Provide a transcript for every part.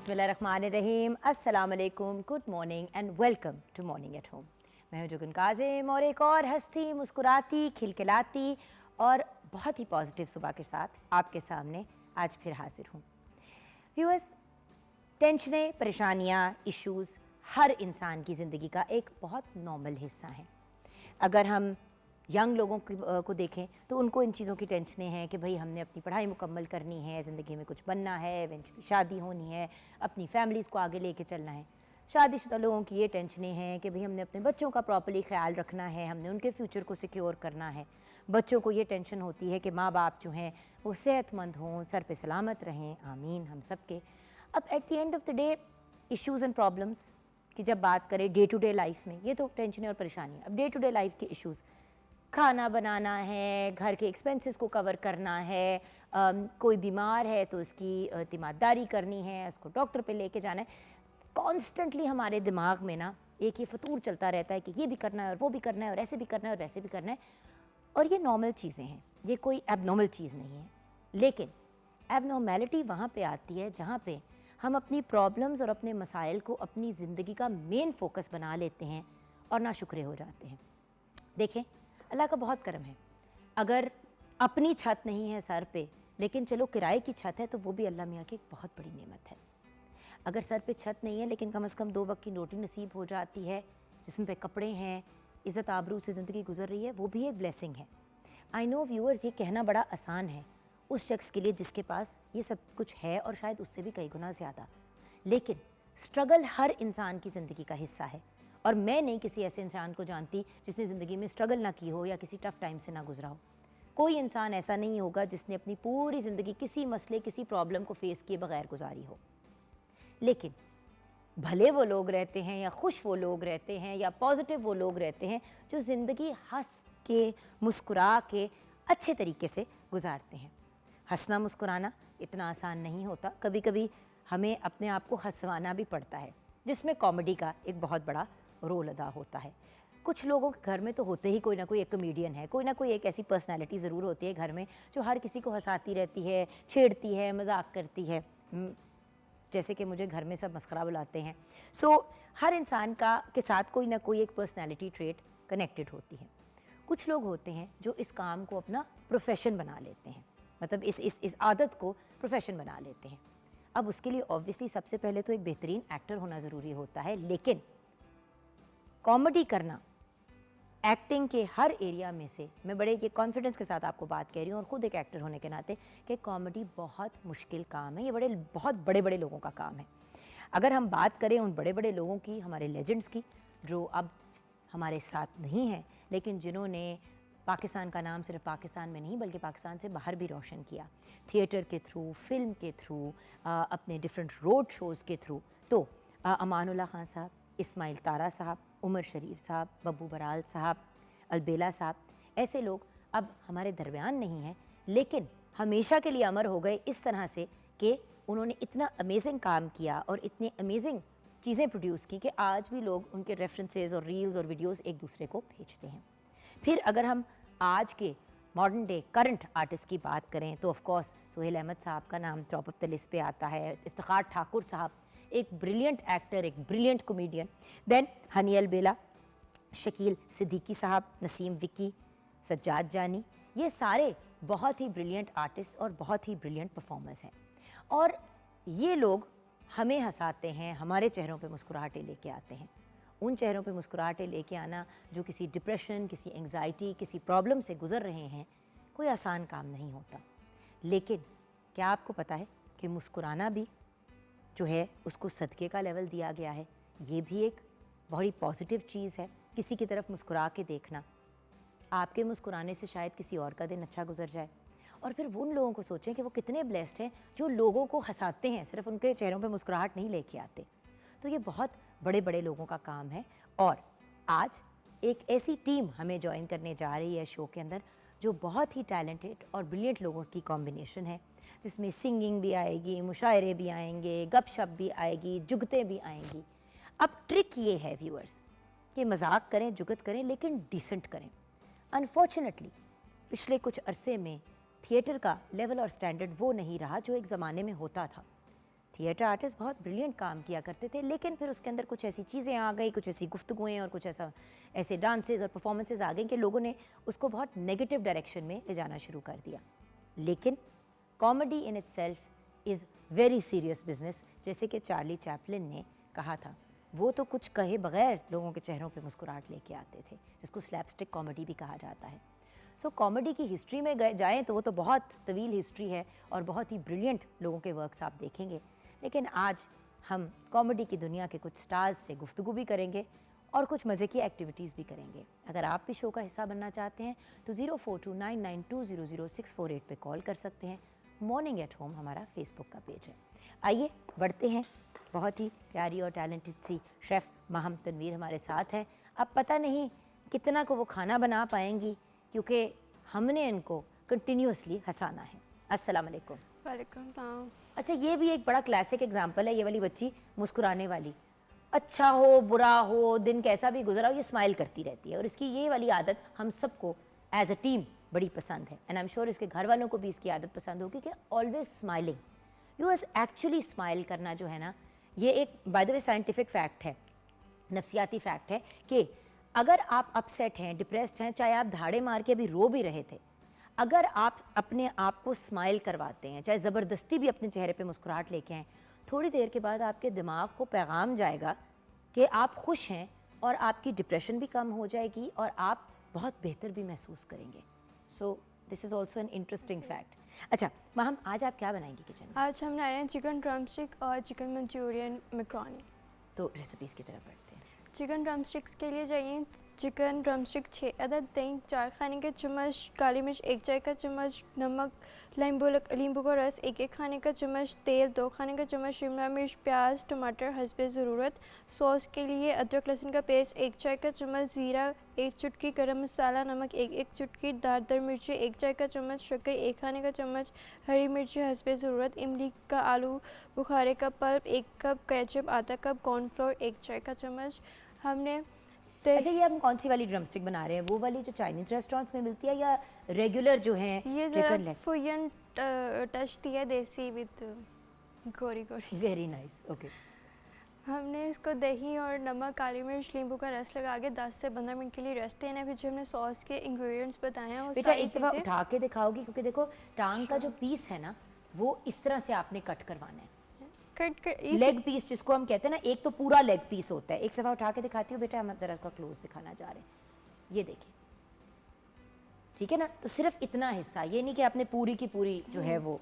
बिस्मिल्लाहिर्रहमानिर्रहीम, अस्सलाम वालेकुम, good morning and welcome to morning at home. मैं हूं जुगन काजिम और एक और हंसती मुस्कुराती खिलखिलाती और बहुत ही पॉजिटिव सुबह के साथ आपके सामने आज फिर हाजिर हूं। व्यूअर्स, टेंशनें, परेशानियां, इश्यूज़ हर इंसान की ज़िंदगी का एक बहुत नॉर्मल हिस्सा है। अगर हम यंग लोगों को देखें तो उनको इन चीज़ों की टेंशनें हैं कि भाई हमने अपनी पढ़ाई मुकम्मल करनी है, ज़िंदगी में कुछ बनना है, इवेंचुअली शादी होनी है, अपनी फैमिलीज़ को आगे लेके चलना है। शादीशुदा लोगों की ये टेंशनें हैं कि भाई हमने अपने बच्चों का प्रॉपर्ली ख्याल रखना है, हमने उनके फ्यूचर को सिक्योर करना है। बच्चों को ये टेंशन होती है कि माँ बाप जो हैं वो सेहतमंद हों, सर पे सलामत रहें, आमीन हम सब के। अब at the end of the day issues and problems की जब बात करें डे टू डे लाइफ में, ये तो टेंशनें और परेशानी। अब डे टू डे लाइफ के इश्यूज़, खाना बनाना है, घर के एक्सपेंसेस को कवर करना है, कोई बीमार है तो उसकी तीमारदारी करनी है, उसको डॉक्टर पे लेके जाना है। कॉन्स्टेंटली हमारे दिमाग में ना एक ये फतूर चलता रहता है कि ये भी करना है और वो भी करना है और ऐसे भी करना है और वैसे भी करना है। और ये नॉर्मल चीज़ें हैं, ये कोई एबनॉर्मल चीज़ नहीं है। लेकिन एबनॉर्मेलिटी वहाँ पे आती है जहाँ पे हम अपनी प्रॉब्लम्स और अपने मसाइल को अपनी ज़िंदगी का मेन फोकस बना लेते हैं और नाशुक्रे हो जाते हैं। देखें, अल्लाह का बहुत करम है। अगर अपनी छत नहीं है सर पे, लेकिन चलो किराए की छत है, तो वो भी अल्लाह मियाँ की एक बहुत बड़ी नेमत है। अगर सर पे छत नहीं है लेकिन कम से कम 2 वक्त की रोटी नसीब हो जाती है, जिसम पे कपड़े हैं, इज़्ज़त आबरू से ज़िंदगी गुजर रही है, वो भी एक ब्लेसिंग है। आई नो व्यूअर्स, ये कहना बड़ा आसान है उस शख्स के लिए जिसके पास ये सब कुछ है और शायद उससे भी कई गुना ज़्यादा। लेकिन स्ट्रगल हर इंसान की ज़िंदगी का हिस्सा है और मैं नहीं किसी ऐसे इंसान को जानती जिसने ज़िंदगी में स्ट्रगल ना की हो या किसी टफ़ टाइम से ना गुजरा हो। कोई इंसान ऐसा नहीं होगा जिसने अपनी पूरी ज़िंदगी किसी मसले, किसी प्रॉब्लम को फेस किए बगैर गुजारी हो। लेकिन भले वो लोग रहते हैं या खुश वो लोग रहते हैं या पॉजिटिव वो लोग रहते हैं जो ज़िंदगी हंस के, मुस्कुरा के, अच्छे तरीके से गुजारते हैं। हंसना मुस्कुराना इतना आसान नहीं होता, कभी कभी हमें अपने आप को हंसवाना भी पड़ता है, जिसमें कॉमेडी का एक बहुत बड़ा रोल अदा होता है। कुछ लोगों के घर में तो होते ही कोई ना कोई एक कॉमेडियन है, कोई ना कोई एक ऐसी पर्सनालिटी ज़रूर होती है घर में जो हर किसी को हंसाती रहती है, छेड़ती है, मजाक करती है। जैसे कि मुझे घर में सब मस्खरा बुलाते हैं। हर इंसान का के साथ कोई ना कोई एक पर्सनालिटी ट्रेट कनेक्टेड होती है। कुछ लोग होते हैं जो इस काम को अपना प्रोफेशन बना लेते हैं, मतलब इस आदत को प्रोफेशन बना लेते हैं। अब उसके लिए ऑब्वियसली सबसे पहले तो एक बेहतरीन एक्टर होना ज़रूरी होता है, लेकिन कॉमेडी करना एक्टिंग के हर एरिया में से, मैं बड़े ये कॉन्फिडेंस के साथ आपको बात कह रही हूँ और ख़ुद एक एक्टर होने के नाते, कि कॉमेडी बहुत मुश्किल काम है, ये बहुत बड़े बड़े लोगों का काम है। अगर हम बात करें उन बड़े बड़े लोगों की, हमारे लेजेंड्स की, जो अब हमारे साथ नहीं हैं लेकिन जिन्होंने पाकिस्तान का नाम सिर्फ पाकिस्तान में नहीं बल्कि पाकिस्तान से बाहर भी रोशन किया, थिएटर के थ्रू, फिल्म के थ्रू, अपने डिफरेंट रोड शोज़ के थ्रू, तो अमानुल्लाह खान साहब, इस्माइल तारा साहब, उमर शरीफ साहब, बब्बू बराल साहब, अलबेला साहब, ऐसे लोग अब हमारे दरमियान नहीं हैं, लेकिन हमेशा के लिए अमर हो गए इस तरह से कि उन्होंने इतना अमेजिंग काम किया और इतनी अमेजिंग चीज़ें प्रोड्यूस की कि आज भी लोग उनके रेफरेंसेस और रील्स और वीडियोस एक दूसरे को भेजते हैं। फिर अगर हम आज के मॉडर्न डे करंट आर्टिस्ट की बात करें तो ऑफ कोर्स सोहेल अहमद साहब का नाम टॉप ऑफ द लिस्ट पे आता है। इफ्तिखार ठाकुर साहब, एक ब्रिलियंट एक्टर, एक ब्रिलियंट कॉमेडियन। देन हनी अलबेला, शकील सिद्दीकी साहब, नसीम विक्की, सज्जाद जानी, ये सारे बहुत ही ब्रिलियंट आर्टिस्ट और बहुत ही ब्रिलियंट परफॉर्मर्स हैं। और ये लोग हमें हंसाते हैं, हमारे चेहरों पे मुस्कुराहटें लेके आते हैं। उन चेहरों पे मुस्कुराहटें लेके आना जो किसी डिप्रेशन, किसी एंग्जाइटी, किसी प्रॉब्लम से गुजर रहे हैं, कोई आसान काम नहीं होता। लेकिन क्या आपको पता है कि मुस्कुराना भी जो है उसको सदक़े का लेवल दिया गया है। ये भी एक बहुत ही पॉजिटिव चीज़ है, किसी की तरफ मुस्कुरा के देखना। आपके मुस्कुराने से शायद किसी और का दिन अच्छा गुजर जाए। और फिर उन लोगों को सोचें कि वो कितने ब्लेस्ड हैं जो लोगों को हंसाते हैं, सिर्फ उनके चेहरों पे मुस्कुराहट नहीं लेके आते। तो ये बहुत बड़े बड़े लोगों का काम है। और आज एक ऐसी टीम हमें ज्वाइन करने जा रही है शो के अंदर जो बहुत ही टैलेंटेड और ब्रिलियंट लोगों की कॉम्बिनेशन है, जिसमें सिंगिंग भी आएगी, मुशायरे भी आएंगे, गपशप भी आएगी, जुगतें भी आएंगी। अब ट्रिक ये है व्यूअर्स कि मजाक करें, जुगत करें, लेकिन डिसेंट करें। अनफॉर्चुनेटली पिछले कुछ अरसे में थिएटर का लेवल और स्टैंडर्ड वो नहीं रहा जो एक ज़माने में होता था। थिएटर आर्टिस्ट बहुत ब्रिलियंट काम किया करते थे, लेकिन फिर उसके अंदर कुछ ऐसी चीज़ें आ गई, कुछ ऐसी गुफ्तगुएँ और कुछ ऐसे डांसेस और परफॉर्मेंसेज आ गई कि लोगों ने उसको बहुत नेगेटिव डायरेक्शन में ले जाना शुरू कर दिया। लेकिन comedy in itself is very serious business. जैसे कि चार्ली चैपलिन ने कहा था, वो तो कुछ कहे बगैर लोगों के चेहरों पे मुस्कुराहट लेके आते थे, जिसको स्लैपस्टिक कॉमेडी भी कहा जाता है। सो कॉमेडी की हिस्ट्री में जाएँ तो वो तो बहुत तवील हिस्ट्री है और बहुत ही ब्रिलियंट लोगों के वर्क्स आप देखेंगे। लेकिन आज हम कॉमेडी की दुनिया के कुछ स्टार्स से गुफ्तगू भी करेंगे और कुछ मज़े की एक्टिविटीज़ भी करेंगे। अगर आप भी शो का हिस्सा बनना चाहते हैं तो 042992000648 पे कॉल कर सकते हैं। मॉर्निंग एट होम हमारा फेसबुक का पेज है। आइए बढ़ते हैं। बहुत ही प्यारी और टैलेंटेड सी शेफ़ माहम तनवीर हमारे साथ है। अब पता नहीं कितना को वो खाना बना पाएंगी, क्योंकि हमने इनको कंटिन्यूसली हंसाना है। अस्सलाम वालेकुम। वालेकुम सलाम। अच्छा, ये भी एक बड़ा क्लासिक एग्जाम्पल है, ये वाली बच्ची मुस्कुराने वाली। अच्छा हो बुरा हो, दिन कैसा भी गुजरा हो, ये स्माइल करती रहती है और इसकी ये वाली आदत हम सबको एज अ टीम बड़ी पसंद है। एंड आई एम श्योर इसके घर वालों को भी इसकी आदत पसंद होगी कि always smiling. You as actually smile करना जो है ना, ये एक by the way scientific fact है, नफ्सियाती फैक्ट है कि अगर आप अपसेट हैं, डिप्रेस्ड हैं, चाहे आप धाड़े मार के अभी रो भी रहे थे, अगर आप अपने आप को स्माइल करवाते हैं, चाहे ज़बरदस्ती भी अपने चेहरे पे मुस्कुराहट लेके आएँ, थोड़ी देर के बाद आपके दिमाग को पैगाम जाएगा कि आप खुश हैं और आपकी डिप्रेशन भी कम हो जाएगी और आप बहुत बेहतर भी महसूस करेंगे। So this is also an interesting fact. अच्छा माहम, आज आप क्या बनाएंगी किचन में? आज हम बना रहे हैं चिकन ड्रमस्टिक और चिकन मंचूरियन मैक्रोनी। तो रेसिपीज़ की तरफ बढ़ते हैं। चिकन ड्रमस्टिक्स के लिए चाहिए चिकन ड्रमस्टिक 6 अदद, दही 4 खाने के चम्मच, काली मिर्च 1 चाय का चम्मच, नमक, नींबू का रस 1 खाने का चम्मच, तेल 2 खाने का चम्मच, शिमला मिर्च, प्याज, टमाटर हस्बे ज़रूरत। सॉस के लिए अदरक लहसुन का पेस्ट 1 चाय का चम्मच, ज़ीरा 1 चुटकी, गरम मसाला, नमक 1 चुटकी, दारदार मिर्ची 1 चाय का चम्मच, शक्कर 1 खाने का चम्मच, हरी मिर्ची हस्बे ज़रूरत, इमली का आलू बुखारे का पल्प 1 कप, केचप आधा कप, कॉर्नफ्लोर 1 चाय का चम्मच। हमने अच्छा, ये हम कौन सी वाली ड्रमस्टिक बना रहे हैं? वो वाली जो चाइनीज़ रेस्टोरेंट्स में मिलती है या रेगुलर जो है ये चिकन ज़रा फुयन टच दिया देसी विद गोरी गोरी। Very nice, okay. हमने इसको दही और नमक, काली मिर्च, नींबू का रस लगा के 10 से 15 मिनट के लिए रेस्ट देना है। फिर जो हमने सॉस के इंग्रेडिएंट्स बताए हैं वो बेटा सारी एक दफ़ा चीज़ें उठा के दिखाओगी, क्योंकि देखो टांग का जो पीस है ना, वो इस तरह से आपने कट करवाना है। कट कर लेग पीस जिसको हम कहते हैं ना, एक तो पूरा लेग पीस होता है। एक दफ़ा उठा के दिखाती हूँ बेटा, हम ज़रा इसका क्लोज दिखाना चाह रहे हैं। ये देखिए, ठीक है ना? तो सिर्फ इतना हिस्सा, ये नहीं कि आपने पूरी की पूरी जो है वो।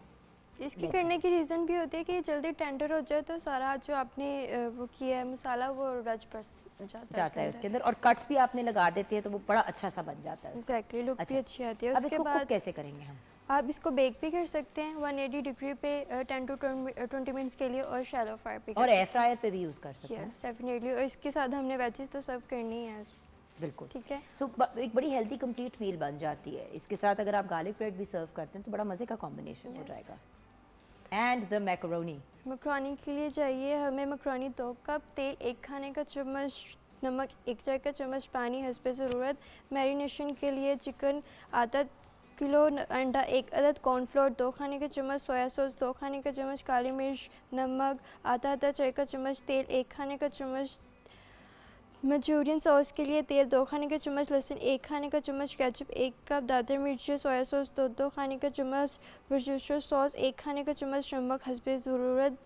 इसकी करने की रीज़न भी होती है कि जल्दी टेंडर हो जाए तो सारा जो आपने वो किया है मसाला वो रच पर जाता है उसके अंदर, और कट्स भी आपने लगा देते हैं तो वो बड़ा अच्छा सा बन जाता है। एग्जैक्टली, लुक भी अच्छी आती है। अब उसके इसको कुक बाद कैसे करेंगे हम? आप इसको बेक भी कर सकते हैं 180 डिग्री पे 10 to 20 मिनट्स के लिए, और शैलो फ्राई पे और एयर फ्रायर पे भी यूज़ कर सकते हैं। Yes definitely. और इसके साथ हमने वेजेस तो सर्व करनी है। बिल्कुल ठीक है। सो एक बड़ी हेल्दी कंप्लीट मील बन जाती है। इसके साथ अगर आप गार्लिक ब्रेड भी सर्व करते हैं तो बड़ा मज़े का कॉम्बिनेशन हो जाएगा। And the macaroni. मैक्रोनी के लिए चाहिए हमें मैक्रोनी 2 कप, तेल 1 खाने का चम्मच, नमक 1 चाय का चम्मच, पानी हस्बे ज़रूरत। मैरिनेशन के लिए चिकन आधा किलो, अंडा 1 अदद, कॉर्नफ्लोर 2 खाने के चम्मच, सोया सॉस 2 खाने का चम्मच, काली मिर्च, नमक आधा चाय का चम्मच, तेल 1 खाने का चम्मच। मंचूरियन सॉस के लिए तेल 2 खाने का चम्मच, लहसुन 1 खाने का चम्मच, केचप 1 कप, दादर मिर्ची, सोया सॉस 2 खाने का चम्मच, वर्सेस्टर सॉस 1 खाने का चम्मच, नमक हस्बे ज़रूरत,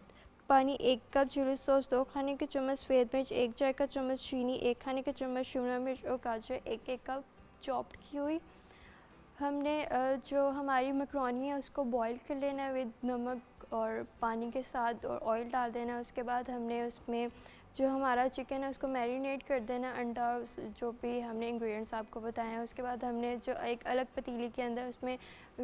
पानी 1 कप, चिली सॉस 2 खाने के चम्मच, सफ़ेद मिर्च 1 चाय का चम्मच, चीनी 1 खाने का चम्मच, शिमला मिर्च और गाजर 1 कप चॉप्ड की हुई। हमने जो हमारी मैक्रोनी है उसको बॉईल कर लेना है विद नमक और पानी के साथ, और ऑयल डाल देना है। उसके बाद हमने उसमें जो हमारा चिकन है उसको मैरिनेट कर देना, अंडा जो भी हमने इंग्रेडिएंट्स आपको बताए हैं। उसके बाद हमने जो एक अलग पतीली के अंदर उसमें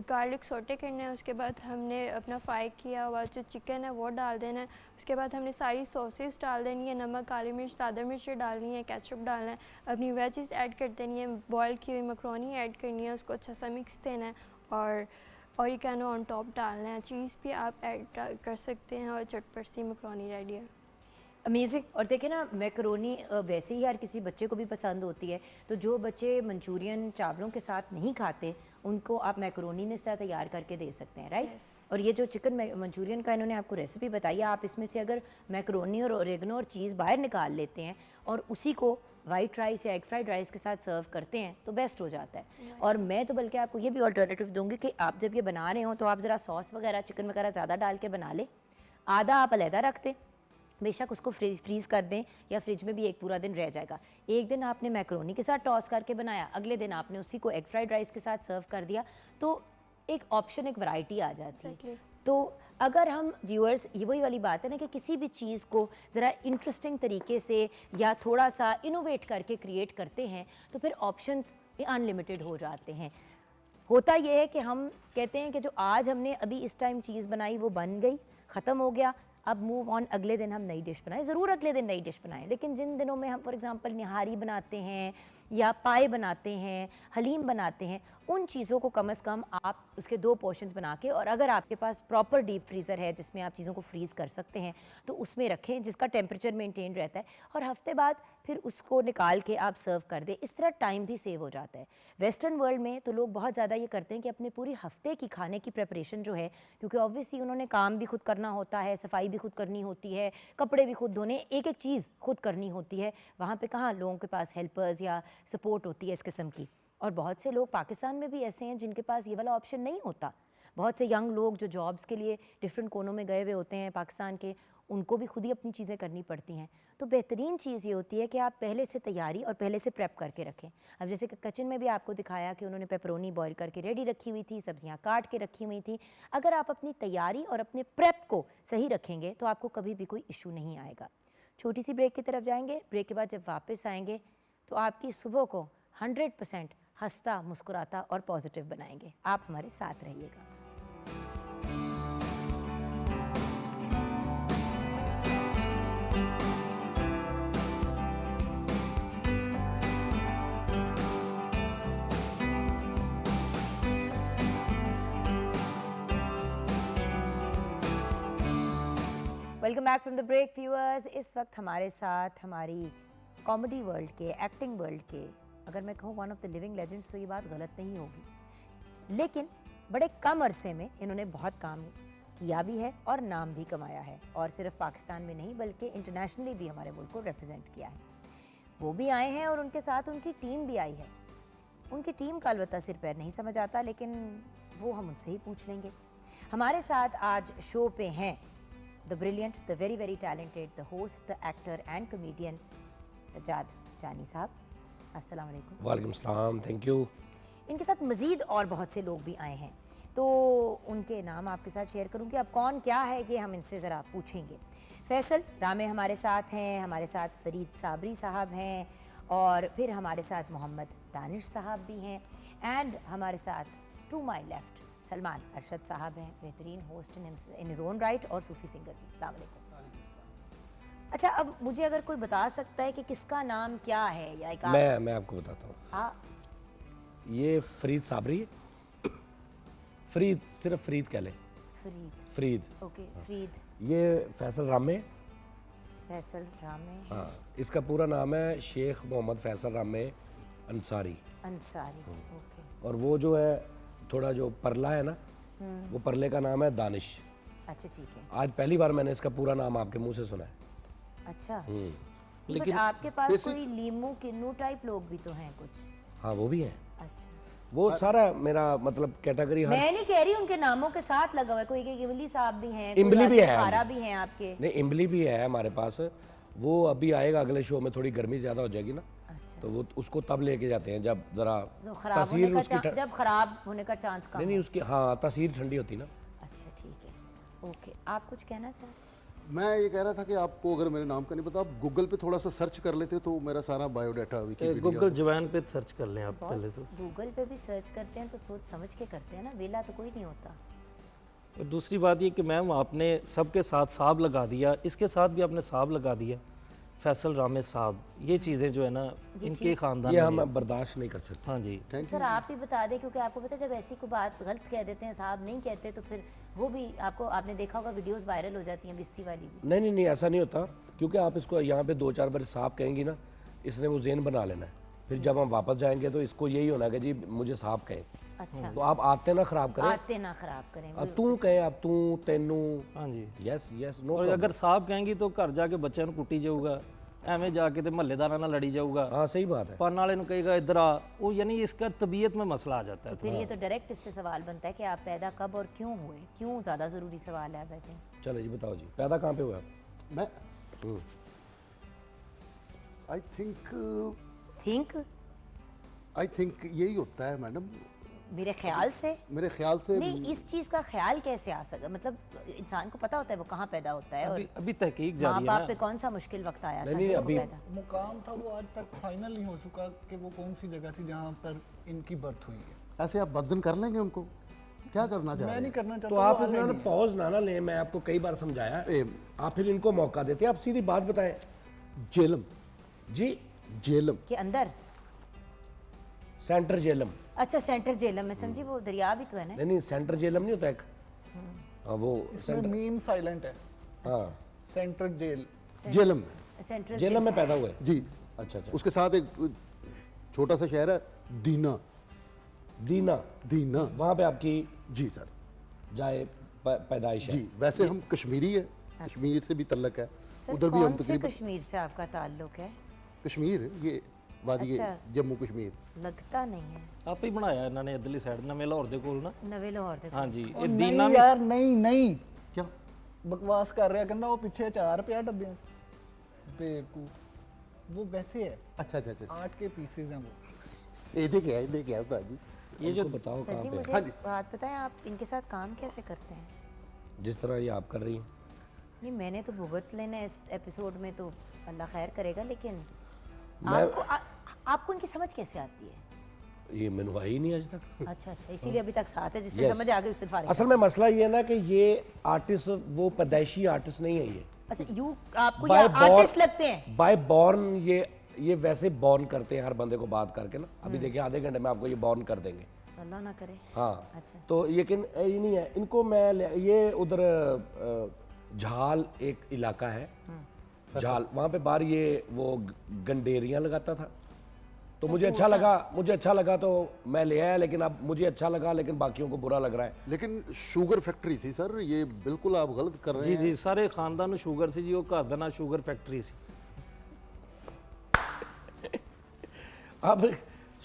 गार्लिक सोटे करना है। उसके बाद हमने अपना फ्राई किया हुआ जो चिकन है वो डाल देना है। उसके बाद हमने सारी सॉसेस डाल देनी है, नमक, काली मिर्च, दादर मिर्च डालनी है, केचप डालना है, अपनी वेजिस ऐड कर देनी है, बॉयल की हुई मैक्रोनी ऐड करनी है, उसको अच्छा सा मिक्स देना है और ऑरिगेनो ऑन टॉप डालना है। चीज़ भी आप ऐड कर सकते हैं और चटपट सी मैक्रोनी रेडी है। अमेजिंग। और देखें ना, मैकरोनी वैसे ही हर किसी बच्चे को भी पसंद होती है, तो जो बच्चे मंचूरियन चावलों के साथ नहीं खाते उनको आप मैकरोनी में से तैयार करके दे सकते हैं, राइट? और ये जो चिकन मंचूरियन का इन्होंने आपको रेसिपी बताई है, आप इसमें से अगर मैक्रोनी और ओरेगनो और चीज़ बाहर निकाल लेते हैं और उसी को वाइट राइस या एग फ्राइड राइस के साथ सर्व करते हैं तो बेस्ट हो जाता है। और मैं तो बल्कि आपको ये भी अल्टरनेटिव दूंगी कि आप जब ये बना रहे हो तो आप ज़रा सॉस वगैरह चिकन वगैरह ज़्यादा डाल के बना लें, आधा आप अलहदा रख दें, बेशक उसको फ्रीज़ कर दें या फ्रिज में भी एक पूरा दिन रह जाएगा। एक दिन आपने मैक्रोनी के साथ टॉस करके बनाया, अगले दिन आपने उसी को एग फ्राइड राइस के साथ सर्व कर दिया, तो एक ऑप्शन, एक वैरायटी आ जाती है। तो अगर हम व्यूअर्स, ये वही वाली बात है ना कि किसी भी चीज़ को ज़रा इंटरेस्टिंग तरीके से या थोड़ा सा इनोवेट करके क्रिएट करते हैं तो फिर ऑप्शंस अनलिमिटेड हो जाते हैं। होता ये है कि हम कहते हैं कि जो आज हमने अभी इस टाइम चीज़ बनाई वो बन गई, ख़त्म हो गया, अब मूव ऑन, अगले दिन हम नई डिश बनाएं। ज़रूर अगले दिन नई डिश बनाएं, लेकिन जिन दिनों में हम फॉर एग्जांपल निहारी बनाते हैं या पाए बनाते हैं, हलीम बनाते हैं, उन चीज़ों को कम से कम आप उसके 2 पोर्शंस बना के, और अगर आपके पास प्रॉपर डीप फ्रीज़र है जिसमें आप चीज़ों को फ्रीज़ कर सकते हैं तो उसमें रखें, जिसका टेम्परेचर मेंटेन रहता है, और हफ्ते बाद फिर उसको निकाल के आप सर्व कर दें। इस तरह टाइम भी सेव हो जाता है। वेस्टर्न वर्ल्ड में तो लोग बहुत ज़्यादा ये करते हैं कि अपने पूरी हफ्ते की खाने की प्रिपरेशन जो है, क्योंकि ऑब्वियसली उन्होंने काम भी खुद करना होता है, सफाई भी खुद करनी होती है, कपड़े भी खुद धोने, एक एक चीज़ खुद करनी होती है, वहाँ पे कहाँ लोगों के पास हेल्पर्स या सपोर्ट होती है इस किस्म की। और बहुत से लोग पाकिस्तान में भी ऐसे हैं जिनके पास ये वाला ऑप्शन नहीं होता। बहुत से यंग लोग जो जॉब्स के लिए डिफरेंट कोनों में गए हुए होते हैं पाकिस्तान के, उनको भी खुद ही अपनी चीज़ें करनी पड़ती हैं। तो बेहतरीन चीज़ ये होती है कि आप पहले से तैयारी और पहले से प्रेप करके रखें। अब जैसे कि किचन में भी आपको दिखाया कि उन्होंने पेपरोनी बॉईल करके रेडी रखी हुई थी, सब्जियां काट के रखी हुई थी। अगर आप अपनी तैयारी और अपने प्रेप को सही रखेंगे तो आपको कभी भी कोई इशू नहीं आएगा। छोटी सी ब्रेक की तरफ जाएंगे, ब्रेक के बाद जब वापस आएंगे तो आपकी सुबह को 100% हंसता, मुस्कुराता और पॉजिटिव बनाएंगे। आप हमारे साथ रहिएगा। Welcome back from the break viewers. इस वक्त हमारे साथ हमारी कॉमेडी वर्ल्ड के, एक्टिंग वर्ल्ड के, अगर मैं कहूँ one of the living legends तो ये बात गलत नहीं होगी, लेकिन बड़े कम अरसे में इन्होंने बहुत काम किया भी है और नाम भी कमाया है, और सिर्फ पाकिस्तान में नहीं बल्कि इंटरनेशनली भी हमारे मुल्क को रिप्रेजेंट किया है। वो भी आए हैं और उनके साथ उनकी टीम भी आई है। उनकी टीम का अलबत्ता सिर पैर नहीं समझ आता, लेकिन वो हम उनसे ही पूछ लेंगे। हमारे साथ आज शो पे हैं the brilliant, the very very talented, the host, the actor and comedian Sajjad जानी साहब। अस्सलाम वालेकुम। वालेकुम सलाम, थैंक यू। इनके साथ मज़ीद और बहुत से लोग भी आए हैं, तो उनके नाम आपके साथ शेयर करूँगी। अब कौन क्या है ये हम इनसे ज़रा पूछेंगे। फैसल रामे हमारे साथ हैं, हमारे साथ फरीद साबरी साहब हैं, और फिर हमारे साथ मोहम्मद दानिश साहब भी हैं, एंड हमारे साथ to my left Salman Arshad साहब हैं, बेहतरीन host in his own right और सूफ़ी सिंगर भी। अस्सलाम वालेकुम। अच्छा, अब मुझे अगर कोई बता सकता है कि किसका नाम क्या है, या एक मैं आपको बताता हूँ। हाँ, ये फरीद साबरी है। फरीद, सिर्फ फरीद कह लें। फरीद, ओके, फरीद। ये फैसल रामे। फैसल रामे। हाँ, इसका पूरा नाम है शेख मोहम्मद फैसल रामे अंसारी। ओके। और वो जो है थोड़ा जो परला है ना, वो परले का नाम है दानिश। अच्छा, ठीक है। आज पहली बार मैंने इसका पूरा नाम आपके मुंह से सुना है। अच्छा, लेकिन आपके पास कोई लीमू किन्नू टाइप लोग भी तो हैं कुछ? हाँ, वो भी हैं। अच्छा, वो सारा मेरा मतलब कैटेगरी। मैं नहीं कह रही उनके नामों के साथ लगा हुआ है, कोई इमली साहब भी हैं, इमली भी है, खारा भी हैं आपके। नहीं, इमली भी है हमारे पास। वो अभी आएगा अगले शो में, थोड़ी गर्मी ज़्यादा हो जाएगी ना, अच्छा, तो वो उसको तब लेके जाते हैं जब ज़रा जब खराब होने का चांस कम। नहीं, उसकी हाँ तासीर ठंडी होती ना। अच्छा, ठीक है, ओके। आप कुछ कहना चाहें? मैं ये कह रहा था कि आपको अगर मेरे नाम का नहीं पता, आप गूगल पे थोड़ा सा सर्च कर लेते तो मेरा सारा बायोडाटा गूगल जवान पे सर्च कर लें आप पहले तो। गूगल पे भी सर्च करते हैं तो सोच समझ के करते हैं ना, वेला तो कोई नहीं होता। और दूसरी बात ये कि मैम आपने सबके साथ साहब लगा दिया, इसके साथ भी आपने साहब लगा दिया, फैसल रामे साहब। ये चीज़ें जो है ना इनके ख़ानदान ये हम बर्दाश्त नहीं कर सकते। हाँ जी, सर आप ही बता दें, क्योंकि आपको पता है जब ऐसी कोई बात गलत कह देते हैं, साहब नहीं कहते, तो फिर वो भी आपने देखा होगा वीडियोस वायरल हो जाती हैं बिस्ती वाली भी। नहीं, ऐसा नहीं होता, क्योंकि आप इसको यहाँ पे 2-4 बार साहब कहेंगी ना, इसने वो जेन बना लेना है। फिर जब हम वापस जाएंगे तो इसको यही होना है कि जी मुझे साहब कहें। अच्छा तो आप आते ना खराब करें, आते ना खराब करें। अब तू कहे आप तू तेनू, हाँ जी। यस यस नो, और अगर साहब कहेंगी तो घर जाके बच्चों ਨੂੰ ਕੁੱਟੀ ਜਾਊਗਾ, ਐਵੇਂ जाके ਤੇ ਮਹੱਲੇਦਾਰਾਂ ਨਾਲ ਲੜੀ ਜਾਊਗਾ, हाँ सही बात है। पान वाले ਨੂੰ कहेगा इधर आ, वो यानी इसका तबीयत में मसला आ जाता है। फिर ये तो डायरेक्ट इससे सवाल बनता है कि आप पैदा कब और क्यों हुए, क्यों ज़्यादा ज़रूरी सवाल है। आई थिंक चलो जी बताओ जी, पैदा कहाँ पे हुआ आप? मैं आई थिंक यही होता है मैडम, मेरे ख्याल से मेरे ख्याल से। नहीं, इस चीज़ का ख्याल कैसे आ सकता, मतलब इंसान को पता होता है वो कहाँ पैदा होता है, और अभी अभी तहकीक माँ जारी है बाप ना। पे कौन सा मुश्किल वक्त आया था नहीं, जब वो अभी- पैदा। मुकाम था वो आज तक फाइनल नहीं हो चुका कि वो कौन सी जगह थी जहाँ पर इनकी बर्थ हुई है। ऐसे आप बदजन कर लेंगे उनको, क्या करना चाह मैं रहे नहीं हैं? करना चाहता। तो आप इतना ना पॉज ना लें, मैं आपको कई बार समझाया, आप फिर इनको मौका देते हैं। आप सीधी बात बताएं जेलम, जी। के अंदर, सेंटर जेलम, अच्छा सेंटर जेलम में समझी, वो दरिया भी तो है ना। नहीं सेंटर जेलम नहीं होता एक, हाँ वो इसमें सेंटर, मीम साइलेंट है। हाँ सेंट्रल जेल। जेलम में, सेंट्रल जेलम में पैदा हुए। जी। अच्छा अच्छा, उसके साथ एक छोटा सा शहर है दीना, दीना, दीना। वहाँ पे आपकी जी सर, जाए पैदाइश है। जी। वैसे हम कश्मीरी है, कश्मीर से भी तल्लक है, सर उधर भी हम कौन से तकरीबन कश्मीर से आपका ताल्लुक है? कश्मीर, ये वादी अच्छा। जम्मू कश्मीर। लगता नहीं है। आप ही बनाया इन्होंने इधरली साइड नਵੇਂ ਲਾਹੌਰ ਦੇ ਕੋਲ ਨਾ। नवे लाहौर दे हाँ जी, ਉਹ ये ਨਹੀਂ दीना भी ਯਾਰ, ਨਹੀਂ ਨਹੀਂ क्या ਬਕਵਾਸ ਕਰ ਰਿਹਾ, ਕਹਿੰਦਾ ਉਹ ਪਿੱਛੇ 4 ਪਿਆ ਡੱਬਿਆਂ 'ਚ। बेवकूफ, वो वैसे है, अच्छा अच्छा अच्छा, आर्ट के पीसेस हैं वो। ये देखिए बाजी। ये जो बताओ सर कहाँ जी पे है? मुझे हाँ एक जी। बात बताएं, आप इनके साथ काम कैसे करते हैं? जिस तरह ये आप कर रही हैं। नहीं, मैंने तो भुगत लेना है इस एपिसोड में, तो अल्लाह खैर करेगा, लेकिन मैं- आपको इनकी समझ कैसे आती है? ये मैंने आई ही नहीं आज तक। अच्छा अच्छा, इसीलिए अभी तक साथ है, जिससे Yes. समझ आ गई उससे फारिग। असल में मसला ये है ना कि ये आर्टिस्ट वो पैदाइशी आर्टिस्ट नहीं है ये, अच्छा, यू आपको By ये born- आर्टिस्ट लगते हैं? बाय बॉर्न ये वैसे बॉर्न करते हैं हर बंदे को बात करके ना। अभी देखिए आधे घंटे में आपको ये बॉर्न कर देंगे। अल्लाह ना करे। हाँ अच्छा। तो लेकिन ये नहीं है इनको, मैं ये उधर झाल एक इलाका है, झाल, वहाँ पे बाहर ये वो गंडेरियाँ लगाता था, तो मुझे अच्छा लगा तो मैं ले आया, लेकिन अब मुझे अच्छा लगा, लेकिन बाकियों को बुरा लग रहा है। लेकिन शुगर फैक्ट्री थी सर, ये बिल्कुल आप गलत कर रहे जी हैं। जी, सारे खानदान ਨੂੰ ਸ਼ੂਗਰ ਸੀ ਜੀ, ਉਹ ਘਰ ਦਾ ਨਾਂ ਸ਼ੂਗਰ ਫੈਕਟਰੀ ਸੀ। अब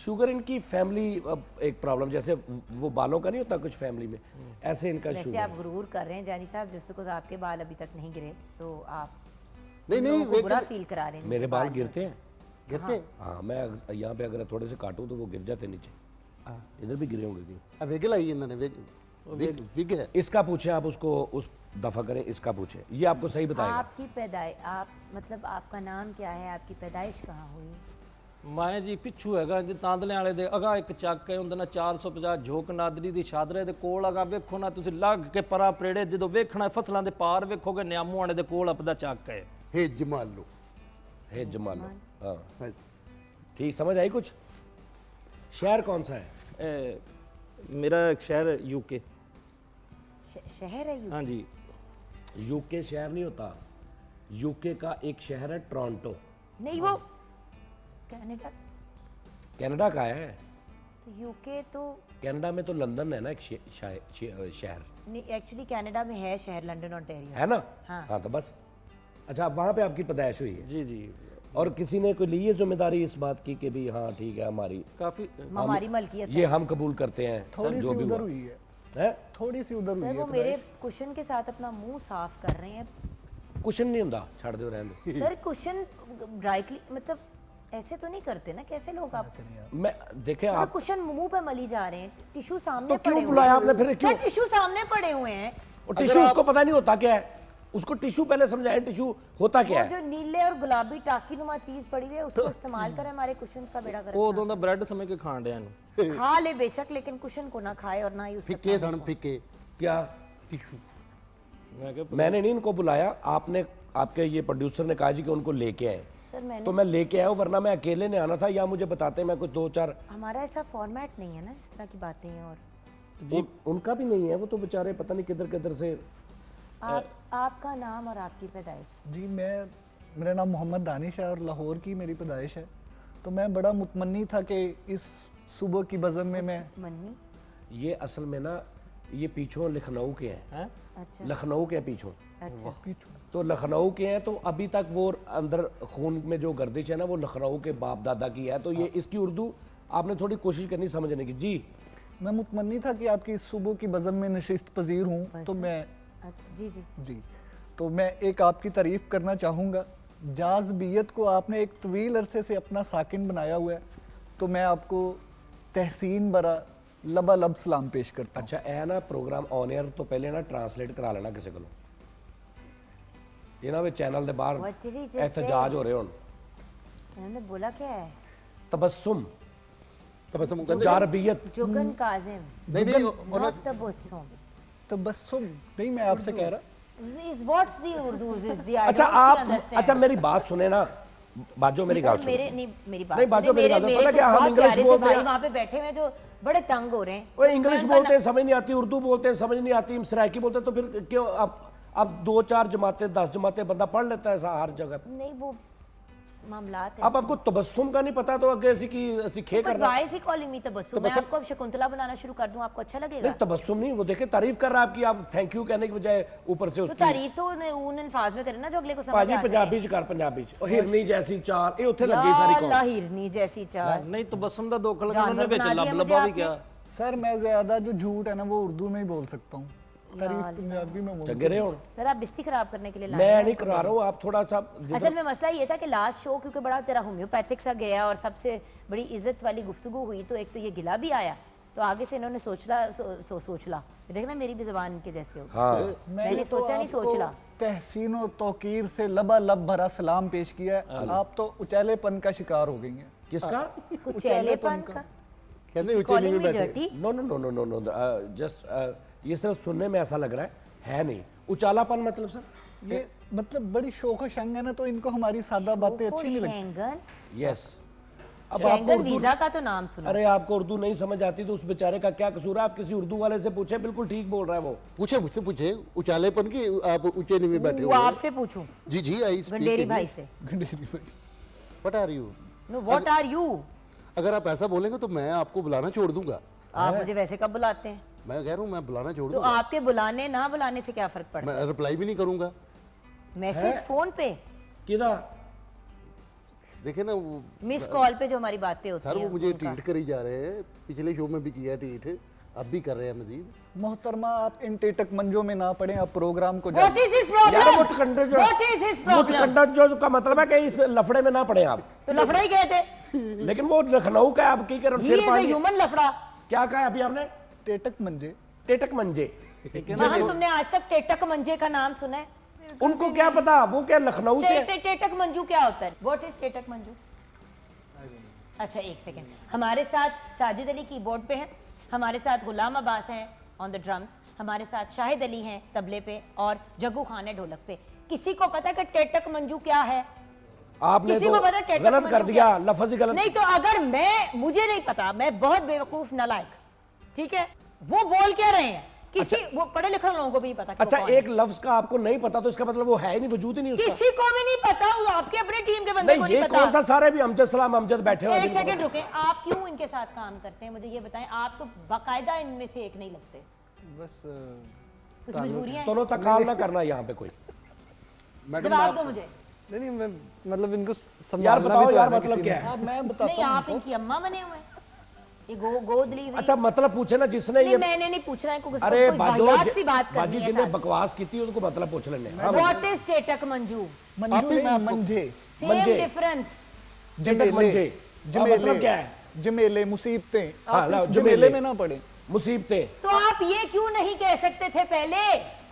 शुगर इनकी फैमिली, अब एक प्रॉब्लम, जैसे वो बालों का नहीं होता कुछ फैमिली में, ऐसे इनका वैसे शुगर आप गुरूर कर रहे हैं जानी साहब, जस्ट बिकॉज आपके बाल अभी तक नहीं गिरे तो आप नहीं, लोगों को वे बुरा कर- फील करा रहे हैं। मेरे जिनके बाल नहीं गिरते हैं। गिरते हाँ मैं यहाँ पे अगर थोड़े से काटूं तो वो गिर जाते नीचे, इधर भी गिरे होंगे कहीं। वेगल आई इन्होंने, विग है। इसका पूछे आप, उसको उस दफा करें, इसका पूछे, ये आपको सही बताएगा। आपकी पैदाइश, आप मतलब आपका नाम क्या है, आपकी पैदाइश कहाँ हुई? ਮੈਂ ਜੀ ਪਿੱਛੂ ਹੈਗਾ ਜੀ, ਤਾਂਦਲੇ ਵਾਲੇ ਦੇ ਅਗਾ ਇੱਕ ਚੱਕ ਹੈ, ਉਹਦੇ ਨਾਲ 450 ਝੋਕ ਨਾਦਰੀ ਦੀ ਸ਼ਾਦਰੇ ਦੇ ਕੋਲ ਅਗਾ ਵੇਖੋ ਨਾ ਤੁਸੀਂ, ਲੱਗ ਕੇ ਪਰਾਂ ਪ੍ਰੇੜੇ ਜਦੋਂ ਵੇਖਣਾ ਫਸਲਾਂ ਦੇ ਪਾਰ ਵੇਖੋਗੇ, ਨਿਆਮੂ ਆਣੇ ਦੇ ਕੋਲ ਆਪਦਾ ਚੱਕ ਹੈ। हे जमालो। है जमालो, हाँ हाँ। ठीक, समझ आई कुछ? शहर कौन सा है? मेरा एक शहर यूके। शहर है यू? हाँ जी, यूके शहर नहीं होता, यूके का एक शहर है टोरंटो, नहीं वो कनाडा, कनाडा का है। तो यूके तो कनाडा में तो लंदन है ना एक शहर, नहीं, एक्चुअली कनाडा में है शहर लंदन ओंटारियो। है ना? हाँ। हाँ तो बस, अच्छा वहाँ पे आपकी पैदाइश हुई है, जी जी, और किसी ने कोई ली है जिम्मेदारी इस बात की कि भी हाँ ठीक है हमारी, काफ़ी हमारी मलकियत ये है। हम कबूल करते हैं थोड़ी जो सी भी उधर हुआ हुई है, है। थोड़ी सी उधर हुई सर है। वो मेरे कुशन के साथ अपना मुंह साफ कर रहे हैं। कुछ नहीं होता, छाड़ दो, रहने दो। सर कुशन ड्राइकली मतलब ऐसे तो नहीं करते ना, कैसे लोग आप मैं देखे मतलब आप, कुशन मुंह पे मली जा रहे हैं, टिश्यू सामने तो पड़े क्यों हुए बुलाया हैं। आपने फिर, क्यों? सर टिश्यू सामने पड़े हुए हैं, और टिश्यू उसको पता नहीं होता क्या है, उसको टिश्यू पहले समझाए टिश्यू होता क्या वो है। जो नीले और गुलाबी टाकी नुमा चीज पड़ी हुई है उसको इस्तेमाल करें, हमारे कुशन्स का बेड़ा ਉਹ करें। ਉਦੋਂ ਦਾ ਬ੍ਰੈਡ ਸਮਝ ਕੇ ਖਾਣ ਡਿਆ ਇਹਨੂੰ। खा ले बेशक, लेकिन कुशन को ना खाए और ना ही उससे फिके सन फिके। क्या? ਮੈਂ ਕਿਹਾ मैंने नहीं इनको बुलाया, आपने, आपके ये प्रोड्यूसर ने कहा जी कि उनको लेके आए, सर मैंने तो मैं लेके आया हूँ, वरना मैं अकेले ने आना था, या मुझे बताते मैं कुछ 2-4 हमारा ऐसा फॉर्मेट नहीं है ना इस तरह की बातें हैं। और उनका भी नहीं है, वो तो बेचारे पता नहीं किधर किधर से। आपका नाम और आपकी पैदाइश? जी मेरा नाम मोहम्मद दानिश है और लाहौर की मेरी पैदाइश है। तो मैं बड़ा मुतमन्नी था कि इस सुबह की बज़म में मैं मन्नी ये असल में ना ये पीछों लखनऊ के हैं, हैं? अच्छा लखनऊ के पीछों। अच्छा तो लखनऊ के हैं, तो अभी तक वो अंदर खून में जो गर्दिश है ना वो लखनऊ के बाप दादा की है। तो ये इसकी उर्दू आपने थोड़ी कोशिश करनी समझने की। जी मैं मुतमन्नी था कि आपकी इस सुबह की बज़म में नशिस्त पजीर हूँ, तो बज़म? मैं अच्छा जी जी जी तो मैं एक आपकी तारीफ़ करना चाहूँगा। जाज़बियत को आपने एक तवील अरसे से अपना साकिन बनाया हुआ है, तो मैं आपको तहसीन बरा लबालब सलाम पेश करता हूँ। अच्छा ए ना प्रोग्राम ऑन एयर तो पहले ना ट्रांसलेट करा लेना किसी को। ये ना वे चैनल के बाहर What did he just एहतजाज say? हो रहे होन। इन्होंने बोला क्या है? तबस्सुम तबस्सुम कहते हैं- जारबियत जुगन काजिम नहीं not तबस्सुम तबस्सुम नहीं, मैं आपसे कह रहा is what's the Urdu is the I अच्छा don't आप understand. अच्छा मेरी बात सुने ना, बाजो मेरी सर, गाल सुनो। मेरे नहीं मेरी बात नहीं, बाजो मेरी गाल सुनो। पता क्या, हम इंग्लिश से बोलते भाई हैं। वहाँ पे बैठे हुए हैं जो बड़े तंग हो रहे हैं। वो इंग्लिश बोलते हैं समझ नहीं आती, उर्दू बोलते हैं समझ नहीं आती, सराइकी बोलते हैं, तो फिर क्यों अब 2-4 जमातें 10 जमातें बंदा पढ़ लेता है ऐसा हर जगह। नहीं वो मामलात अब आपको तबस्सुम का नहीं पता तो आगे ऐसी की ऐसी खे बट करना। Why is he calling me Tabassum? मैं आपको अब शकुंतला बनाना शुरू कर दूं, आपको अच्छा लगेगा? नहीं तबस्सुम नहीं, वो देखे तारीफ कर रहा है आपकी, आप थैंक यू कहने की बजाय ऊपर से तो उसकी तारीफ तो उन अल्फाज में करे ना जो अगले को समझ पाजी आ पंजाबी सके। च कर पंजाबी च ओ हिरनी जैसी चाल ये उत्थे लगी सारी या कौन। अल्लाह हिरनी जैसी चाल। नहीं तो बसम का दुख लगा जानवर उन्होंने बेच बना दिया लब मुझे लबा भी आपने। क्या। सर मैं ज़्यादा जो झूठ है ना वो उर्दू में ही बोल सकता हूँ, तारीफ पंजाबी में मुमकिन चंगे रहे हो सर आप बिस्ती खराब करने के लिए लाए मैं हैं नहीं हमको करा रहा हूँ, आप थोड़ा सा असल में मसला ये था कि लास्ट शो क्योंकि बड़ा तेरा होम्योपैथिक सा गया और सबसे बड़ी इज्जत वाली गुफ्तगू हुई, तो एक तो ये गिला भी आया, तो आगे से इन्होंने सोचला देखना मेरी भी जबान इनके जैसे होगी। हाँ मैंने सोचा नहीं, आपको सोचला। तहसीन और तौकीर से लबालब भरा सलाम पेश किया है। आप तो उचैलेपन का शिकार हो गई हैं। किसका? कुचैलेपन का कहते हैं ऊंचे कॉलिंग नीचे मी बैठे dirty. No no no no no no just ये सिर्फ सुनने में ऐसा लग रहा है नहीं। उचालापन मतलब सर ये मतलब बड़ी शोख शंग है ना, तो इनको हमारी सादा बातें अच्छी नहीं लगती। Schengen yes. अब शेंगन आपको उर्दू वीजा का तो नाम सुना। अरे आपको उर्दू नहीं समझ आती तो उस बेचारे का क्या कसूर है? आप किसी उर्दू वाले से पूछे, बिल्कुल ठीक बोल रहा है वो। पूछे मुझसे पूछे उचालेपन की, आप ऊंचे नीचे बैठे वो हुए हैं। आपसे पूछूं जी जी आई गंडेरी भाई से। What are you? No what are you? अगर आप ऐसा बोलेंगे तो मैं आपको बुलाना छोड़ दूंगा। आप मुझे वैसे कब बुलाते हैं? मैं कह रहा हूँ मैं बुलाना छोड़ तो दूंगा, आपके बुलाने ना बुलाने से क्या फर्क पड़ता मैं रिप्लाई भी नहीं करूंगा। है? मैसेज फोन पे, किदा देखे ना वो मिस कॉल पे जो हमारी बातें होती सर हैं वो मुझे उनका। ट्वीट करी जा रहे हैं, पिछले शो में भी किया ट्वीट, अब भी कर रहे हैं मजीद। मोहतरमा आप इन टेटक मंजों में ना पड़े, आप प्रोग्राम को What जाइए। is his यार problem? मुठकंडे जो What is his problem? मुठकंडा जो का मतलब है कि इस लफड़े में ना पड़े आप। तो लफड़ा ही गए थे। लेकिन वो लखनऊ का है, आप की कर He सिर is a पानी human लफड़ा। क्या कहा अभी आपने? टेटक मंजे टेटक मंजे। कहाँ तुमने आज तक टेटक मंजे का नाम सुना है? उनको क्या पता वो क्या लखनऊ से? टेटक मंजू क्या होता है? What is टेटक Manju? अच्छा एक सेकेंड, हमारे साथ साजिद अली कीबोर्ड पे हैं, हमारे साथ गुलाम अब्बास हैं ऑन द ड्रम्स, हमारे साथ शाहिद अली हैं तबले पे और जग्गू खान है ढोलक पे। किसी को पता है कि टेटक मंजू क्या है? आपने किसी तो को पता है टेटक गलत मंजू कर क्या दिया, है? लफ्ज ही गलत। नहीं तो अगर मुझे नहीं पता, मैं बहुत बेवकूफ नालायक, ठीक है, वो बोल क्या रहे हैं? किसी वो पढ़े लिखे लोगों को भी नहीं पता कि वो अच्छा कौन है। एक लफ्ज का आपको नहीं पता तो इसका मतलब वो है ही नहीं, वजूद ही नहीं उसका। किसी को भी नहीं पता, वो आपके अपने टीम के बंदे को नहीं ये नहीं कौन सा पता। सारे भी अमजद सलाम अमजद बैठे हुए हैं एक जिनको सेकंड पता। रुके, आप क्यों इनके साथ काम करते हैं? मुझे ये बताएं, आप तो बाकायदा इनमें से एक नहीं लगते, बस कुछ मजबूरियां हैं? दोनों तकाल ना करना यहाँ पे कोई। मैडम जवाब दो मुझे। नहीं मैं मतलब इनको यार संभालना बताओ भी तो यार है ना मतलब किसी क्या ने। है? अब मैं नहीं बताता हूँ आप इनकी अम्मा बने हुए हैं, ये गोद ली हुई। अच्छा मतलब पूछे ना जिसने नहीं ये मैंने नहीं पूछ रहा है, कोई अरे वाहियात सी बात करनी बाजी है जिसने साथ। बकवास की थी उनको मतलब पूछ लेने। हाँ व्हाट इज टेटक मंजू? मंजू नहीं मंझे सेम मंजे। डिफरेंस। टेटक मंजे। मतलब क्या है? जमेले मुसीबतें, हाँ, आप लो, इस जमेले में ना पड़े। मुसीबतें। तो आप ये क्यों नहीं कह सकते थे पहले?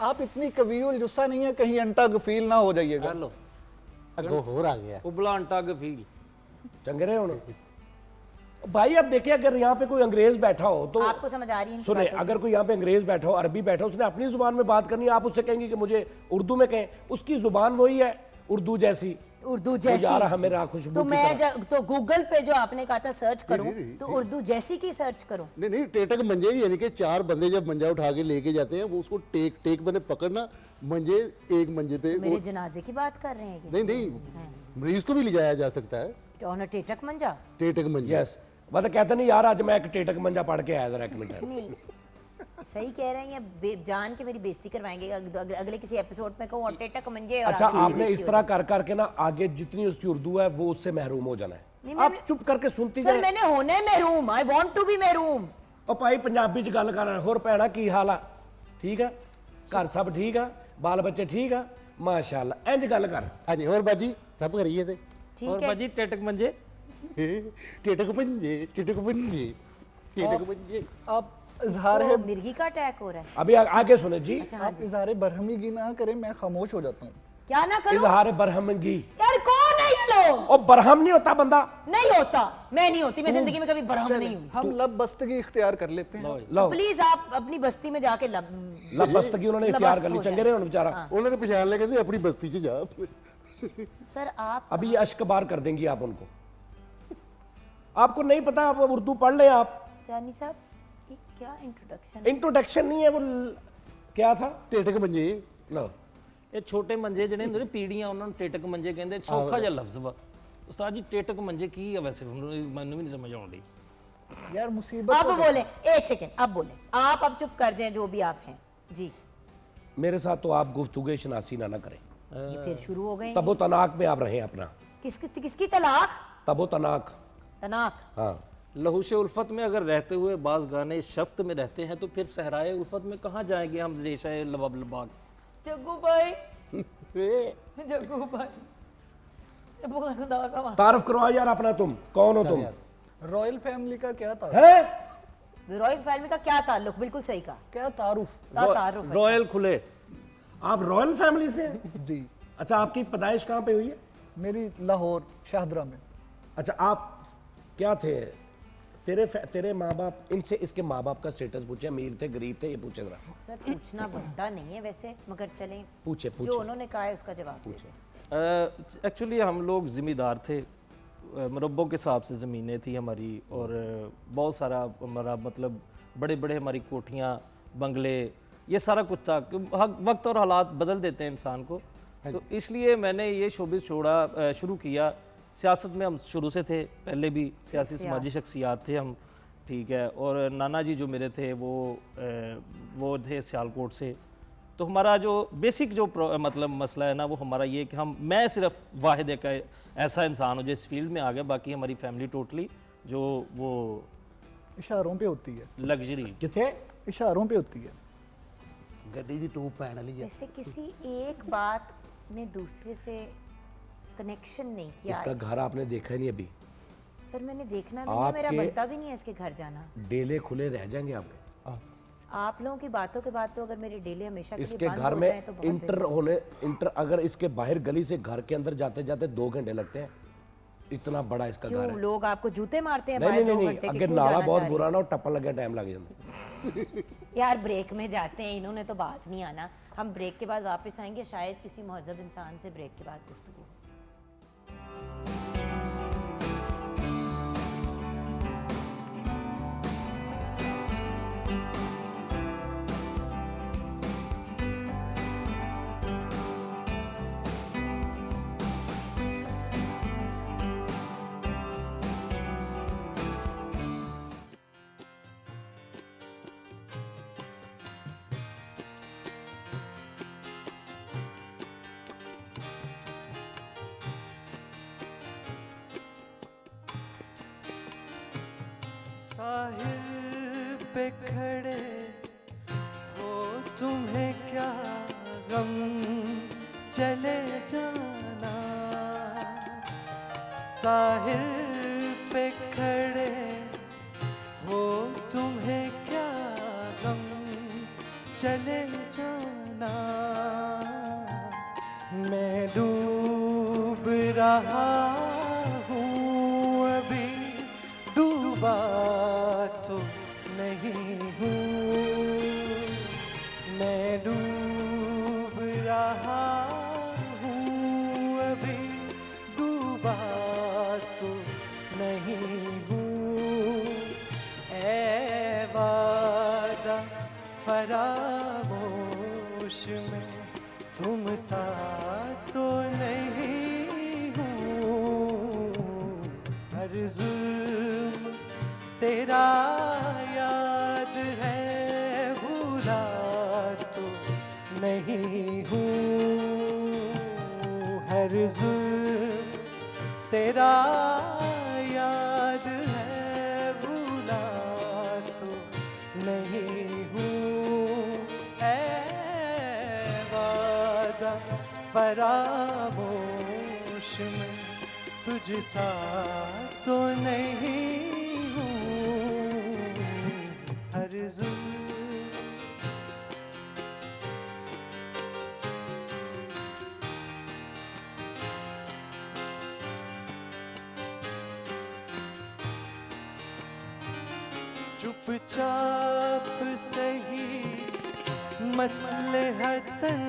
आप इतनी कवीउल जुस्सा नहीं है, कहीं अंटा गफील ना हो जाइएगा। हेलो अगोहर आ गया। उबला अंटा गफील। चंगे रहे हो ना? भाई अब देखिए अगर यहाँ पे कोई अंग्रेज बैठा हो तो आपको समझ आ रही है इनकी सुने, बातें? अगर कोई यहाँ पे अंग्रेज बैठा हो, अरबी बैठा हो, उसने अपनी जुबान में बात करनी है, आप उससे कहेंगे कि मुझे उर्दू में कहें, उसकी जुबान वही है उर्दू जैसी। उर्दू तो यार जैसी हमें राह खुशबू तो की मैं तरह। तो गूगल पे जो आपने कहा था सर्च करूं नहीं, तो उर्दू जैसी की सर्च करूं। नहीं नहीं टेटक मंजे की, यानी कि 4 बंदे जब मंजा उठा के लेके जाते हैं वो उसको टेक बने पकड़ना, मंजे एक मंजे पे मेरे वो, जनाजे की बात कर रहे हैं नहीं नहीं मरीज को भी ले जाया जा सकता है ऑन अ टेटक मंजा। टेटक मंजे। यस मैं तो कहता नहीं यार आज मैं एक टेटक मंजा पढ़ के आया था एक मिनट। नहीं सही कह रहे हैं, या जान के मेरी बेइज्जती करवाएंगे अगले किसी एपिसोड में कहूँ टेटक मंजे और अच्छा आगे मेरी आपने बेइज्जती इस हो तरह जाए। कर करके ना आगे जितनी उसकी उर्दू है वो उससे महरूम हो जाना नहीं, है। आप मैंने- चुप करके सुनती सर जाए। मैंने होना है महरूम, आई वांट टू बी महरूम। ਉਹ ਭਾਈ ਪੰਜਾਬੀ ਚ ਗੱਲ ਕਰ ਹੋਰ ਭੈਣਾ ਕੀ ਹਾਲ ਆ ਠੀਕ ਆ ਘਰ ਸਭ ਠੀਕ ਆ ਬਾਲ ਬੱਚੇ ਠੀਕ ਆ ਮਾਸ਼ਾਅੱਲਾ ਇੰਜ ਗੱਲ ਕਰ हाँ जी और बाजी सब करिए थे ठीक और है बाजी टेटक मंजे टेटक पंजे टेटक पंजे टेटक पंजे। आप इजहार तो है मिर्गी का अटैक हो रहा है। अभी आगे सुने जी अच्छा हाँ आप जी, इजहार बरहमीगी ना करें, मैं खामोश हो जाता हूँ। क्या ना करूं? इजहार बरहमगी यार कौन है ये लोग? और बरहम नहीं होता बंदा नहीं होता, मैं नहीं होती, मैं जिंदगी में कभी बरहम नहीं हुई। हम लब बस्तगी इख्तियार कर लेते हैं। लो प्लीज आप अपनी बस्ती में जाके लबस्तगी उन्होंने इख्तियार कर ली हो चंगे जाए। रहे बेचारा उन्होंने पहचान लिया कहते अपनी बस्ती च जा। सर आप अभी ये अश्कबार कर देंगी आप उनको आपको नहीं पता आप उर्दू पढ़ लें आप जानी साहब ये क्या इंट्रोडक्शन? इंट्रोडक्शन नहीं है वो क्या था टेटक पंजे लो ਇਹ ਛੋਟੇ ਮੰਜੇ ਜਿਹੜੇ ਹੁੰਦੇ ਨੇ ਪੀੜੀਆਂ ਉਹਨਾਂ ਨੂੰ ਟੇਟਕ ਮੰਜੇ ਕਹਿੰਦੇ, ਸੌਖਾ ਜਿਹਾ ਲਫ਼ਜ਼ ਵਾ। ਉਸਤਾਦ ਜੀ ਟੇਟਕ ਮੰਜੇ ਕੀ ਆ ਵੈਸੇ, ਮੈਨੂੰ ਵੀ ਨਹੀਂ ਸਮਝ ਆਉਂਦੀ। यार मुसीबत अब हो बोले, एक सेकेंड, अब बोले आप, अब चुप कर जाएं जो भी आप हैं जी। मेरे साथ तो आप गुफ्तगू शनासी ना करें ये फिर शुरू हो गए तबो तनाक में आप रहें अपना किसकी तलाक? तबो तनाक तनाक हाँ लहूश उल्फत में अगर रहते हुए बाज गाने शफ्त में रहते हैं तो फिर सहराए उल्फत में कहाँ जाएंगे हम रेशा लबाब लबाग। जग्गू भाई, जग्गू भाई, ये बुआ खुदा का मां। तारफ करवाओ यार अपना तुम कौन हो तुम रॉयल फैमिली का क्या था, हैं रॉयल फैमिली का क्या ताल्लुक? बिल्कुल सही कहा, क्या तारुफ। तारुफ। रॉयल खुले। आप रॉयल फैमिली से हैं? जी अच्छा आपकी पैदाइश कहाँ पे हुई है? मेरी लाहौर शाहदरा में। अच्छा आप क्या थे तेरे माँ बाप इनसे इसके माँ बाप का स्टेटस पूछे, अमीर थे गरीब थे, ये पूछे जरा सर पूछना बनता नहीं है वैसे, मगर चलें पूछे जो पूछे उन्होंने कहा है उसका जवाब पूछे। एक्चुअली हम लोग ज़िम्मेदार थे, मुरब्बों के हिसाब से ज़मीनें थी हमारी, और बहुत सारा हमारा मतलब बड़े बड़े हमारी कोठियाँ बंगले ये सारा कुछ था। वक्त और हालात बदल देते हैं इंसान को, तो इसलिए मैंने ये शोबिस छोड़ा शुरू किया। सियासत में हम शुरू से थे, पहले भी सियासी समाजी शख्सियात थे हम, ठीक है। और नाना जी जो मेरे थे वो थे सियालकोट से। तो हमारा जो बेसिक जो मतलब मसला है ना वो हमारा ये कि मैं सिर्फ वाहिद एक ऐसा इंसान हूँ जो इस फील्ड में आ गया, बाकी हमारी फैमिली टोटली जो वो इशारों पे होती है, लग्जरी। किथे इशारों पे होती है। गड्डी दी टूब पैन वाली है। वैसे किसी एक बात में दूसरे से कनेक्शन नहीं किया इसका घर आपने देखा ही नहीं अभी, सर मैंने देखना भी नहीं है, मेरा आपके- बनता भी नहीं है इसके घर जाना। डेले खुले रह जाएंगे आपके आप लोगों की बातों के बाद तो अगर मेरे डेली हमेशा के लिए इसके बंद घर हो में जाए तो बहुत इंटर अगर इसके बाहर गली से घर के अंदर जाते जाते 2 घंटे लगते हैं, इतना बड़ा इसका घर क्यों है। लोग आपको जूते मारते हैं नहीं बाहर नहीं 2 नहीं घंटे के, अगर क्यों नाला जाना बहुत चाह बुरा रहे ना हो टप्पन लगे टाइम लग जाता हैं? यार ब्रेक में जाते हैं, इन्होंने तो बाज नहीं आना, हम ब्रेक के बाद वापस आएंगे, शायद किसी महजब इंसान से ब्रेक के बाद गुफ्तगू। साहिल पे खड़े हो तुम्हें क्या गम चले जाना, साहिल पे खड़े हो तुम्हें क्या गम चले जाना, मैं डूब रहा हूँ अभी डूबा तो नहीं हूँ, मैं डूब रहा हूँ अभी डूबा तो नहीं हूँ, ऐ वादा फरामोश में तुम सा तो नहीं हूँ, अर्ज़ू जुल्म तेरा याद है, भूला तो नहीं हूँ। हर जुल्म तेरा याद है, भूला तो नहीं हूँ। ऐ वादा फरामोश में तुझ सा तो नहीं हूँ। हर जुल्म चुपचाप सही मसलहतन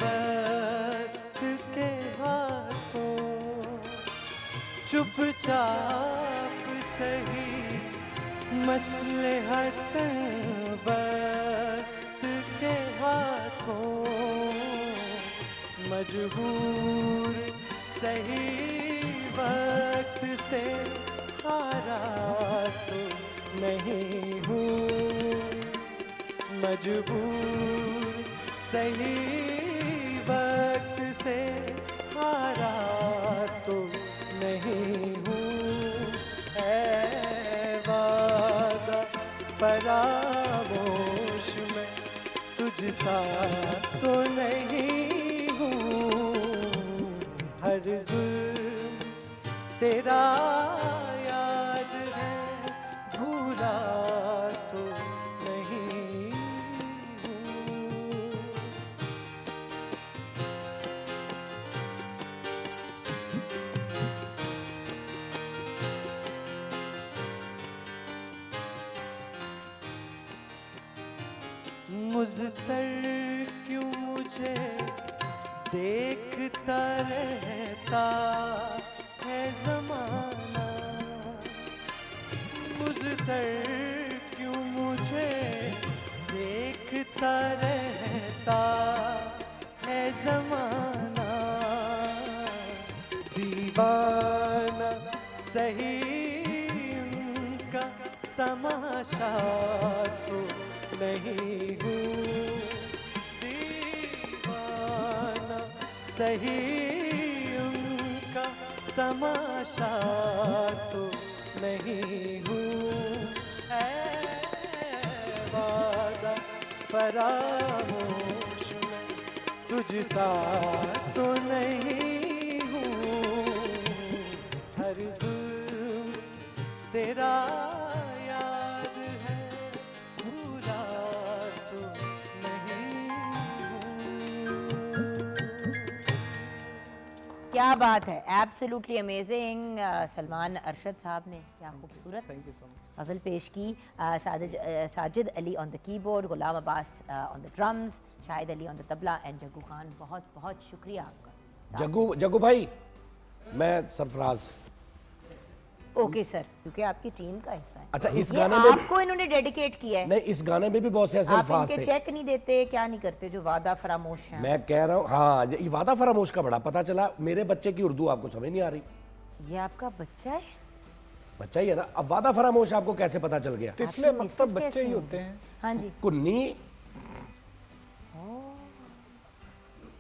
वक्त के हाथों, चुपचाप सही मसलहतन वक्त के हाथों, मजबूर सही वक्त से हारा तो नहीं हूँ। मजबूर सही वक्त से हारा तो नहीं हूँ। ऐ वादा फरामोश में तुझ सा तो नहीं हूँ। हर जुल्म तेरा याद है, भूला तो नहीं हूँ। मुज़्तर क्यों मुझे देखता रहता है ज़माना, मुज़्तर क्यों मुझे देखता रहता है ज़माना। दीवाना सही उनका तमाशा तो नहीं हूँ। दीवाना सही उनका तमाशा तो नहीं हूँ। ऐ वादा फरामोश में तुझ सा तो नहीं हूँ। हर जुल्म तेरा याद है, भूला तो नहीं हूँ। क्या बात है, एब्सोल्युटली अमेजिंग। सलमान अरशद साहब ने क्या खूबसूरत गज़ल पेश की। Sajid Ali on the keyboard, Ghulam Abbas on the drums, Shahid Ali on the tabla and Jaggu Khan, बहुत बहुत शुक्रिया आपका। जग्गू भाई, मैं सरफराज। ओके सर, क्योंकि आपकी टीम का हिस्सा है। अच्छा, इस ये गाने में आपको इन्होंने डेडिकेट किया है। नहीं, इस गाने में भी बहुत से ऐसे आप अल्फाज इनके थे। चेक नहीं देते, क्या नहीं करते, जो वादा फरामोश है। मैं कह रहा हूँ, हाँ, ये वादा फरामोश का बड़ा पता चला। मेरे बच्चे की उर्दू आपको समझ नहीं आ रही। ये आपका बच्चा है? बच्चा ही है ना। अब वादा फरामोश आपको कैसे पता चल गया? तितले आपकी मतलब मिसेस बच्चे कैसी ही हैं? होते हैं। हाँ जी। कुन्नी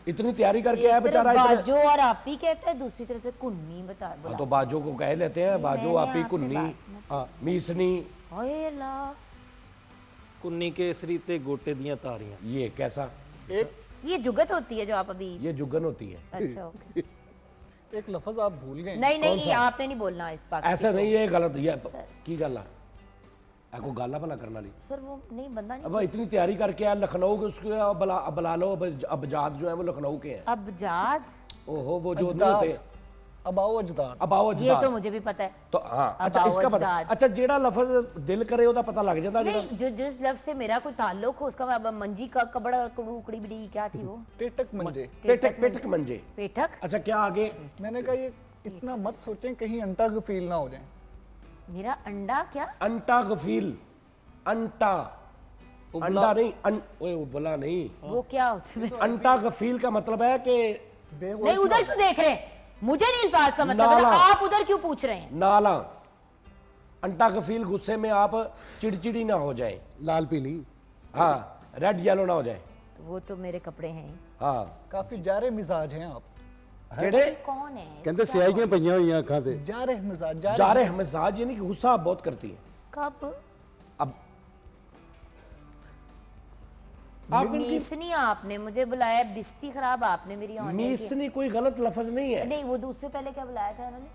इतनी तैयारी करके आया एक तरफ बेचारा। बाजो और आप ही कहता है, दूसरी तरफ से कुन्नी बता हाँ, तो बाजो को कह लेते हैं, बाजो मैंने आपी आपसे कुन्नी मीसनी। ओए अल्लाह, कुन्नी केसरी ते गोटे दियां तारियां। ये कैसा? ये जुगत होती है जो आप अभी। ये जुगन होती है। अच्छा ओके। एक लफ्ज आप भूल गए। नहीं नहीं, आपने नहीं बोलना इस बात ऐसा नहीं, ये गलत। ये सर। की गल है, को गाला भला करना ली। सर वो नहीं, बंदा नहीं। अब इतनी तैयारी करके आया लखनऊ के, उसके अब बुला लो। अब जाद जो है वो लखनऊ के हैं। अबजाद, ओहो, वो जो नहीं अजदाद। होते। अब आओ अजदाद। अब आओ ये अजदाद। तो मुझे भी पता है। तो हाँ, अब अच्छा आओ इसका पता। अजदाद। अच्छा, जेड़ा लफ्ज दिल करे ओदा पता लग जाता। नहीं, जो जिस लफ्ज से मेरा कोई ताल्लुक हो उसका। अब मंजी का कबड़ा कड़ी बड़ी क्या थी वो? टेटक मंजे। पेटक मंजे। पेठक। अच्छा, क्या आगे? मैंने कहा ये इतना मत सोचें कहीं अंटा गफील ना हो जाए। मेरा अंडा क्या? अंटा गफील। अंटा, अंडा नहीं, ओए उबला नहीं। वो क्या होता है? अंटा गफील का मतलब है कि नहीं, उधर क्यों देख रहे हैं? मुझे नहीं अल्फाज का मतलब है, नाला। आप उधर क्यों पूछ रहे हैं? नाला। अंटा कफील गुस्से में आप चिड़चिड़ी ना हो जाए, लाल पीली। हाँ रेड येलो ना हो जाए। तो वो तो मेरे कपड़े हैं ही। हाँ काफी जारे मिजाज हैं आप। केड़े कौन है? कहते सियाहियां पईयां हुई अखां ते। जारे मिजाज, जा रहे मिजाज, यानी कि गुस्सा आप बहुत करती है। कब? अब आप मीसनी आपने मुझे बुलाया, बिस्ती खराब आपने मेरी ऑनर की। मीसनी कोई गलत लफ्ज नहीं है। नहीं, वो दूसरे पहले क्या बुलाया था उन्होंने?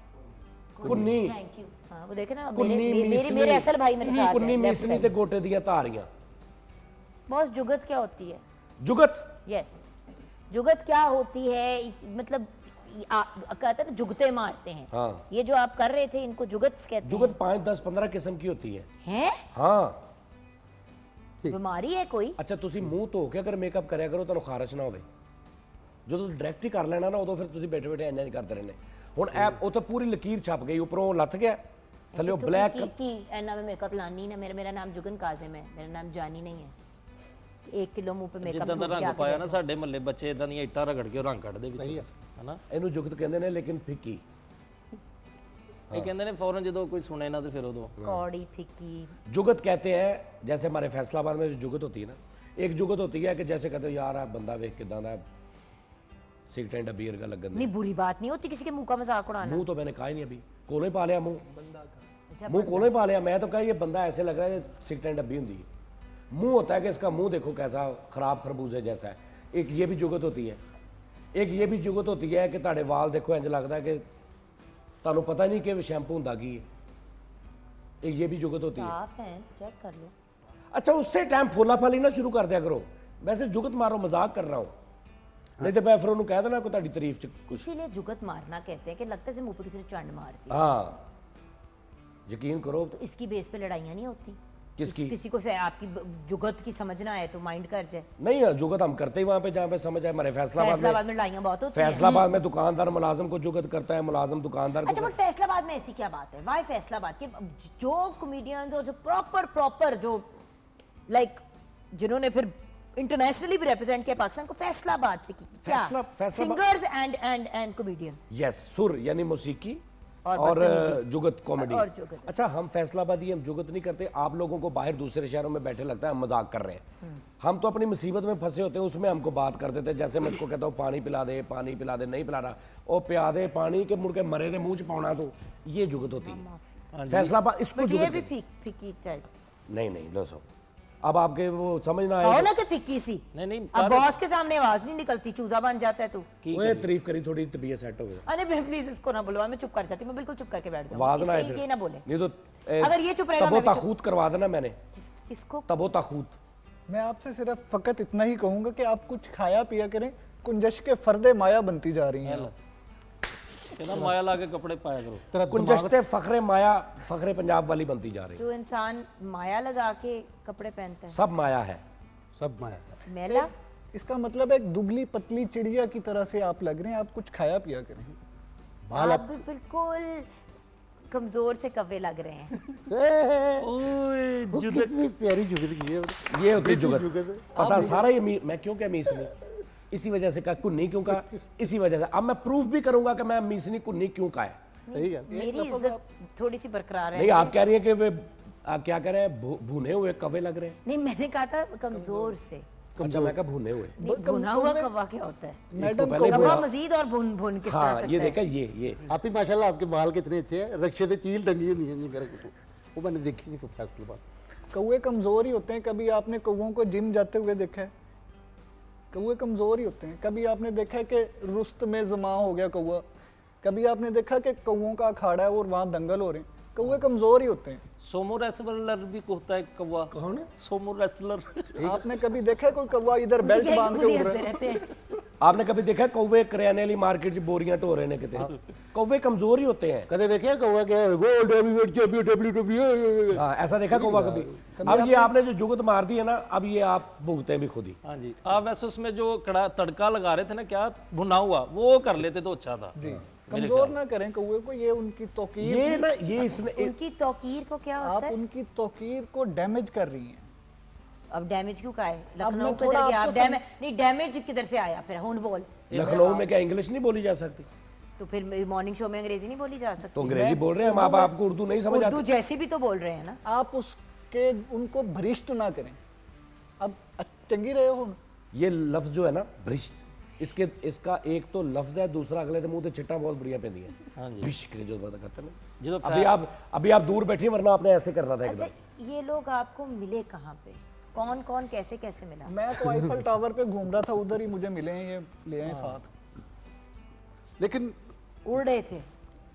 कुन्नी, थैंक यू। हाँ वो देखे ना, कुन्नी मेरे असल भाई मेरे साथ कुन्नी है, left मीसनी side। ते गोटे दिया तारियां। बॉस जुगत क्या होती है? जुगत यस, जुगत क्या होती है? मतलब कहते हैं ना जुगते मारते हैं। हाँ। ये जो आप कर रहे थे इनको जुगत कहते जुगत 5, 10, 15 किस्म की होती है। हैं? हाँ बीमारी है कोई? अच्छा ਤੁਸੀਂ ਮੂੰਹ ਧੋ ਕੇ ਅਗਰ ਮੇਕਅਪ ਕਰਿਆ ਕਰੋ ਤੁਹਾਨੂੰ ਖਾਰਸ਼ ਨਾ ਹੋਵੇ। ਜਦੋਂ ਡਾਇਰੈਕਟ ਹੀ ਕਰ ਲੈਣਾ ਨਾ ਉਦੋਂ ਫਿਰ ਤੁਸੀਂ ਬੈਠੇ ਬੈਠੇ ਇੰਨਾ ਹੀ ਕਰਦੇ ਰਹਿੰਦੇ। ਹੁਣ ਐਪ ਉਹ ਤਾਂ ਪੂਰੀ ਲਕੀਰ ਛਪ ਗਈ, ਉੱਪਰੋਂ ਲੱਥ ਗਿਆ, ਥੱਲੇੋਂ ਬਲੈਕ। की एना में मेकअप लानी ना, मेरा नाम जुगन काजिम है, मेरा नाम जानी नहीं है। 1 किलो मुंह पे मेकअप ਜਿੱਦਾਂ ਦਾ ਰੰਗ ਪਾਇਆ ਨਾ ਸਾਡੇ ਮਹੱਲੇ ਬੱਚੇ ਇਦਾਂ ਦੀਆਂ ਇੱਟਾਂ ਰਗੜ ਕੇ ਉਹ ਰੰਗ ਕੱਢਦੇ ਵਿੱਚ, ਹਨਾ? ਇਹਨੂੰ ਜੁਗਤ ਕਹਿੰਦੇ ਨੇ, ਲੇਕਿਨ ਫਿੱਕੀ। ਇਹ ਕਹਿੰਦੇ ਨੇ ਫੌਰਨ ਜਦੋਂ ਕੋਈ ਸੁਣੇ ਨਾ ਤੇ ਫਿਰ ਉਦੋਂ कौड़ी फिक्की। जुगत कहते हैं, जैसे हमारे फैसलाबाद में जो जुगत होती है ना, एक जुगत होती है कि जैसे कहते हो यार आप बंदा वेख किदा दा सिगरेट डब्बी वर्गा लगन नहीं, बुरी बात नहीं होती किसी के मुंह का मजाक उड़ाना। मुंह तो मैंने कहा ही नहीं अभी, कोलों ही पा लिया मुंह कोलों ही पा लिया। मैं तो कहा ये बंदा ऐसे लग रहा है सिगरेट डब्बी होती है। मुंह होता है कि इसका मुंह देखो कैसा खराब खरबूजे जैसा है। एक ये भी जुगत होती है। एक ये भी जुगत होती है कि ਤੁਹਾਡੇ ਵਾਲ देखो इंज लगता है कि ਤੁਹਾਨੂੰ पता नहीं कि शैम्पू ਹੁੰਦਾ ਕੀ है। एक ये भी जुगत होती है। साफ है, चेक कर लो। अच्छा उससे टाइम फोला फाली ना शुरू कर दिया करो। वैसे जुगत मारो, मजाक कर रहा हूँ, नहीं तो मैं फिर उन्होंने कह देना कोई ताड़ी तारीफ च कुछ। इसीलिए जुगत मारना कहते हैं कि लगता है मुंह पे किसी ने चंड मार दी। हाँ यकीन करो। तो इसकी बेस पे लड़ाइयाँ नहीं होती? किसकी? किसी को से आपकी जुगत की समझना है तो माइंड कर जाए। नहीं जुगत हम करते ही वहाँ पे जहाँ पे समझ आए। हमारे फैसलाबाद में लड़ाइयाँ बहुत होती हैं। फैसलाबाद में दुकानदार मुलाजिम को जुगत करता है, मुलाजिम दुकानदार अच्छा, बट फैसलाबाद में ऐसी क्या बात है? वाई फैसलाबाद के जो कॉमेडियंस और जो प्रॉपर जो लाइक जिन्होंने फिर इंटरनेशनली भी रिप्रेजेंट किया पाकिस्तान को, फैसलाबाद से क्या सिंगर्स एंड कॉमेडियंस? यस, सुर यानी मौसीकी और और बदतमीजी। जुगत कॉमेडी। और जुगत। अच्छा हम फैसलाबादी हम जुगत नहीं करते। आप लोगों को बाहर दूसरे शहरों में बैठे लगता है हम मजाक कर रहे हैं। हम तो अपनी मुसीबत में फंसे होते हैं, उसमें हमको बात कर देते हैं। जैसे मैं इसको कहता हूँ पानी पिला दे, पानी पिला दे, नहीं पिला रहा, ओ पिला दे पानी के मुड़ के मरे दे मुंह च पाना, तो ये जुगत होती है। फैसलाबाद इसको बट ये जुगत भी फिक्की टाइप। नहीं लो सो अब आपके वो समझ ना कहो आए। ना कि फिक्की सी। नहीं अब बॉस के सामने आवाज नहीं निकलती, चूजा बन जाता है तू। वो तारीफ करी थोड़ी तबीयत सेट हो गई। अरे मैं प्लीज इसको ना बुलवा, मैं चुप कर जाती हूँ, मैं बिल्कुल चुप करके बैठ जाऊँ। आवाज ना आए ये ना बोले। नहीं तो अगर ये चुप रहेगा तबो मैं भी चुप। ताखूत करवा देना मैंने। किसको? तबो ताखूत। मैं आपसे सिर्फ फकत इतना ही कहूंगा कि आप कुछ खाया पिया करें, कुंजश के फर्दे माया बनती जा रही हैं। ਕਹਿੰਦਾ ਮਾਇਆ ਲਾ ਕੇ ਕੱਪੜੇ ਪਾਇਆ ਕਰੋ। कुंजश्ते फखरे माया फखरे पंजाब वाली बनती जा रही है। जो इंसान माया लगा के कपड़े पहनता है, सब माया है। सब माया। मेला। इसका मतलब एक दुबली पतली चिड़िया की तरह से आप लग रहे हैं। आप कुछ खाया पिया करें। बाल आप भी बिल्कुल कमजोर से कवे लग रहे हैं। वो कितनी प्यारी जुगत की है। ये होती जुगत। जुगत। पता सारा ये मैं क्यों क्या मीसनी, इसी वजह से कहा कुन्नी क्यों कहा, इसी वजह से। अब मैं प्रूफ भी करूंगा कि मैं मीसनी कुन्नी क्यों कहा है। सही है। मेरी इज्जत थोड़ी सी बरकरार है। नहीं आप कह रही हैं कि वे आप क्या कह रहे हैं, भुने हुए कवे लग रहे हैं। नहीं, मैंने कहा था कमजोर से। अच्छा मैं कहा भुने हुए। नहीं, भुना हुआ कवा क्या होता है? मैडम पहले कवा मजीद और भुन भुन किस तरह हाँ सकता ये है? देखा ये आप ही माशाल्लाह आपके बाल कितने अच्छे हैं। रक्षे से चील टंगी हुई है मेरे को, वो मैंने देखी नहीं फैसलाबाद। कौवे कमजोर ही होते हैं। कभी आपने कौवों को जिम जाते हुए देखा है? कौवे कमजोर ही होते हैं। कभी आपने देखा है कि रुस्त में जमा हो गया कौवा? कभी आपने देखा कि कौवों का अखाड़ा है और वहाँ दंगल हो रहे हैं? कौवे कमजोर ही होते हैं। सोमो रेसलर भी होता है कौवा। कौन? सोमो रेसलर। आपने कभी देखा है कोई कौवा इधर बेल्ट बांध के उड़ रहा है? रहते हैं। आपने कभी देखा कौवे करियाने वाली मार्केट च बोरियां ढो रहे ने किते? कौवे कमजोर ही होते हैं। कदे देखे कौवा क्या है? Gold WWE। हाँ ऐसा देखा कौवा कभी? अब ये आपने जो जुगत मार दी है ना, अब ये आप भुगते हैं भी खुद ही। हाँ जी। आप वैसे उसमें जो कड़ा तड़का लगा रहे थे ना, क्या भुना हुआ, वो कर लेते तो अच्छा था जी। कमजोर ना करें कौवे को। ये उनकी तौकीर, ये ना ये इसने उनकी तौकीर को क्या आप होता है? उनकी तौकीर को डैमेज कर रही हैं। अब डैमेज क्यों का है? मैं लखनऊ थोड़ा किधर गया? आपको डैमेज नहीं, डैमेज किधर से आया फिर? हुन बोल। लखनऊ में क्या इंग्लिश नहीं बोली जा सकती? तो फिर मॉर्निंग शो में अंग्रेजी नहीं बोली जा सकती? तो अंग्रेजी बोल रहे हैं, माँ बाप को उर्दू नहीं समझ उर्दू आती। जैसी भी तो बोल रहे हैं ना। आप उसके उनको भ्रष्ट ना करें। अब चंगी रहे हो ये लफ्ज जो है ना भ्रष्ट, इसका एक तो लफ्ज है, दूसरा अगले के मुंह से छिट्टा बहुत बढ़िया पे दिया। हाँ जी, भ्रष्ट जो पता करते हैं जो ना। अभी आप दूर बैठे, वरना आपने ऐसे करना था अच्छा, एकदम। ये लोग आपको मिले कहाँ पे? कौन कौन कैसे कैसे मिला? मैं तो आईफल टावर पे घूम रहा था, उधर ही मुझे मिले हैं, ये ले आए साथ। लेकिन उड़ रहे थे?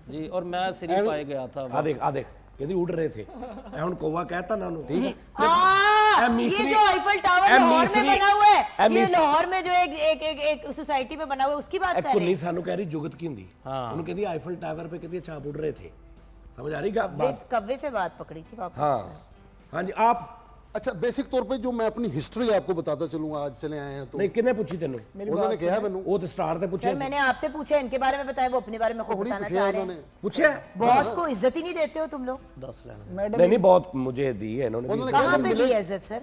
जी, और मैं सिरी पाए गया था। आ देख कहती उड़ रहे थे। मैं हुन कौवा कहता ना उन्होंने। ये जो आईफल टावर लाहौर में बना हुआ है, ये लाहौर में जो एक सोसाइटी में बना हुआ है, उसकी बात कर रहे कुन्नी हैं? सानू कह रही जुगत की हुंदी। उन्होंने कहती आईफल टावर पे कहती अच्छा आप उड़ रहे थे। समझ आ रही बात? कव्वे से बात पकड़ी थी वापस। हाँ जी। आप अच्छा, बेसिक तौर पे जो मैं अपनी हिस्ट्री आपको बताता चलूंगा, आज चले आए हैं तो नहीं किन्ने पूछी तेनू? उन्होंने कहा मैनू वो तो स्टार ते पूछे सर मैंने आपसे पूछा, इनके बारे में बताया, वो अपने बारे में खुद थोड़ी बताना पूछा चाह रहे उन्होंने। हैं। पूछे बॉस को इज्जत ही नहीं देते हो तुम लोग? 10 लेना। मैडम नहीं बहुत मुझे दी है इन्होंने। उन्होंने कहा कहाँ कि पे मिले, दी इज्जत सर?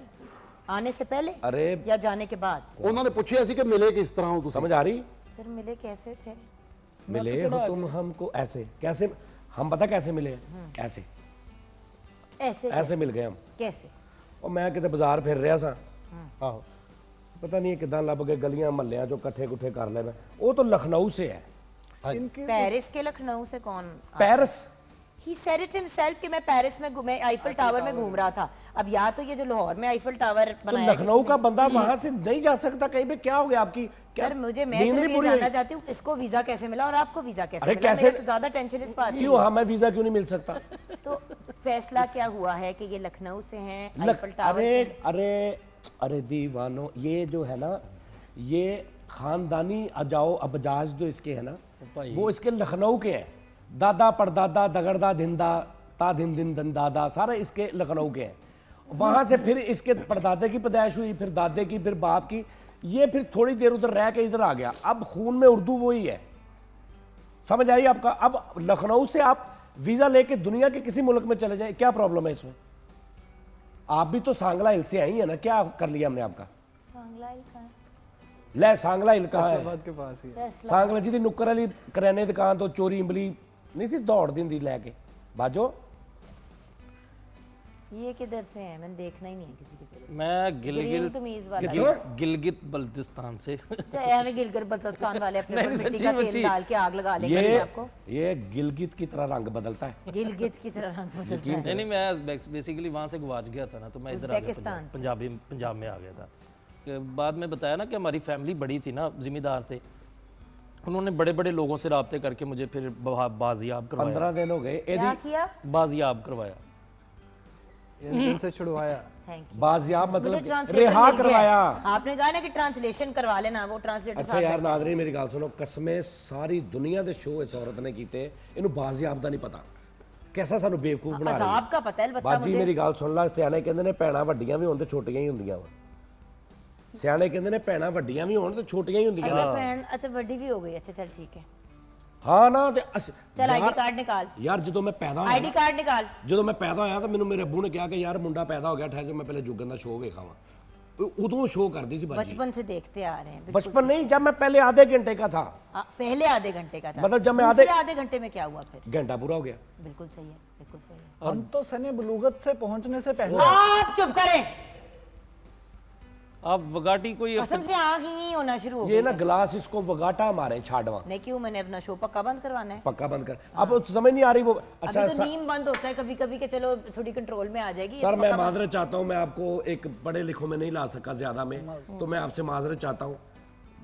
आने से पहले अरे या जाने के बाद? उन्होंने पूछा ऐसी कि मिले किस तरह हो तुम? समझ आ रही? सर मिले कैसे थे? मिले हो तुम हमको ऐसे कैसे? हम पता कैसे मिले? ऐसे ऐसे मिल गए हम। कैसे? और मैं किते बाजार फिर रहा सा, आहो, पता नहीं किदां लब गए गलियां महल्लियां जो कट्ठे कुट्ठे कर ले। मैं वो तो लखनऊ से है। इनकी पेरिस के लखनऊ से कौन? Paris. He said it himself कि मैं पेरिस में घूमे, आईफल टावर में घूम रहा था। अब या तो ये जो लाहौर में आईफल टावर तो बनाया लखनऊ का बंदा वहां से नहीं जा सकता कहीं पे? क्या हो गया आपकी? क्या सर मुझे मैं नींद सिर्फ नहीं ये पूरी जानना हुई? चाहती हूँ इसको वीजा कैसे मिला और आपको वीजा कैसे अरे मिला? कैसे- मेरे तो ज्यादा टेंशन इस बात की क्यों है। हमें वीजा क्यों नहीं मिल सकता? तो फैसला क्या हुआ है कि ये लखनऊ से हैं, आईफल टावर अरे से? अरे अरे दीवानो, ये जो है ना, ये खानदानी अजाओ अबजाज जो इसके है ना, वो इसके लखनऊ के हैं। दादा परदादा दगड़दा धिंदा ता दिन दिन दन दादा सारे इसके लखनऊ के हैं। वहां से फिर इसके परदादे की पैदाइश हुई, फिर दादे की, फिर बाप की। ये फिर थोड़ी देर उधर रह के इधर आ गया। अब खून में उर्दू वही है। समझ आई आपका? अब लखनऊ से आप वीजा लेके दुनिया के किसी मुल्क में चले जाए, क्या प्रॉब्लम है इसमें? आप भी तो सांगला हिल से आई है ना, क्या कर लिया हमने आपका? ले सांगला हिल कहाँ है? फैसलाबाद के पास ही है। सांगला जी दी नुक्कर वाली करियाने दी दुकान तो चोरी इमली नहीं सी दौड़ दी लैके बाजो। ये किधर से हैं? मैंने देखना ही नहीं है किसी की तरफ। मैं ग्रीन कमीज वाला गिलगित बल्तिस्तान से। चाहे हमें गिलगित बल्तिस्तान वाले अपने ऊपर मिट्टी का तेल डाल के आग लगा लेंगे अपने आप को। ये गिलगित की तरह रंग बदलता है। गिलगित की तरह रंग बदलता है। नहीं मैं बेसिकली वहाँ से गवाच गया था ना, तो मैं इधर आ गया उज़्बेकिस्तान से। पंजाब में आ गया था। कि बाद में बताया ना कि हमारी फैमिली बड़ी थी ना, जिम्मेदार थे, उन्होंने बड़े बड़े लोगों से राब्ते करके मुझे फिर बाजियाब करवाया। 15 दिन हो गए। क्या किया? बाजियाब करवाया। उनसे छुड़वाया। Thank you. बाजियाब मुझे मतलब ट्रांसलेटर रिहा मिल गया। करवाया। आपने कहा ना कि ट्रांसलेशन करवा लेना, वो ट्रांसलेटर अच्छा साहब यार बैठे। नादरी मेरी गल सुनो, कसमें सारी दुनिया के शो इस औरत ने कीते, इन्हू बाजियाब दा नहीं पता। कैसा सानू बेवकूफ बना रही है। अजाब का पता है अलबत्ता बाजी मुझे। मेरी गल सुन ला, सियाने कहंदे ने भैणां वड्डियां भी होण ते छोटियां ही हुंदियां वा। सियाने कहंदे ने भैणां वड्डियां भी होण ते छोटियां ही हुंदियां। अच्छा बहन, अच्छा बड़ी भी हो गई। अच्छा चल ठीक है, हाँ ना ते चल आईडी कार्ड निकाल। यार ਜਦੋਂ ਮੈਂ ਪੈਦਾ ਹੋਇਆ आईडी कार्ड निकाल। ਜਦੋਂ ਮੈਂ ਪੈਦਾ ਹੋਇਆ ਤਾਂ ਮੈਨੂੰ ਮੇਰੇ ਅੱਬੂ ਨੇ ਕਿਹਾ ਕਿ ਯਾਰ ਮੁੰਡਾ ਪੈਦਾ ਹੋ ਗਿਆ, ਠਹਿਰ ਜਾ ਮੈਂ ਪਹਿਲੇ ਜੁਗਨ ਦਾ ਸ਼ੋਅ ਵੇਖਾਵਾਂ। ਉਦੋਂ ਸ਼ੋਅ करती सी बाजी। बचपन से देखते आ रहे हैं। बचपन नहीं, जब मैं पहले आधे घंटे का था। पहले आधे घंटे का था, मतलब जब मैं दूसरे आधे घंटे में क्या हुआ फिर? घंटा पूरा हो गया। बिल्कुल सही है, बिल्कुल सही है। हम तो सने बलूगत से पहुंचने से पहले आप चुप करें। आप वगाटी कोई कसम से आँख ही होना शुरू हो ये गई ना है। गिलास इसको वगाटा मारे छाड़वा। नहीं क्यों, मैंने अपना शो पक्का बंद करवाना है। पक्का बंद कर। अब समझ नहीं आ रही वो। अच्छा अभी तो नींद बंद होता है कभी कभी के, चलो थोड़ी कंट्रोल में आ जाएगी। ये सर तो मैं पक्का बंद- माजरत चाहता हूँ, मैं आपको एक पढ़े लिखों में नहीं ला सका ज्यादा में, तो मैं आपसे माजरत चाहता हूँ।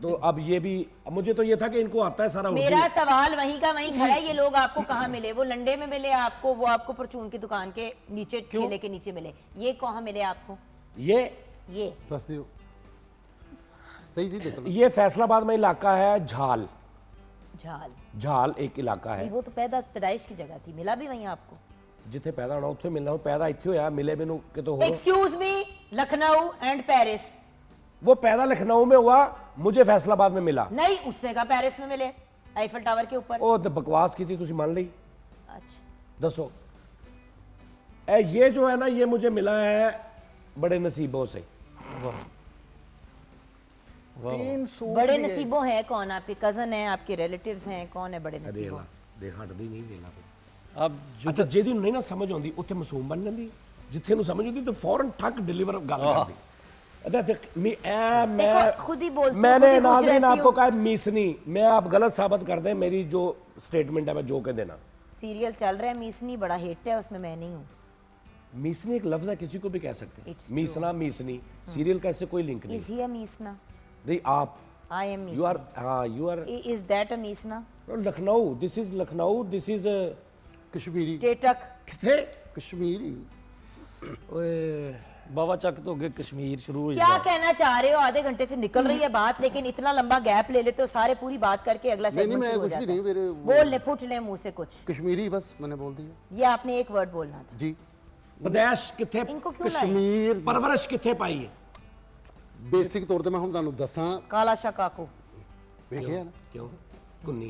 तो अब ये भी मुझे तो ये था कि इनको आता है सारा उर्दू। मेरा सवाल वहीं का वहीं खड़ा है। ये लोग आपको कहाँ मिले? वो लंडे में मिले आपको, वो आपको परचून की दुकान के नीचे ठेले के नीचे मिले। ये कहाँ मिले आपको? ये दस दियो सही सी दस। ये फैसलाबाद में इलाका है झाल। झाल? झाल एक इलाका है नहीं, वो तो पैदाइश की जगह थी। मिला भी वहीं आपको? जिथे पैदा होना उत्थे मिलना। पैदा इत्थे होया, मिले मैनू कितों होर। Excuse me, Lucknow and Paris? वो पैदा लखनऊ में हुआ, मुझे फैसलाबाद में मिला। नहीं, उसने कहा पेरिस में मिले, आईफल टावर के ऊपर। ओ तो बकवास की थी, तुसी मान ली। अच्छा, दसो ये जो है ना, ये मुझे मिला है बड़े नसीबों से। 3 सूट बड़े लिए। नसीबों हैं कौन? आपके कजन हैं, आपके रिलेटिव्स हैं, कौन है बड़े ਦੇਖ नसीबों? ਲਾ ਦੇਖ ਹਟਦੀ ਨਹੀਂ ਦੇਖ ਲਾ ਤੂੰ। अब ਅੱਛਾ ਜਿਹਦੀ ਨੂੰ ਨਹੀਂ ਨਾ ਸਮਝ ਆਉਂਦੀ ਉੱਥੇ ਮਾਸੂਮ ਬਣ ਜਾਂਦੀ, ਜਿੱਥੇ ਨੂੰ ਸਮਝ ਆਉਂਦੀ ਤਾਂ ਫੌਰਨ ਠੱਕ ਡਿਲੀਵਰ ਗੱਲ ਕਰਦੀ। अदा देख मैं देखो, खुद ही बोलती हूँ, मैंने खुद ही खुश नाज़रीन रहती आपको हूँ। कहा मीसनी, मैं आप गलत साबित कर दें मेरी जो स्टेटमेंट है मैं जो कह देना। सीरियल चल रहा है मीसनी, बड़ा हिट है, उसमें मैं नहीं हूँ। मीसनी एक लफ्ज है, किसी को भी कह सकते हैं। It's true. मीसना मीसनी सीरियल का इससे कोई लिंक नहीं। इज ही अ मीसना? नहीं आप आई एम यू आर मीसना। हाँ you are is that a मीसना? Lucknow, this is Lucknow, this is Kashmiri टेटक। किथे कश्मीरी ओए बाबा चक तो अगे कश्मीर शुरू हो क्या कहना चाह रहे हो? आधे घंटे से निकल रही है बात, लेकिन इतना लंबा गैप ले लेते हो, सारे पूरी बात करके अगला नहीं, सेगमेंट मैं शुरू हो कुछ भी जाता नहीं, है। मेरे बोल ले, फुट ले मुंह से कुछ। कश्मीरी बस मैंने बोल दिया ये आपने एक वर्ड बोलना था। जी। बदैश किथे इनको क्यों लाए? कश्मीर परवरिश किथे पाई है? बेसिक तौर ते मैं हम ਤੁਹਾਨੂੰ ਦੱਸਾਂ काला शाह काकू। ਵੇਖਿਆ ਨਾ क्यों कुन्नी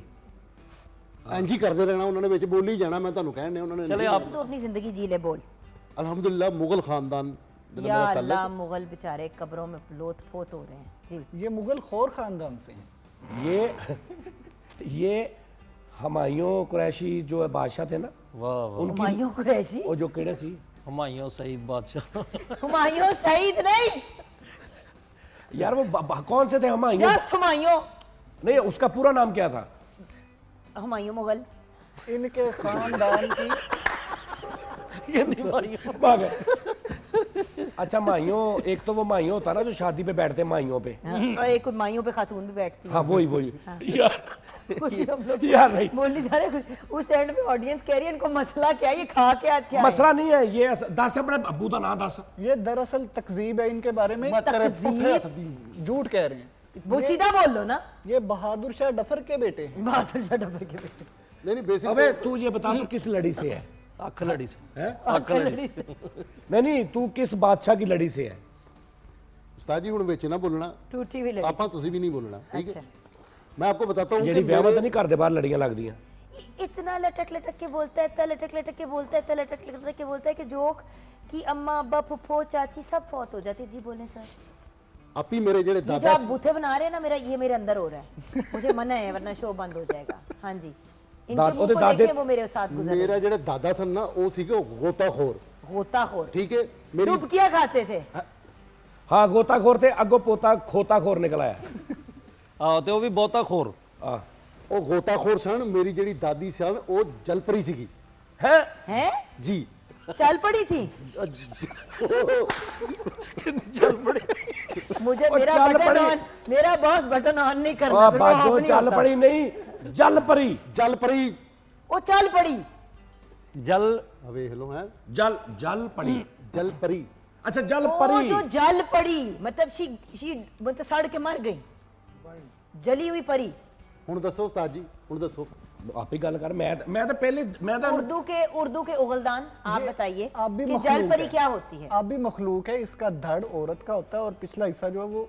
ਇੰਜ ਹੀ ਕਰਦੇ ਰਹਿਣਾ ਉਹਨਾਂ ਨੇ, ਵਿੱਚ ਬੋਲੀ ਜਾਣਾ। मैं ਤੁਹਾਨੂੰ ਕਹਿਣ ਨੇ ਉਹਨਾਂ ਨੇ चले आप तो अपनी जिंदगी जी ले, बोल। अल्हम्दुलिल्लाह मुगल खानदान या से मेरा ताल्लुक। अल्लाह, मुगल बेचारे कब्रों में लोथ पोत हो रहे हैं जी। ये मुगल खौर खानदान से हैं। ये हमायूं कुरैशी जो है बादशाह थे ना, वाह वाह हुमायूं कुरैशी? वो जो केड़े सी हुमायूं सईद बादशाह हुमायूं सईद नहीं, यार वो कौन से थे हमायूं? जस्ट हुमायूं। नहीं उसका पूरा नाम क्या था? हुमायूं मुगल। इनके खानदान की भाग। अच्छा माइयों, एक तो वो माइयों होता ना जो शादी पे बैठते हैं माइयों पे, और एक हुमायूं पे खातून भी बैठती है। हाँ वही यार वही हम लोग यार नहीं बोल नहीं जा रहे। उस एंड में ऑडियंस कह रही है इनको मसला क्या है, ये खा के आज क्या है? मसला नहीं है ये। दस अपने अबू का नाम दस। ये दरअसल तकजीब है इनके बारे में, तकजीब? झूठ कह रहे हैं। वो सीधा बोल लो ना। ये बहादुर शाह डफर के बेटे हैं। बहादुर शाह डब्बे के बेटे। नहीं नहीं बेसिक अबे तू ये बता तू किस लड़ी से है? अख लड़ी से हैं? अख लड़ी नहीं तू किस बादशाह की लड़ी से है? उस्ताद जी ਹੁਣ ਵਿੱਚ ਨਾ ਬੋਲਣਾ, टूटी हुई लड़ी। ਆਪਾਂ ਤੁਸੀਂ भी नहीं बोलना, ठीक अच्छा। है? मैं आपको बताता हूँ ਜਿਹੜੀ कि ਵਿਆਹ मेरे ਤਾਂ नहीं करते बाहर लड़ियां लगदियां। इतना लटक लटक के बोलता है, इतना लटक लटक के बोलता है, इतना लटक लटक के बोलता है कि जोक कि अम्मा अब्बा फुफ्फो चाची सब फौत हो जाती है। जी बोले सर। आप ही मेरे जेड़े ये जो दादा आप बूथे बना रहे हैं ना, मेरा ये मेरे अंदर हो रहा है, मुझे मना है वरना शो बंद हो जाएगा। हाँ जी, इनके मुंह ਉਹਦੇ को ਦਾਦੇ- देखिए, वो मेरे साथ गुजर रहे मेरा जेड़े दादा सन ना वो सीगे गोताखोर, हैं। गोताखोर। ठीक है? मेरी डुबकियां खाते थे। हाँ गोताखोर थे, अगो पोता खोताखोर निकल आया। ਆਹ ਤੇ ਉਹ ਵੀ ਬਹੁਤਾ ਖੋਰ हाँ ਉਹ ਗੋਤਾਖੋਰ ਸਨ। ਮੇਰੀ ਜਿਹੜੀ ਦਾਦੀ ਸਨ ਉਹ ਜਲਪਰੀ ਸੀਗੀ हैं? हैं? ਜੀ। चल पड़ी थी। मुझे और मेरा चल बटन पड़ी। ऑन, मेरा बॉस बटन ऑन नहीं करना, हाँ, फिर वो ऑफ बाजो नहीं चल होता। पड़ी नहीं जल परी। ਜਲਪਰੀ वो चल पड़ी। जल ਵੇਖ ਲਓ ਹੈ जल जल पड़ी। ਜਲਪਰੀ। अच्छा जल वो परी। जो जल पड़ी मतलब शी मतलब सड़ के मर गई, जली हुई परी। ਹੁਣ ਦੱਸੋ ਉਸਤਾਦ ਜੀ, ਹੁਣ ਦੱਸੋ। आप ही गल कर। मैं तो पहले मैं तो उर्दू के उगलदान आप बताइए आप भी कि मखलूक जल परी है। क्या होती है? आप भी मखलूक है। इसका धड़ औरत का होता है और पिछला हिस्सा जो है वो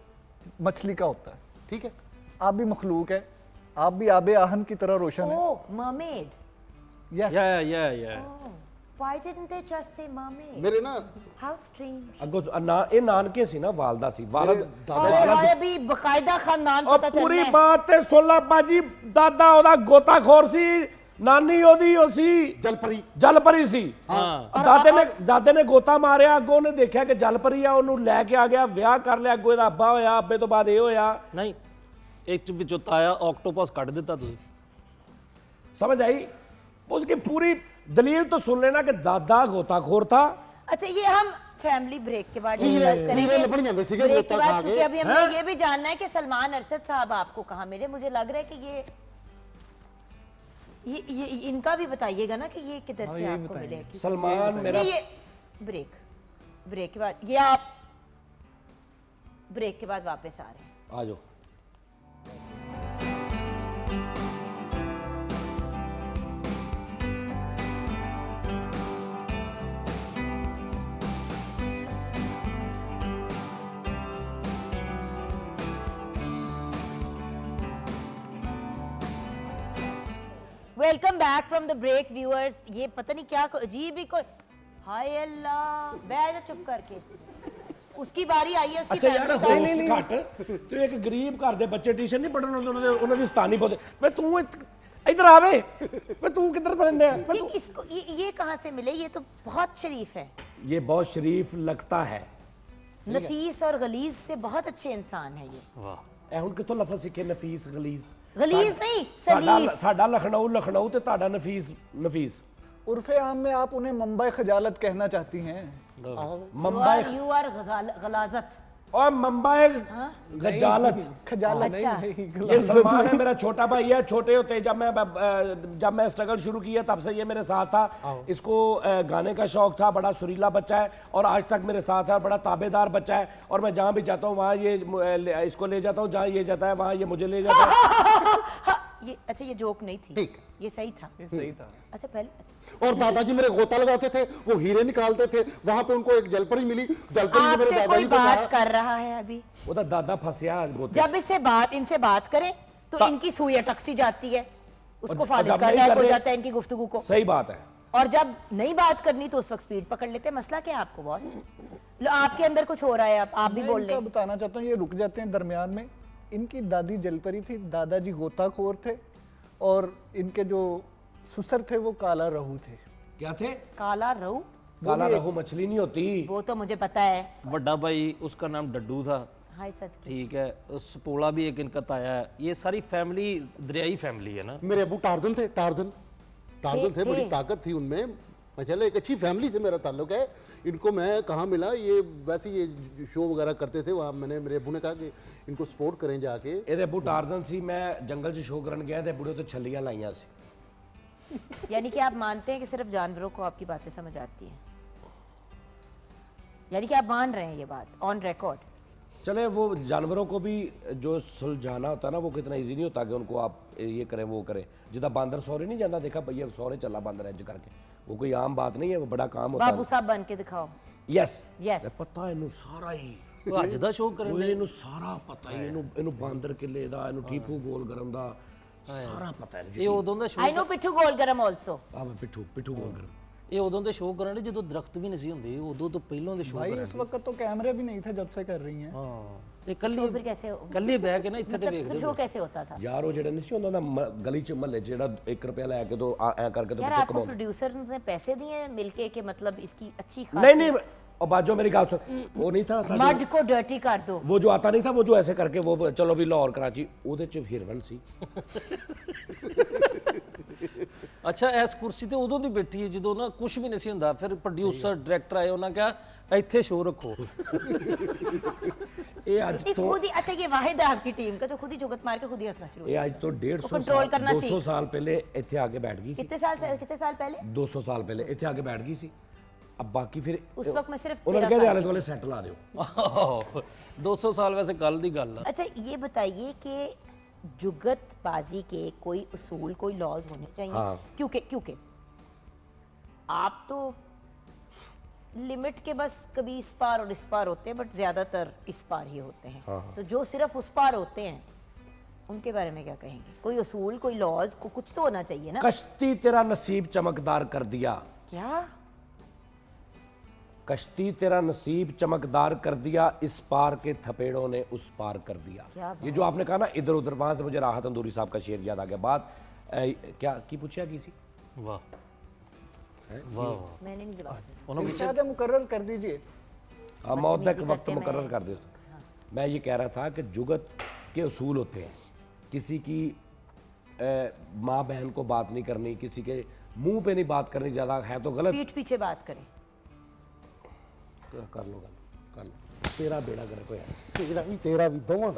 मछली का होता है। ठीक है? आप भी मखलूक है, आप भी आबे आहन की तरह रोशन है। Oh, mermaid. यस या Oh, why didn't they just say mermaid? मेरे ना How strange. अगो ना ये नानके सी ना वालदा सी वालद। और अभी बकायदा खानदान और पता चल पूरी रहा है। बात ते सोला बाजी दादा ओदा गोताखोर सी, नानी ओदी ओ सी ਜਲਪਰੀ। जल परी सी। हाँ दादे ने गोता मारिया, अगो ने देखा कि जल परी आ, ओनू लैके आ गया, विआह कर लिया, अगो दा अब्बा होया, अब्बे तो बाद ये होया। नहीं एक ਵਿੱਚੋਂ ਤਾਇਆ ऑक्टोपस ਕੱਢ ਦਿੱਤਾ ਤੁਸੀਂ समझ आई? उसकी पूरी दलील तो सुन लेना कि दादा गोताखोर था। अच्छा, ये हम फैमिली ब्रेक के बाद हीरे- डिस्कस करेंगे। हीरे लपड़ जाते सीगे ब्रेक गोता के बाद, खा के। क्योंकि अभी हमें ये भी जानना है कि सलमान अरशद साहब आपको कहाँ मिले। मुझे लग रहा है कि ये इनका भी बताइएगा ना कि ये किधर से आपको मिले। सलमान मेरा नहीं, ये ब्रेक के बाद, ये आप ब्रेक के बाद वापस आ रहे हैं। आ जाओ। Welcome back from the break viewers. ये पता नहीं क्या अजीब ही कोई, हाय अल्लाह, बैठ जा चुप करके। उसकी बारी आई है, उसकी ਅੱਛਾ ਯਾਰ family का। ਹੋਸਟ ਘੱਟ ਤੂੰ ਇੱਕ ਗਰੀਬ ਘਰ ਦੇ ਬੱਚੇ ਟਿਊਸ਼ਨ ਨਹੀਂ ਪੜਨ ਆਉਂਦੇ ਉਹਨਾਂ ਦੀ ਸਤਾਨੀ ਪੌਦੇ ਵੇ ਤੂੰ ਇੱਧਰ ਆਵੇ ਵੇ ਤੂੰ ਕਿੱਧਰ ਪੜਨਿਆ ये किसको ये कहाँ से मिले? ये तो बहुत शरीफ है, ये बहुत शरीफ लगता है नफीस और गलीज से बहुत अच्छे इंसान है ये। ਵਾਹ ਇਹ ਹੁਣ ਕਿੱਥੋਂ ਲਫ਼ਜ਼ ਸਿੱਖੇ ਨਫੀਸ ਗਲੀਜ਼ गलीज नहीं, ਸਾਡਾ सलीस। ਸਾਡਾ ਲਖਨਊ ਤੇ ਤੁਹਾਡਾ ਨਫੀਸ उर्फे आम में आप उन्हें मुंबई खजालत कहना चाहती हैं। Mumbai You are गलाजत। और मुंबई गजालत खजालत अच्छा। ये सलमान है मेरा छोटा भाई है। छोटे होते जब मैं स्ट्रगल शुरू किया तब से ये मेरे साथ था। इसको गाने का शौक था, बड़ा सुरीला बच्चा है और आज तक मेरे साथ है, बड़ा ताबेदार बच्चा है। और मैं जहाँ भी जाता हूँ वहाँ ये इसको ले जाता हूँ, जहाँ ये जाता है वहाँ ये मुझे ले जाता है। ये अच्छा, ये जोक नहीं थी, ठीक। ये सही था। ये सही था। अच्छा पहले और दादाजी मेरे गोता लगाते थे, वो हीरे निकालते थे। वहां पे उनको एक जलपरी मिली, जलपरी ने मेरे आपसे कोई दादाजी को बात मारा। कर रहा है अभी, वो तो दादा फंसिया गोते। जब इनसे बात करें तो इनकी सुई अटक सी जाती है, उसको और फालिज जब का नहीं अटैक हो करने- जाता है इनकी गुफ्तगू को। सही बात है। और जब नहीं बात करनी तो उस वक्त स्पीड पकड़ लेते हैं। मसला क्या है आपको बॉस? लो, आपके अंदर कुछ हो रहा है, आप भी मैं बोल इनका रहे हैं। बताना चाहता हूँ, ये रुक जाते हैं दरमियान में। इनकी दादी जलपरी थी, दादाजी गोताखोर थे और इनके जो ससुर थे वो काला रहू थे। क्या थे? काला रहू, काला रहू मछली नहीं होती। वो तो मुझे पता है। ਵੱਡਾ भाई उसका नाम डड्डू था, हाय सत ठीक है। सपोला भी एक इनका ताया है। ये सारी फैमिली दरियाई फैमिली है ना। मेरे अबू टार्जन थे, टार्जन थे, बड़ी थे। ताकत थी उनमें। माशाल्लाह एक अच्छी फैमिली से मेरा ताल्लुक है। इनको मैं कहाँ मिला, ये वैसे ये शो वगैरह करते थे वहाँ। मैंने मेरे अबू ने कहा कि इनको सपोर्ट करें जाके। ਇਹਦੇ ਅਬੂ ਟਾਰਜ਼ਨ ਸੀ। ਮੈਂ ਜੰਗਲ 'ਚ ਸ਼ੋਅ ਕਰਨ ਗਿਆ ਤੇ ਬੁੜੇ ਤੇ ਛੱਲੀਆਂ ਲਾਈਆਂ ਸੀ। यानी कि आप मानते हैं कि सिर्फ जानवरों को आपकी बातें समझ आती हैं? यानी कि आप मान रहे हैं ये बात ऑन रिकॉर्ड? चले वो जानवरों को भी जो सुलझाना होता है ना, वो कितना इजी नहीं होता कि उनको आप ये करें वो करें। जिदा बांदर सौरे नहीं जाता, देखा भैया सौरे चला बांदर इंज करके, वो कोई आम बात नहीं है, वो बड़ा काम होता बाबू है। साहब बन के दिखाओ। Yes yes. पता इनू सारा ही ਉਹ ਅੱਜ ਦਾ ਸ਼ੋਅ ਕਰਨ ਉਹ ਇਹਨੂੰ ਸਾਰਾ ਪਤਾ ਹੀ। ਇਹਨੂੰ ਬਾਂਦਰ ਕਿਲੇ ਦਾ, ਇਹਨੂੰ ਠੀਪੂ ਗੋਲ ਗਰਮ ਦਾ ਸਾਰਾ ਪਤਾ ਹੈ ਇਹ ਉਦੋਂ ਦਾ आई ਸ਼ੋਅ नो पिट्ठू गोल गरम ऑल्सो। ਆ ਪਿੱਠੂ ਗੋਲ ਗਰਮ। ਇਹ ਉਦੋਂ ਦੇ ਸ਼ੋਅ ਕਰਨ ਦੇ ਜਦੋਂ ਦਰਖਤ ਵੀ ਨਹੀਂ ਸੀ ਹੁੰਦੇ, ਉਦੋਂ ਤੋਂ ਪਹਿਲਾਂ ਦੇ ਸ਼ੋਅ भाई ਕਰਨ इस वक्त तो कैमरे भी नहीं थे जब से कर रही हैं। ਹਾਂ। ਇਹ तो ਕੱਲੀ फिर कैसे ਕੱਲੀ ਬਹਿ ਕੇ ਨਾ ਇੱਥੇ ਤੇ मतलब ਵੇਖਦੇ फिर वो कैसे होता था? ਯਾਰ ਉਹ ਜਿਹੜਾ ਨਹੀਂ ਸੀ ਹੁੰਦਾ ਗਲੀ 'ਚ ਮਹੱਲੇ 'ਚ ਜਿਹੜਾ 1 ਰੁਪਿਆ ਲੈ ਕੇ ਤੋਂ ਐ ਕਰਕੇ ਤੋਂ यार ਪਿੱਛੇ आपको ਕਮਾਉਂਦੇ। प्रोड्यूसर ने पैसे दिए हैं मिलके कि मतलब इसकी अच्छी नहीं खासी नहीं और बाजो मेरी गाल सुन, वो नहीं था मड को डर्टी कर दो। वो जो आता नहीं था, वो जो ऐसे करके वो चलो भी लाहौर कराची ਉਹਦੇ 'ਚ ਹਿਰਵਨ ਸੀ। ਅੱਛਾ ਇਸ ਕੁਰਸੀ ਤੇ ਉਦੋਂ ਦੀ ਬੈਠੀ ਹੈ ਜਦੋਂ ਨਾ ਕੁਝ ਵੀ ਨਹੀਂ ਸੀ ਹੁੰਦਾ। ਫਿਰ ਪ੍ਰੋਡਿਊਸਰ ਡਾਇਰੈਕਟਰ ਆਏ, ਉਹਨਾਂ ਕਿਹਾ ਇੱਥੇ ਸ਼ੋਅ ਰੱਖੋ। ਇਹ ਅੱਜ ये ਤੋਂ खुद ही अच्छा, ये वाहिद है आपकी टीम का जो खुद ही जुगत मार के खुद ही हंसना शुरू ਇਹ हो ਅੱਜ ਤੋਂ 150 कंट्रोल साल करना 200 साल ਪਹਿਲੇ ਇੱਥੇ ਆ ਕੇ ਬੈਠ ਗਈ ਸੀ। कितने साल पहले? 200 साल पहले ਇੱਥੇ ਆ ਕੇ ਬੈਠ ਗਈ ਸੀ। अब बाकी फिर उस वक्त मैं सिर्फ ਉਹਨਾਂ 13 ਕਹਿੰਦੇ साल ਆਲੇ की ਦੁਆਲੇ ਸੈੱਟ ਲਾ ਦਿਓ। 200 ਸਾਲ ਵੈਸੇ ਕੱਲ ਦੀ ਗੱਲ ਆ। अच्छा ये बताइए कि जुगतबाजी के कोई उसूल, कोई लॉज होने चाहिए? हाँ। क्योंकि आप तो लिमिट के बस कभी इस पार और इस पार होते हैं, बट ज्यादातर इस पार ही होते हैं। हाँ। तो जो सिर्फ उस पार होते हैं उनके बारे में क्या कहेंगे? कोई उसूल, कोई लॉज को कुछ तो होना चाहिए ना? कश्ती तेरा नसीब चमकदार कर दिया, क्या? कश्ती तेरा नसीब चमकदार कर दिया, इस पार के थपेड़ों ने उस पार कर दिया। क्या ये जो आपने कहा ना इधर उधर, वहां से मुझे राहत अंदूरी साहब का शेर याद आ गया। बात क्या की पूछा किसी ਵਾਹ ਵਾह वाह। मैंने नहीं जवाब दिया। ਉਹਨਾਂ ਵਿੱਚ इरशाद मुकर्रर कर दीजिए। हाँ, मौत का बदतमीजी वक्त करके मुकर्रर कर दे। मैं ये कह रहा था कि जुगत के उसूल होते हैं। किसी की माँ बहन को बात नहीं करनी, किसी के मुंह पे नहीं बात करनी, ज़्यादा है तो गलत। पीठ पीछे बात करें। कर लो कर लो, तेरा बेड़ा गर्क होया। तेरा भी दोवां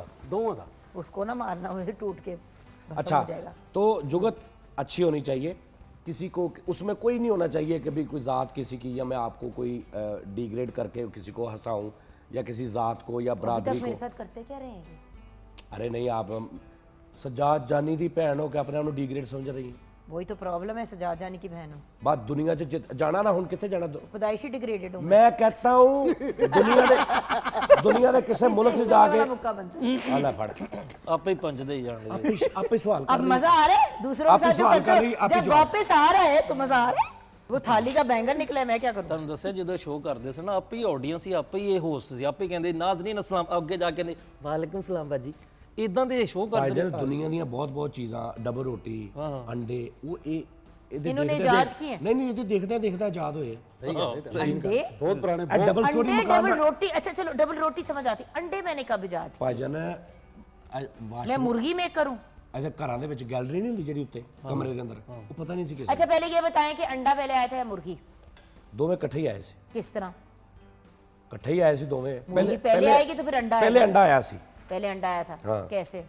दा। उसको ना मारना, उसे टूट के भस्म अच्छा, हो जाएगा। तो जुगत अच्छी होनी चाहिए। किसी को उसमें कोई नहीं होना चाहिए कि भी कोई ज़ात किसी की, या मैं आपको कोई डिग्रेड करके किसी को हंसाऊं, या किसी ज़ात को या अभी बरादरी तक मेरे को। साथ करते क्या रहे हैं? अरे नहीं, आप सज्जाद जानी दी भैन हो के अपने आप को डिग्रेड समझ रही हैं। वही तो प्रॉब्लम है, सजाद जानी की बहन हो। बात दुनिया जाना ना, हुन कितने जाना पैदाइशी डिग्रेडेड हूं मैं कहता हूँ दुनिया दे किसी मुल्क से जाके मुक्का बनता है। आला फड़ ਆਪੇ ਹੀ ਪੰਜਦੇ ਹੀ ਜਾਣਗੇ। आप ही सवाल अब कर मजा आ रहा है दूसरों आप के साथ जो सवाल करते कर रही, हैं। आप ही जब जवाब। वापस आ रहा है तो मजा आ रहा है। वो थाली का बैंगन निकला है, मैं क्या करूं? ਤੁਹਾਨੂੰ ਦੱਸਿਆ ਜਦੋਂ ਸ਼ੋਅ ਕਰਦੇ ਸੀ ਨਾ ਆਪੇ ਹੀ ਆਡੀਅנס ਸੀ, ਆਪੇ ਹੀ ਇਹ ਹੋਸਟ ਸੀ, ਆਪੇ ਹੀ ਕਹਿੰਦੇ ਨਾਜ਼ਰੀਨ ਅਸਲਾਮ, ਅੱਗੇ ਜਾ ਕੇ ਵਾਲੇਕੁਮ ਸਲਾਮ ਬਾਜੀ, ਇਦਾਂ ਦੇ ਸ਼ੋਅ ਕਰਦੇ ਭਾਈਜਾਨ ਦੁਨੀਆ ਦੀਆਂ ਬਹੁਤ ਚੀਜ਼ਾਂ, ਡਬਲ ਰੋਟੀ, ਅੰਡੇ, ਉਹ ਇਹਦੇ इन्होंने ਦੇਖਦੇ- इजाद किए? ਨਹੀਂ ਨਹੀਂ, ਇਹ ਦੇਖਦਾ ਦੇਖਦਾ ਇਜਾਦ ਹੋਏ। सही गल है अंडे बहुत पुराने ਇਹ ਡਬਲ ਸਟੋਰੀ अंडे मकान डबल रोटी, अच्छा चलो डबल रोटी समझ आती, अंडे मैंने कब इजाद की? ਭਾਈਜਾਨ मैं मुर्गी में करूं? ਅੱਛਾ ਘਰਾਂ ਦੇ ਵਿੱਚ ਗੈਲਰੀ ਨਹੀਂ ਹੁੰਦੀ ਜਿਹੜੀ ਉੱਤੇ ਕਮਰੇ ਦੇ ਅੰਦਰ, ਉਹ ਪਤਾ ਨਹੀਂ ਸੀ ਕਿਸੇ अच्छा पहले ये बताएं कि अंडा पहले आया था या मुर्गी? ਦੋਵੇਂ ਇਕੱਠੇ ਹੀ ਆਏ ਸੀ, किस तरह? ਇਕੱਠे ही आए सी दोवें। मुर्गी पहले आएगी तो फिर अंडा पहले आएगा? अंडा आया सी पहले अंडा आया था। हाँ। कैसे?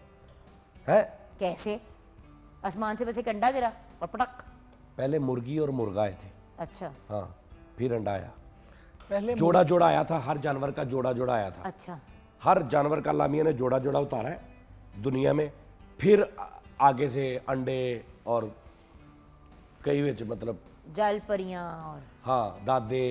है, कैसे? आसमान से बस एक अंडा गिरा और पटक। पहले मुर्गी और मुर्गा आए थे, अच्छा हाँ, फिर अंडा आया, पहले जोड़ा जोड़ा आया था, हर जानवर का जोड़ा जोड़ा आया था, अच्छा हर जानवर का अल्लाह मियां ने जोड़ा जोड़ा उतारा है दुनिया में, फिर आगे से अंडे और कई विच मतलब जल परियां और हाँ दादे,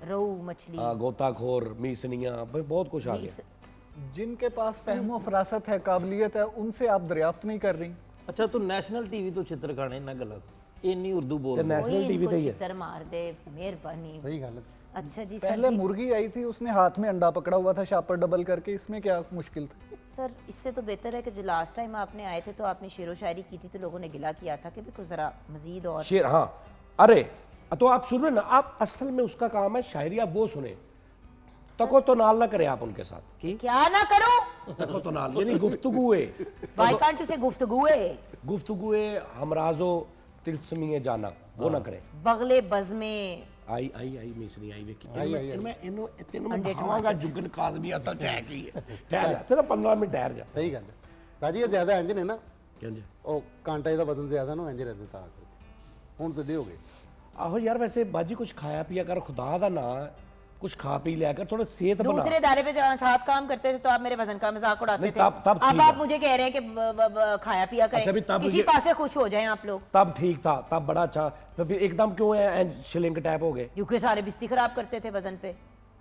रोहू मछली। हाँ, गोताखोर, मीसनियाँ, भाई बहुत कुछ आ गया। मीस- जिनके पास फहमो फरासत है, काबिलियत है, उनसे आप दरियाफ्त नहीं कर रही। ਅੱਛਾ ਤੂੰ ਨੈਸ਼ਨਲ ਟੀਵੀ ਤੋਂ ਚਿੱਤਰ ਖਾਣੇ ਇਹਨਾਂ ਗੱਲਾਂ ਤੋਂ, ਇੰਨੀ ਉਰਦੂ ਤੇ ਬੋਲ नेशनल कोई टीवी इनको पे ही है। चित्तर मार दे, मेहरबानी। सही गल है अच्छा जी सर पहले जी। मुर्गी आई थी, उसने हाथ में अंडा पकड़ा हुआ था शापर डबल करके, इसमें क्या मुश्किल था? सर इससे तो बेहतर है कि जो लास्ट टाइम आपने आए थे तो आपने शेरो शायरी की थी तो लोगों ने गिला किया था कि भी कुछ जरा मजीद और शेर, हाँ, अरे तो आप सुन रहे ना, आप असल में उसका काम है शायरी, आप वो सुने, तको तो नाल ना करे आप उनके साथ, क्या ना करो। तको तो नाल यानी गुफ्तगुए, वाई कांट उसे गुफ्तगुए गुफ्तगुए हमराजो तिलस्मी जाना, वो ना करे। बगले बज़मे आई आई आई मिसरी आई वेखी आई, आई, मैं इनो तेनु मैं भावांगा जुगन कादमी असल च है की है, ठहर जा सिर्फ 15 मिनट ठहर जा। सही गल है साजी ये ज्यादा इंज ने ना ਕਹਿੰਦੇ ਉਹ ਕਾਂਟਾ ਇਹਦਾ ਵਜ਼ਨ ਜ਼ਿਆਦਾ ਨਾ ਇੰਜ ਰਹਿੰਦੇ ਤਾਂ ਹੁਣ ਸਿੱਧੇ ਹੋ ਗਏ। ਆਹੋ ਯਾਰ ਵੈਸੇ ਬਾਜੀ ਕੁਝ ਖਾਇਆ ਪੀਆ ਕਰ, ਖੁਦਾ ਦਾ ਨਾਂ, कुछ खा पी लिया कर, थोड़ा सेहत बना। दूसरे दायरे पे जहाँ साथ काम करते थे तो आप मेरे वजन का मजाक उड़ाते नहीं, थे। तब अब ठीक आप है। मुझे कह रहे हैं कि खाया पिया अच्छा, भी करें, तब किसी ये- पास से खुश हो जाएं आप लोग। तब ठीक था, तब बड़ा अच्छा, तो फिर एकदम क्यों है शिलिंग टैप हो गए? क्योंकि सारे बिस्ती खराब करते थे वजन पे।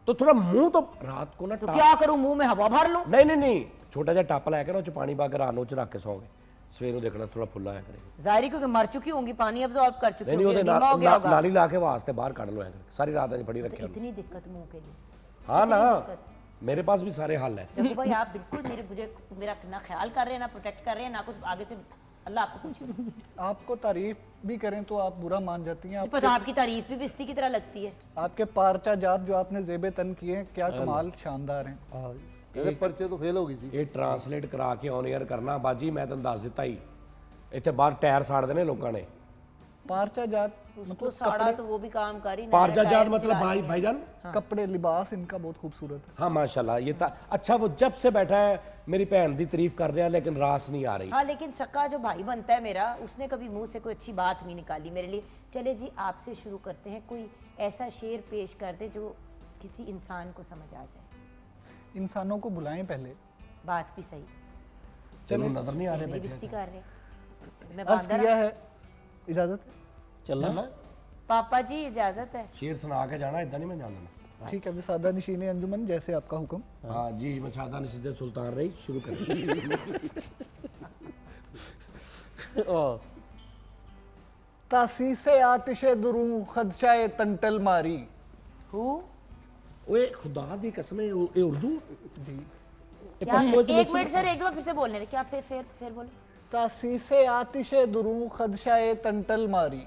तो थोड़ा मुंह तो रात को ना तो टाप- क्या करूं, मुंह में हवा भर लूं? नहीं नहीं नहीं, छोटा जा टप लाया करो, पानी पा के रात नो च रख के सो गए, सवेरों देखना थोड़ा फुला आया करेगा। जाहिर क्योंकि मर चुकी होंगी, पानी अब्सॉर्ब कर चुकी नहीं नहीं, होंगी, ਉਹਦੇ नीमा हो गया होगा। नाली ला के वास्ते बाहर काट लो, सारी रात नहीं पड़ी रखे। इतनी दिक्कत मुंह के लिए। हाँ ना, मेरे पास भी सारे हल है। देखो भाई आप बिल्कुल मेरा ना ख्याल कर रहे हैं, ना प्रोटेक्ट कर रहे हैं, ना कुछ आगे से अल्लाह आपको पूछे। आपको तारीफ भी करें तो आप बुरा मान जाती हैं। पता आपकी तारीफ भी बिस्ती की तरह लगती है। आपके पारचा जात जो आपने जेबे तन किए हैं, क्या कमाल शानदार हैं। ਇਹਦੇ ਪਰਚੇ ਤੋਂ ਫੇਲ ਹੋ ਗਈ ਸੀ। ਇਹ ਟਰਾਂਸਲੇਟ ਕਰਾ ਕੇ ਔਨ 에ਅਰ ਕਰਨਾ ਬਾਜੀ, ਮੈਂ ਤੁਹਾਨੂੰ ਦੱਸ ਦਿੱਤਾ ਹੀ, ਇੱਥੇ ਬਾਹਰ ਟਾਇਰ ਸਾੜਦੇ ਨੇ ਲੋਕਾਂ ਨੇ। पारचा जात उसको साड़ा तो वो भी काम कर ही ना पारजा रहा, जात टायर मतलब जला भाई दिए। भाईजान, कपड़े लिबास इनका बहुत खूबसूरत है। हाँ माशाल्लाह, ये था अच्छा। वो जब से बैठा है मेरी भैन दी तारीफ कर रहा है, लेकिन रास नहीं आ रही। हाँ लेकिन सक्का जो भाई बनता है मेरा, उसने कभी मुंह से कोई अच्छी बात नहीं निकाली मेरे लिए। चले जी आपसे शुरू करते हैं, कोई ऐसा शेर पेश कर दे जो किसी इंसान को समझ आ जाए। इंसानों को बुलाएं पहले। बात भी सही। चलो नजर नहीं आ मेरी रहे बिस्ती कर रहे मैं अर्ज बांदर किया है, इजाजत है? ਚੱਲਣਾ पापा जी इजाजत है। शेर सुना के जाना, इतना नहीं मैं जानना। ठीक है, विसादा निशीन अंजुमन, जैसे आपका हुक्म। हाँ जी, मैं सादा नसीद सुल्तान रही, शुरू करें। तासीसे आतिशे दुरूं खदशाए तंटल मारी। ओए खुदा दी कसम, ये उर्दू जी। क्या एक मिनट सर, एक बार फिर से बोलने दे। क्या फिर बोलो। तासीसे आतिशे दुरूं खदशाए तंटल मारी।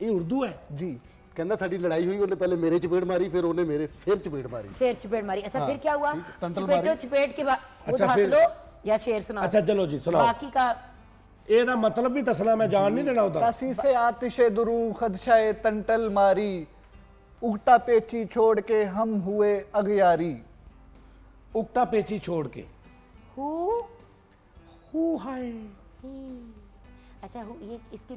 ये उर्दू है जी। ਕਹਿੰਦਾ ਸਾਡੀ ਲੜਾਈ ਹੋਈ, ਉਹਨੇ ਪਹਿਲੇ ਮੇਰੇ ਚਪੇੜ ਮਾਰੀ, ਫਿਰ ਉਹਨੇ ਮੇਰੇ ਫਿਰ ਚਪੇੜ ਮਾਰੀ। फिर चपेट मारी। अच्छा फिर क्या हुआ? तंतल चपेटो मारी। चपेट के बाद वो अच्छा, हंस फिर- लो या शेर सुनाओ। अच्छा चलो जी सुनाओ। बाकी का ਇਹਦਾ मतलब भी दसना, मैं जान नहीं देना उधर। तासीसे आतिशे दुरूं खदशाए तंटल मारी। उगटा पेची छोड़ के हम हुए अगयारी। उगटा पेची छोड़ के हु हाय। अच्छा ये इसकी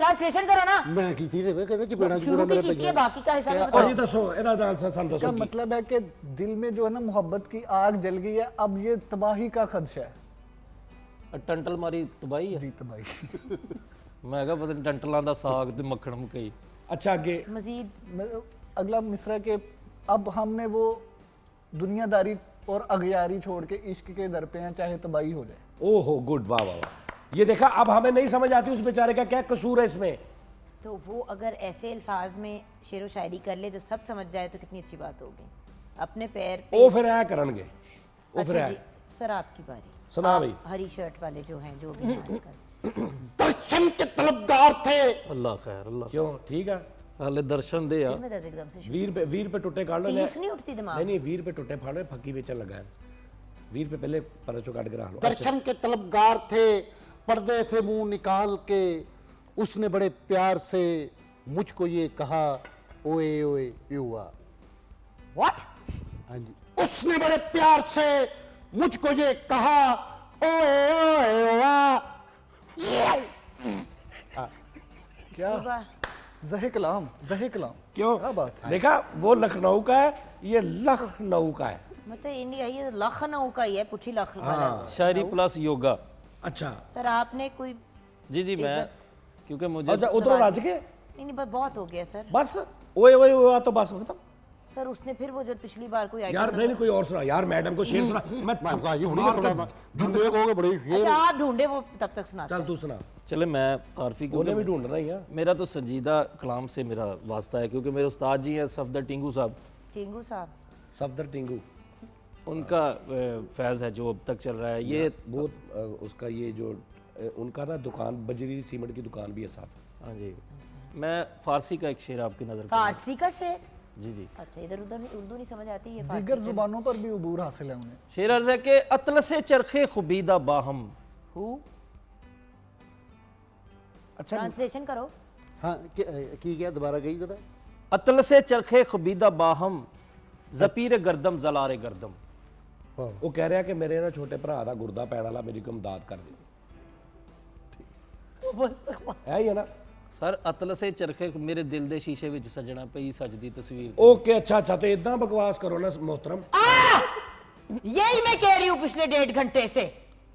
ट्रांसलेशन करो ना। ਮੈਂ ਕੀਤੀ ਤੇ ਵੇ ਕਹਿੰਦੇ ਚਪੇੜਾਂ शुरू ਚਪੇੜਾਂ की ਮੇਰੇ की है, बाकी का हिसाब और बताओ। ये दसो, ਇਹਦਾ आंसर सन इसका दसो। मतलब है कि दिल में जो है ना मोहब्बत की आग जल गई है, अब ये तबाही का खदशा है। ਟੰਟਲ ਮਾਰੀ ਤਬਾਹੀ ਆ। जी तबाही। ਮੈਂ ਕਿਹਾ ਪਤਾ ਨਹੀਂ ਟੰਟਲਾਂ ਦਾ ਸਾਗ ਤੇ ਮੱਖਣ ਮਕਈ। अच्छा आगे मजीद अगला मिसरा के अब हमने वो दुनियादारी और अगयारी छोड़ के इश्क के दर पे हैं, चाहे तबाही हो जाए। ओहो गुड, वाह वाह वाह। ये देखा, अब हमें नहीं समझ आती उस बेचारे का क्या कसूर है इसमें। तो वो अगर ऐसे अल्फाज में शेरो शायरी कर ले जो सब समझ जाए तो कितनी अच्छी बात होगी। अपने पैर पे ਉਹ ਫਿਰ ਐ ਕਰਨਗੇ ਉਹ ਫਿਰ अच्छा ਐ जी, सर आपकी बारी। सुना आप भाई। हरी शर्ट वाले जो हैं जो भी हैं आजकल। दर्शन के तलबगार थे। ਅੱਲਾ ਖੈਰ ਅੱਲਾ ਕਿਉਂ ਠੀਕ ਆ ਹਾਲੇ ਦਰਸ਼ਨ ਦੇ ਆ सिर में दर्द एकदम से 20 ਰੁਪਏ ਟੁੱਟੇ ਕੱਢ ਲਓ टीस नहीं उठती दिमाग। नहीं 20 ਰੁਪਏ ਟੁੱਟੇ ਫੜ ਲਓ ਫੱਕੀ ਵੇਚਣ ਲੱਗਾ 20 ਰੁਪਏ ਪਹਿਲੇ ਪਰ ਚੋਂ ਕੱਢ ਕੇ ਰੱਖ ਲਓ दर्शन के तलबगार थे, पर्दे से मुंह निकाल के उसने बड़े प्यार से मुझको ये कहा, ओए ओए ये हुआ। व्हाट? हाँ जी, उसने बड़े प्यार से मुझको ये कहा, ओए ओए हुआ। क्या जहे कलाम, जहे कलाम। क्यों क्या बात है। देखा वो लखनऊ का है ये लखनऊ का है मतलब इंडिया ये लखनऊ का ही है, पुठी लख वाला। शायरी प्लस योगा। अच्छा सर आपने कोई जी जी मैं इज्जत। क्योंकि मुझे अच्छा उधरों रज के नहीं नहीं बस बहुत हो गया सर। बस ओए ओए हुआ तो बस खत्म सर उसने फिर वो जो पिछली बार कोई यार आइटम नहीं कोई और सुना यार मैडम को शेर सुना मैं ये हुनी का सुना था, ढूंढे कहोगे बड़े ये अच्छा आप ढूंढे वो तब तक सुनाते चल हैं। तू सुना चले मैं तारफी उन्हें भी क्योंकि ढूंढना ही है मेरा तो संजीदा कलाम से मेरा वास्ता है क्योंकि मेरे उस्ताद जी हैं सफदर टिंगू साहब। टिंगू साहब सफदर टिंगू उनका फैज़ है जो अब तक चल रहा है। ये बहुत उसका ये जो उनका ना दुकान बजरी सीमेंट की दुकान भी है साथ। हाँ जी मैं फारसी का एक शेर आपकी नज़र फारसी का शेर। जी जी अच्छा इधर उधर उर्दू नहीं समझ आती है दीगर फारसी। जुबानों पर भी उबूर हासिल है उन्हें। शेर अर्ज है कि अतल से चरखे खुबीदा बाहम। हु अच्छा ट्रांसलेशन करो। हाँ की क्या दोबारा गई जरा। अतल से चरखे खुबीदा बाहम जपीर गर्दम जलारे गर्दम। ਉਹ ਕਹਿ ਰਿਹਾ ਕਿ ਮੇਰੇ ਨਾ ਛੋਟੇ ਭਰਾ ਦਾ ਗੁਰਦਾ ਪੈਣ ਵਾਲਾ ਮੇਰੀ ਕੋ ਮਦਦ ਕਰ ਦੇ ਹੈ ਹੀ ਹੈ ਨਾ सर अतल से चरखे मेरे दिल दे शीशे विच सजना पई सजदी तस्वीर। ओके अच्छा अच्छा तो इतना बकवास करो ना मोहतरम यही मैं कह रही हूँ पिछले 1.5 घंटे से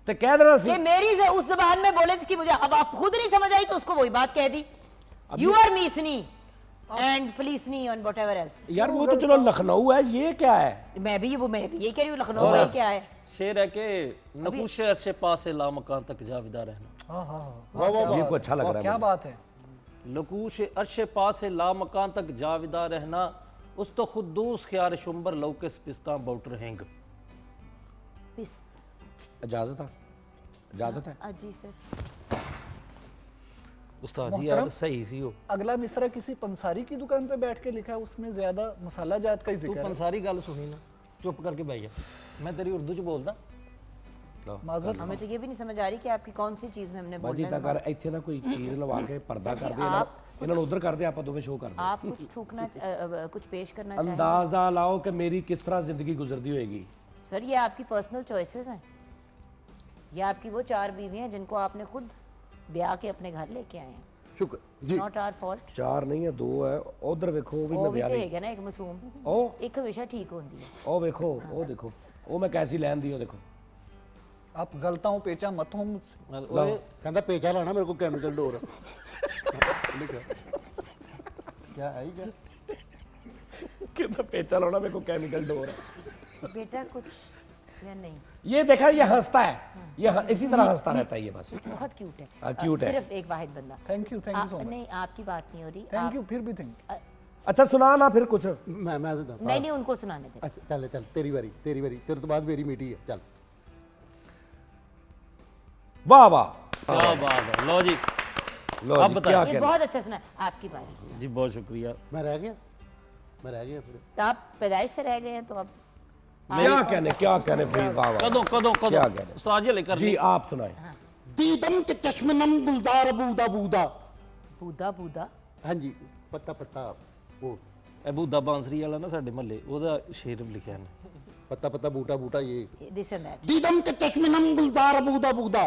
तो कह देना सी ये मेरी उस जबान में बोले जिसकी मुझे अब आप खुद नहीं समझ आई तो उसको वही बात कह दी। यू आर मीसनी एंड फलीसनी एंड व्हाटएवर एल्स। यार वो तो चलो लखनऊ है ये क्या है मैं भी यही कह रही हूँ लखनऊ में क्या है। शेर है कि नकुश अरशे पास से लामकान तक जाविदा रहना। हाँ हाँ वाह वाह ये वाह, को अच्छा लग रहा है क्या मुझे। बात है। नकूश अरशे पास से लामकान तक जाविदा रहना उस तो खुदूस ख्यार शुंबर लौकिस पिस्ता बाउटर हैंग। इजाजत है इजाजत है जी सर। उस्ताद जी यार मोहतरम। सही सी हो अगला मिसरा किसी पंसारी की दुकान पे बैठ के लिखा है, उसमें ज्यादा मसाला जात का ही तू जिक्र है। पंसारी गल सुनी ना चुप करके बैठ जा मैं तेरी उर्दू च बोलदा। माजरत हमें तो ये भी नहीं समझ आ रही कि आपकी कौन सी चीज में हमने ਬਾਜੀ बोलना ਤਾਂ है। ਕਰ ਇੱਥੇ ਨਾ ਕੋਈ ਚੀਜ਼ ਲਵਾ ਕੇ ਪਰਦਾ सर जी, ਕਰ ਦੇ ਇਹਨਾਂ ਨੂੰ ਉਧਰ ਕਰਦੇ ਆਪਾਂ ਦੋਵੇਂ ਸ਼ੋਅ ਕਰਦੇ आप कुछ थूकना कुछ पेश करना चाहेंगे। अंदाजा लाओ कि मेरी किस तरह जिंदगी गुजरती होएगी। सर ये आपकी पर्सनल चॉइसेस हैं। ये आपकी वो 4 बीवियां हैं जिनको आपने खुद ब्याह के अपने घर लेके आए हैं। शुक्र जी। Not our fault. 4 नहीं है 2 है उधर वेखो वो भी वो मैं भी ब्याह तो नहीं है ना एक मासूम ओ एक हमेशा ठीक होती है। ओ वेखो वो देखो वो मैं कैसी लैन दी हो देखो आप गलता हूँ पेचा मत हूँ मुझसे। ओए कहता पेचा लाना मेरे को केमिकल डोर क्या है ये क्या कि मैं पेचा लाना मेरे को केमिकल डोर है। बेटा कुछ या नहीं ये देखा ये हंसता है ये इसी तरह हंसता रहता है ये बस बहुत क्यूट है। हाँ, cute है। सिर्फ एक वाहिद बंदा। Thank you so much. नहीं आपकी बात नहीं हो रही। थैंक यू फिर भी थैंक यू। अच्छा सुना ना फिर कुछ मैं नहीं नहीं उनको सुनाने दे। अच्छा चल चल तेरी बारी तेरे तो बाद मेरी मीठी है चल। वाह वाह क्या बात है लो जी लो अब जी, बताएं। क्या ये कहना बहुत अच्छा सुना है। आपकी बारी। जी बहुत शुक्रिया। मैं रह गया फिर तो आप पैदाइश से रह गए हैं तो अब क्या कहने फरीद वाह वाह कदों कदों क्या कदों कहना? उस्ताद जी लेकर जी आप सुनाए दीदम के चश्मनम गुलदार बूदा बूदा। बूदा बूदा हाँ जी पत्ता पत्ता वो बूदा बांसरी वाला ना साडे महल्ले ओदा शेर लिखिਆ ने पत्ता पत्ता बूटा बूटा ये दिस एंड दैट। दीदम के चश्मनम गुलदार बूदा बूदा।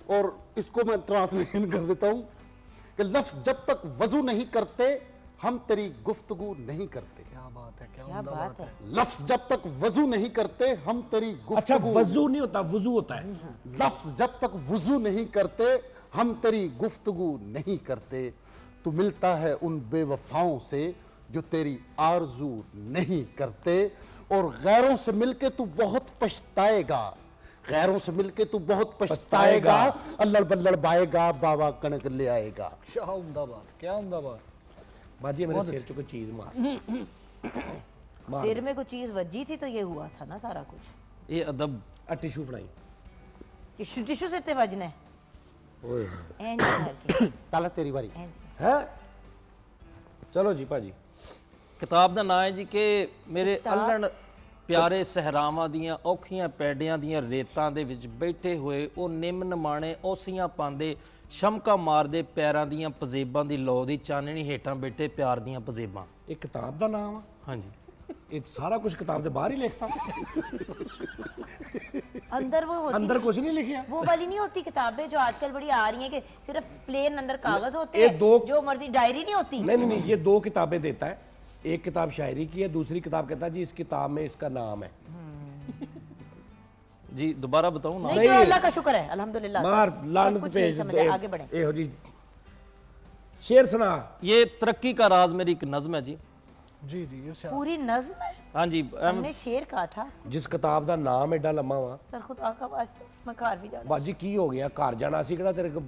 और इसको मैं ट्रांसलेशन कर देता हूँ कि लफ्ज जब तक वजू नहीं करते हम तेरी गुफ्तगू नहीं करते। क्या बात है, क्या बात है। लफ्ज जब तक वजू नहीं करते हम तेरी अच्छा गुफ्तगू वजू नहीं होता वजू होता है लफ्ज जब तक वजू नहीं करते हम तेरी गुफ्तगू नहीं करते। तू मिलता है उन बेवफाओं से जो तेरी आरजू नहीं करते और गैरों से मिलके तू बहुत पछताएगा गैरों से मिलके तू बहुत पछताएगा, अल्लड़ बल्लड़ बाएगा, बाबा कणक ले आएगा। क्या उम्दा बात, क्या उम्दा बात। बाजी मेरे सिर च कोई चीज मार। सिर में कोई चीज वजी थी तो ये हुआ था ना सारा कुछ। ये अदब टिशू फड़ाई। टिशू टिशू से ते वजने ओए एंज करके ताला तेरी बारी। एंज। है चलो जी भाजी। ਕਿਤਾਬ ਦਾ ਨਾਂ ਹੈ ਜੀ ਕਿ ਮੇਰੇ ਅਲਣ ਪਿਆਰੇ ਸਹਿਰਾਵਾਂ ਦੀਆਂ ਔਖੀਆਂ ਪੈੜਿਆਂ ਦੀਆਂ ਰੇਤਾਂ ਦੇ ਵਿੱਚ ਬੈਠੇ ਹੋਏ ਉਹ ਨਿੰਮ ਨਮਾਣੇ ਔਸੀਆਂ ਪਾਉਂਦੇ ਸ਼ਮਕਾ ਮਾਰਦੇ ਪੈਰਾਂ ਦੀਆਂ ਪਜੇਬਾਂ ਦੀ ਲੋ ਦੀ ਚਾਨਣੀ ਹੇਠਾਂ ਬੈਠੇ ਪਿਆਰ ਦੀਆਂ ਪਜੇਬਾਂ। ਇਹ ਕਿਤਾਬ ਦਾ ਨਾਮ ਆ? ਹਾਂਜੀ ਇਹ ਸਾਰਾ ਕੁਝ ਕਿਤਾਬ ਦੇ ਬਾਹਰ ਹੀ ਲਿਖਤਾ? अंदर वो होती अंदर कुछ नहीं लिखा। वो वाली नहीं होती किताबें जो आजकल बड़ी आ रही हैं कि सिर्फ प्लेन अंदर कागज होते ये हैं, दो- जो मर्जी डायरी नहीं होती। नहीं, ये 2 किताबें देता है। एक किताब शायरी की है, दूसरी किताब कहता है जी इस किताब में इसका नाम है। जी दोबारा बताऊं ना? नहीं तो अल्लाह का शुक्र है अल्हम्दुलिल्लाह मार सब लानत कुछ नहीं भेज समझ आए, आगे बढ़े। एहो जी शेर सुना। ये तरक्की का राज मेरी एक नज़म है जी। जी जी इरशाद। पूरी नज्म है। हाँ जी हमने शेर कहा था जिस किताब का नाम एडा लम्मा वा सर खुदा का वास्ते मैं घर भी जाना। बाजी की हो गया घर जाना सी किहड़ा तेरे को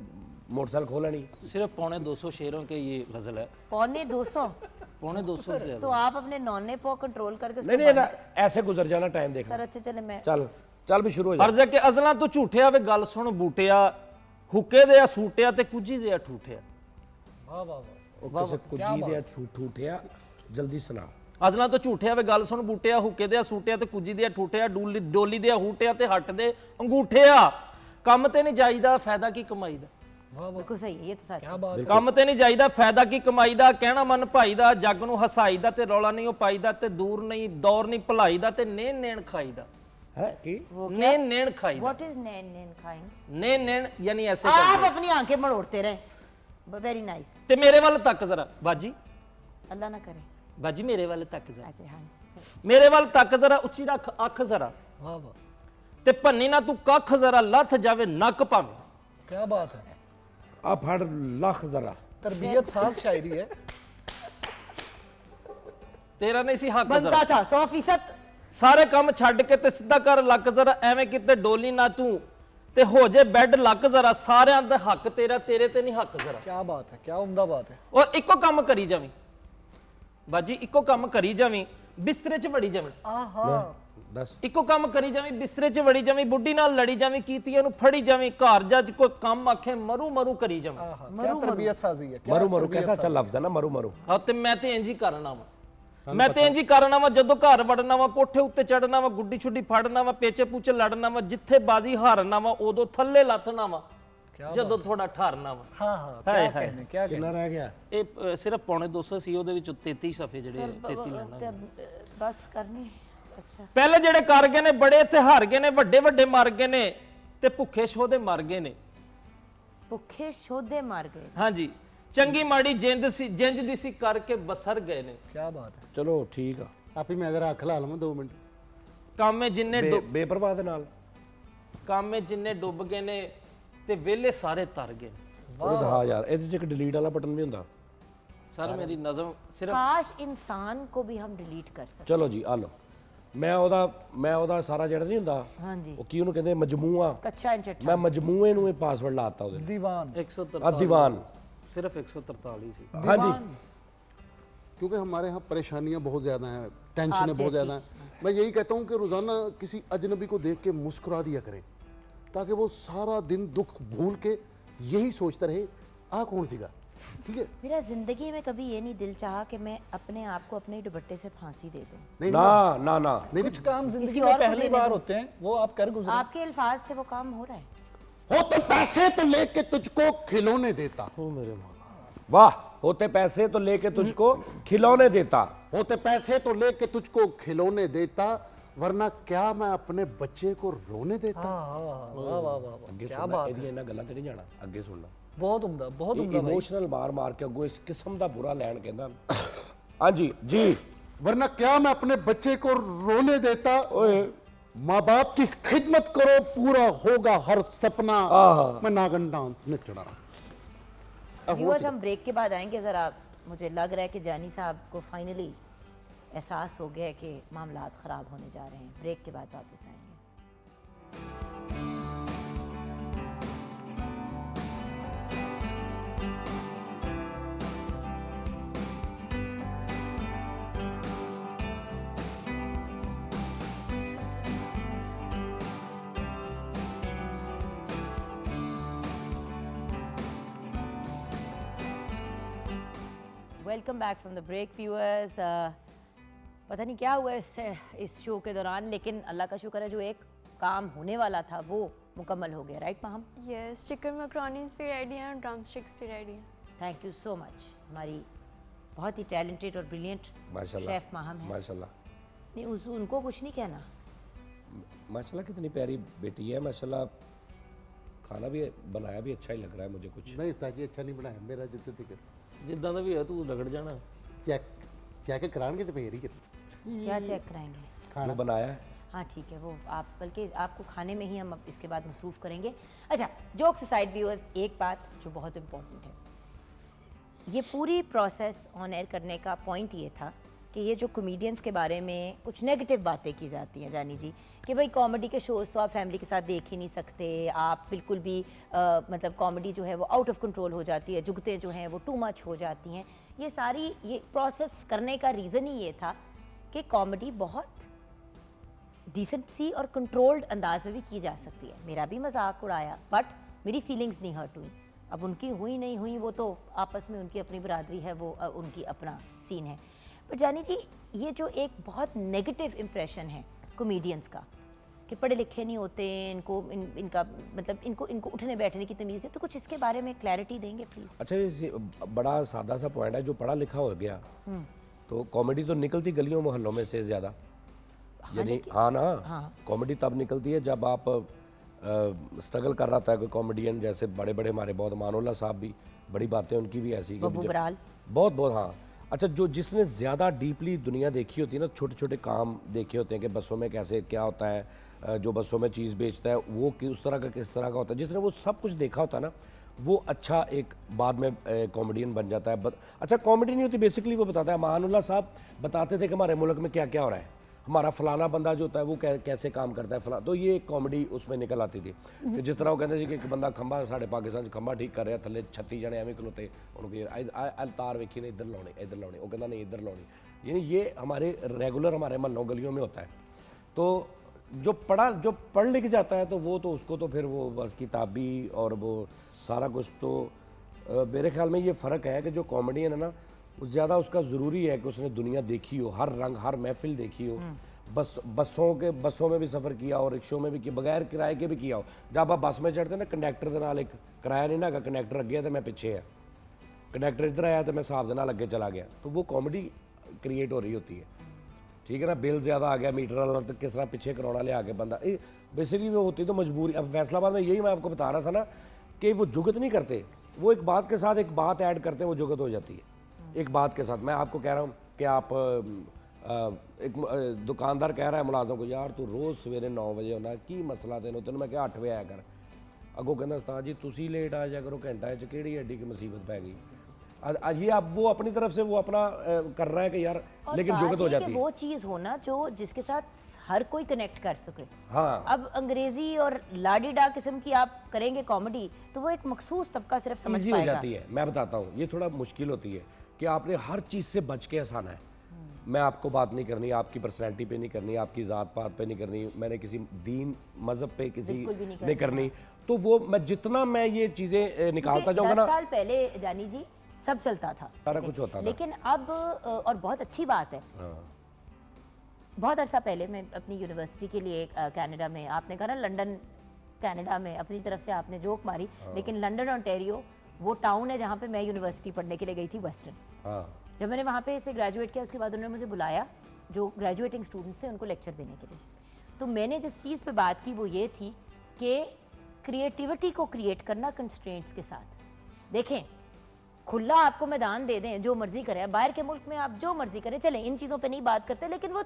मोटरसाइकिल खोलनी। सिर्फ 250 शेरों के ये गजल है। 250 250 से तो आप अपने नौने को कंट्रोल करके उसको नहीं नहीं बंद ना, ऐसे गुजर जाना टाइम कर- देखना। सर अच्छे चले मैं चल चल भी शुरू हो जा। अर्ज है कि अजला तू झूठिया वे गल सुन बूटिया हुक्के दे सूटिया ते कुजी दे ठूठिया। वाह वाह वाह। ਉਹ ਕਿਸੇ ਕੁਜੀ ਦੇ ਝੂਠ ਉਠਿਆ ਜਲਦੀ ਸੁਣਾ। ਅਜ਼ਲਾਂ ਤੋਂ ਝੂਠਿਆ ਵੇ ਗੱਲ ਸੁਣ ਬੂਟਿਆ ਹੁੱਕੇ ਦੇ ਸੂਟਿਆ ਤੇ ਕੁਜੀ ਦੇ ਠੂਠਿਆ ਡੋਲੀ ਦੇ ਹੂਟਿਆ ਤੇ ਹੱਟ ਦੇ ਅੰਗੂਠਿਆ। ਕੰਮ ਤੇ ਨਹੀਂ ਜਾਈਦਾ ਫਾਇਦਾ ਕੀ ਕਮਾਈ ਦਾ। बिल्कुल सही है ये तो सच है। बात ਕੰਮ ਤੇ ਨਹੀਂ ਜਾਈਦਾ ਫਾਇਦਾ ਕੀ ਕਮਾਈ ਦਾ। ਕਹਿਣਾ ਮਨ ਭਾਈ ਦਾ ਜੱਗ ਨੂੰ ਹਸਾਈ ਦਾ ਤੇ ਰੌਲਾ ਨਹੀਂ ਉਹ ਪਾਈ ਦਾ ਤੇ ਦੂਰ ਨਹੀਂ ਦੌਰ ਨਹੀਂ ਭਲਾਈ ਦਾ ਤੇ ਨੇਨ ਨੇਣ ਖਾਈ ਦਾ। है की ਨੇਨ ਨੇਣ ਖਾਈ ਦਾ। व्हाट इज नैन नैन खाइंग? ਨੇਨ ਨੇਣ ਯਾਨੀ ਐਸੇ आप ਕਰਦੇ। अपनी आंखें मड़ोड़ते रहे। Very nice. ਤੇ ਮੇਰੇ ਵੱਲ ਤੱਕ ਜ਼ਰਾ ਬਾਜੀ अल्लाह ना करे। ਬਾਜੀ ਮੇਰੇ ਵੱਲ ਤੱਕ ਜ਼ਰਾ अच्छा हाँ जी। ਮੇਰੇ ਵੱਲ ਤੱਕ ਜ਼ਰਾ ਉੱਚੀ ਰੱਖ ਅੱਖ ਜ਼ਰਾ वाह वाह। ਤੇ ਭੰਨੀ ਨਾ ਤੂੰ ਕੱਖ ਜ਼ਰਾ ਲੱਥ ਜਾਵੇ ਨੱਕ ਭਾਵੇਂ। क्या बात है। आ फड़ लख जरा। तरबियत साथ शायरी है। ਤੇਰਾ ਨਹੀਂ ਸੀ ਹੱਕ ਜ਼ਰਾ बनता था 100%। ਸਾਰੇ ਕੰਮ ਛੱਡ ਕੇ ਤੇ ਸਿੱਧਾ ਕਰ ਲੱਕ ਜ਼ਰਾ ਐਵੇਂ ਕਿਤੇ ਡੋਲੀ ਨਾ ਤੂੰ ਤੇ ਹੋ ਜੇ ਬੈੱਡ ਲੱਕ ਜ਼ਰਾ ਸਾਰਿਆਂ ਦਾ ਹੱਕ ਤੇਰਾ ਤੇਰੇ ਤੇ ਨਹੀਂ ਹੱਕ ਜ਼ਰਾ। क्या बात है, क्या उम्दा बात है। ਔਰ ਇੱਕੋ ਕੰਮ ਕਰੀ ਜਾਵੀਂ ਬਾਜੀ ਇੱਕੋ ਕੰਮ ਕਰੀ ਜਾਵੀਂ ਬਿਸਤਰੇ 'ਚ ਵੜੀ ਜਾਵੀਂ। आहा। दस ਇੱਕੋ ਕੰਮ ਕਰੀ ਜਾਵੀਂ ਬਿਸਤਰੇ 'ਚ ਵੜੀ ਜਾਵੀਂ ਬੁੱਢੀ ਨਾਲ ਲੜੀ ਜਾਵੀਂ ਕੀਤੀਆਂ ਨੂੰ ਫੜੀ ਜਾਵੀਂ ਘਰ ਜੱਜ ਕੋਈ ਕੰਮ ਆਖੇ ਮਰੂ ਮਰੂ ਕਰੀ ਜਾਵੀਂ। आहा। क्या तरबियत साजी है। क्या मरु मरु तरबियत कैसा अच्छा साजी। लफ्ज है ना मरु मरु। ਹਾਂ ਤੇ ਮੈਂ ਤੇ ਇੰਜ ਹੀ ਕਰਨਾ ਵਾ ਮੈਂ ਤੇ ਇੰਜ ਹੀ ਕਰਨਾ ਵਾ ਜਦੋਂ ਘਰ ਵੜਨਾ ਵਾ ਕੋਠੇ ਉੱਤੇ ਚੜਨਾ ਵਾ ਗੁੱਡੀ ਛੁੱਡੀ ਫੜਨਾ ਵਾ ਪੇਚੇ ਪੂਚੇ ਲੜਨਾ ਵਾ ਜਿੱਥੇ ਬਾਜ਼ੀ ਹਾਰਨਾ ਵਾ ਉਦੋਂ ਥੱਲੇ ਲੱਥਣਾ ਵਾ ਜਦੋਂ ਥੋੜਾ ਠਾਰਨਾ ਵਾ। हाँ हाँ। हाय, क्या हाय। कहने, क्या कहने। कितना रह गया? ਇਹ ਸਿਰਫ 250 ਸੀ ਉਹਦੇ ਵਿੱਚ 33 ਸਫੇ ਜਿਹੜੇ 33 ਲੈਣਾ। तब बस करनी अच्छा। ਪਹਿਲੇ ਜਿਹੜੇ ਕਰ ਗਏ ਨੇ ਬੜੇ ਇੱਥੇ ਹਾਰ ਗਏ ਨੇ ਵੱਡੇ ਵੱਡੇ ਮਰ ਗਏ ਨੇ ਤੇ ਭੁੱਖੇ ਸ਼ੋਧੇ ਮਰ ਗਏ ਨੇ। भूखे शोधे मार गए। ਹਾਂਜੀ ਚੰਗੀ ਮਾੜੀ ਜਿੰਦ ਸੀ ਜਿੰਜ ਦੀ ਸੀ ਕਰਕੇ ਬਸਰ ਗਏ ਨੇ। क्या बात है। चलो ठीक आ। आप ही मैं जरा अख ला लवां 2 मिनट। ਕਾਮੇ ਜਿੰਨੇ बेपरवाह दे नाल ਕਾਮੇ ਜਿੰਨੇ ਡੁੱਬ ਗਏ ਨੇ ਤੇ ਵਿਹਲੇ ਸਾਰੇ ਤਰ ਗਏ ਨੇ। ਉਹਦੇ ਤਾਂ ਹਾਂ ਯਾਰ ਇਹਦੇ ਚ ਇੱਕ ਡਿਲੀਟ ਵਾਲਾ ਬਟਨ ਵੀ ਹੁੰਦਾ। ਸਰ ਮੇਰੀ ਨਜ਼ਮ ਸਿਰਫ काश इंसान को भी हम डिलीट कर सकते। ਚਲੋ ਜੀ ਆ ਲਓ। ਮੈਂ ਉਹਦਾ ਸਾਰਾ ਜਿਹੜਾ ਨਹੀਂ ਹੁੰਦਾ हाँ जी। ਉਹ ਕੀ ਉਹਨੂੰ ਕਹਿੰਦੇ ਮਜਮੂਆ। कच्चा एंड चट्टा। ਮੈਂ ਮਜਮੂਏ ਨੂੰ ਇਹ ਪਾਸਵਰਡ ਲਾਤਾ ਉਹਦੇ दीवान। 143 ਆ ਦੀਵਾਨ। ਸਿਰਫ 143 ਸੀ। हाँ जी क्योंकि हमारे यहाँ परेशानियाँ बहुत ज़्यादा हैं, टेंशनें बहुत ज़्यादा हैं। मैं यही कहता हूँ कि रोज़ाना किसी अजनबी को देख के मुस्कुरा दिया करें ताकि वो सारा दिन दुख भूल के यही सोचता रहे आ कौन सीगा। ठीक है। मेरा जिंदगी में कभी ये नहीं दिल चाहा कि मैं अपने आप को अपने दुपट्टे से फांसी दे दूं। नहीं ना ना ना कुछ काम जिंदगी किसी में और को पहली देने बार दो। होते हैं, वो आप कर गुजरे। आपके अल्फाज से वो काम हो रहा है। होते पैसे तो लेके तुझको खिलौने देता। वाह होते पैसे तो लेके तुझको खिलौने देता। होते पैसे तो लेके तुझको खिलौने देता, वरना क्या मैं अपने बच्चे को रोने देता। हाँ हाँ हाँ। वाह वाह वाह वाह। ਅੱਗੇ क्या ਸੁਣਨਾ बात है। ਇਹਦੀਆਂ ਇਹਨਾਂ ਗੱਲਾਂ ਤੇ ਨਹੀਂ ਜਾਣਾ ਅੱਗੇ ਸੁਣਨਾ। बहुत उम्दा, बहुत उम्दा भाई। ਇਮੋਸ਼ਨਲ ਮਾਰ ਕੇ ਅੱਗੋਂ ਇਸ ਕਿਸਮ ਦਾ ਬੁਰਾ ਲੈਣ ਕਹਿੰਦਾ। ਹਾਂਜੀ ਜੀ वरना क्या मैं अपने बच्चे को रोने देता। ਓਏ माँ बाप की खिदमत करो, पूरा होगा हर सपना। आहा। मैं नागन डांस नचना। व्यूअर्स हम ब्रेक के बाद आएंगे ज़रा। मुझे लग रहा है कि जानी साहब को फाइनली एहसास हो गया है कि मामलात ख़राब होने जा रहे हैं। ब्रेक के बाद वापस आएंगे। Welcome back from the break viewers. पता नहीं क्या हुआ इस शो के दौरान, लेकिन अल्लाह का शुक्र है जो एक काम होने वाला था वो मुकम्मल हो गया, right Maham? Yes, chicken macaronis भी रेडी हैं और ड्रम स्टिक्स भी रेडी हैं। Thank you so much. हमारी बहुत ही टैलेंटेड और ब्रिलियंट माशाल्लाह शेफ माहम है। माशाल्लाह नहीं उनको कुछ नहीं कहना। माशाल्लाह कितनी प्यारी बेटी है माशाल्लाह। खाना भी बनाया भी अच्छा ही लग रहा है मुझे कुछ। नहीं साजी अच्छा नहीं बनाया मेरा जितने तक ਜਿੱਦਾਂ ਦਾ ਵੀ ਹੈ ਤੂੰ ਰਗੜ ਜਾਣਾ। चेक चेक कराएंगे तो फिर ही कर क्या चेक कराएंगे? वो बनाया है। हाँ ठीक है, वो आप बल्कि आपको खाने में ही हम अब इसके बाद मसरूफ़ करेंगे। अच्छा, जोक्स असाइड व्यूअर्स, एक बात जो बहुत इम्पोर्टेंट है, ये पूरी प्रोसेस ऑन एयर करने का पॉइंट ये था कि ये जो कॉमेडियंस के बारे में कुछ नेगेटिव बातें की जाती हैं जानी जी, कि भाई कॉमेडी के शोज़ तो आप फैमिली के साथ देख ही नहीं सकते, आप बिल्कुल भी मतलब कॉमेडी जो है वो आउट ऑफ कंट्रोल हो जाती है, जुगतें जो हैं वो टू मच हो जाती हैं। ये सारी ये प्रोसेस करने का रीज़न ही ये था कि कॉमेडी बहुत डिसेंट सी और कंट्रोल्ड अंदाज में भी की जा सकती है। मेरा भी मजाक उड़ाया बट मेरी फीलिंग्स नहीं हर्ट हुई। अब उनकी हुई नहीं हुई वो तो आपस में उनकी अपनी बरादरी है, वो उनकी अपना सीन है। पर जानी जी, ये जो एक बहुत नेगेटिव इम्प्रेशन है कॉमेडियंस का कि पढ़े लिखे नहीं होते, इनका मतलब इनको उठने बैठने की तमीज़ है, तो कुछ इसके बारे में क्लैरिटी देंगे प्लीज़? अच्छा, ये बड़ा सादा सा पॉइंट है। जो पढ़ा लिखा हो गया तो कॉमेडी तो निकलती गलियों मोहल्लों में से ज़्यादा। यानी हाँ ना, कॉमेडी तब निकलती है जब आप स्ट्रगल कर रहा था कोई कॉमेडियन, जैसे बड़े बड़े हमारे बहुत मानोल्ला साहब भी, बड़ी बातें उनकी भी ऐसी बब्बू बराल बहुत बहुत। हाँ अच्छा, जो जिसने ज़्यादा डीपली दुनिया देखी होती है ना, छोटे छोटे काम देखे होते हैं कि बसों में कैसे क्या होता है, जो बसों में चीज़ बेचता है वो उस तरह का किस तरह का होता है, जिसने वो सब कुछ देखा होता है ना, वो अच्छा एक बाद में कॉमेडियन बन जाता है। अच्छा, कॉमेडी नहीं होती, बेसिकली वो बताता है। महानुल्लाह साहब बताते थे कि हमारे मुल्क में क्या क्या हो रहा है, हमारा फलाना बंदा जो होता है वो कैसे काम करता है फला, तो ये कॉमेडी उसमें निकल आती थी। कि जिस तरह वो कहते थे कि एक बंदा खंबा साढ़े पाकिस्तान खंबा ठीक कर रहा थले 36 जने एवं खलोते, उनकी तार वेखी ने इधर लाने वो कहना नहीं इधर लाने। यानी ये हमारे रेगुलर हमारे महलों गलियों में होता है। तो जो पढ़ लिख जाता है तो वो तो उसको तो फिर वो बस किताबी और वो सारा कुछ, तो मेरे ख्याल में ये फ़र्क है कि जो कॉमेडियन है ना, ज़्यादा उसका ज़रूरी है कि उसने दुनिया देखी हो, हर रंग हर महफिल देखी हो, बसों में भी सफ़र किया और रिक्शों में भी किया, बगैर किराए के भी किया हो। जब आप बस में चढ़ते ना, कंडक्टर के नाल एक किराया नहीं ना, कंडक्टर अगे है तो मैं पीछे है, कंडक्टर इधर आया तो मैं हिसाब के नाल अगे चला गया, तो वो कॉमेडी क्रिएट हो रही होती है। ठीक है ना, बिल ज़्यादा आ गया मीटर वाला तो किस तरह पीछे करौना ले आके बंदा, बेसिकली वो होती तो मजबूरी। अब फैसलाबाद में यही मैं आपको बता रहा था ना कि वो जुगत नहीं करते, वो एक बात के साथ एक बात ऐड करते हैं, वो जुगत हो जाती है एक बात के साथ। मैं आपको कह रहा हूँ कि आप एक दुकानदार कह रहा है मुलाजम को, यार तू रोज़ सवेरे 9 बजे होना, की मसला तेन मैं क्या 8 बजे आया कर, अगों कहना उस्ताद जी तुसी लेट आ जाया करो, घंटा केड़ी एडी की मुसीबत पै गई। ये अब वो अपनी तरफ से वो अपना कर रहा है कि यार, लेकिन जुगत हो जाती है। वो चीज़ होना जो जिसके साथ हर कोई कनेक्ट कर सके। हाँ, अब अंग्रेजी और लाडीडा किस्म की आप करेंगे कॉमेडी तो वो एक मखसूस तबका सिर्फ समझ ईजी हो पाएगा। जाती है। मैं बताता हूँ, ये थोड़ा मुश्किल होती है कि आपने हर चीज़ से बच के हंसाना है। मैं आपको बात नहीं करनी, आपकी पर्सनैलिटी पे नहीं करनी, आपकी ज़ात पात पे नहीं करनी, मैंने किसी दीन मज़हब पे किसी नहीं करनी, तो वो मैं जितना मैं ये चीज़ें निकालता जाऊँगा ना। 10 साल पहले जानी जी सब चलता था, सारा कुछ होता था, लेकिन अब और बहुत अच्छी बात है, बहुत अरसा पहले मैं अपनी यूनिवर्सिटी के लिए कनाडा में, आपने कहा ना लंदन कनाडा में, अपनी तरफ से आपने जोक मारी, लेकिन लंदन ऑन्टेरियो वो टाउन है जहाँ पे मैं यूनिवर्सिटी पढ़ने के लिए गई थी, वेस्टर्न। जब मैंने वहाँ पे से ग्रेजुएट किया, उसके बाद उन्होंने मुझे बुलाया, जो ग्रेजुएटिंग स्टूडेंट्स थे उनको लेक्चर देने के लिए। तो मैंने जिस चीज़ पे बात की वो ये थी कि क्रिएटिविटी को क्रिएट करना कंस्ट्रेंट्स के साथ। देखें, खुला आपको मैदान दे दें, जो मर्जी करें, बाहर के मुल्क में आप जो मर्जी करें, चलें इन चीज़ों पे नहीं बात करते, लेकिन वो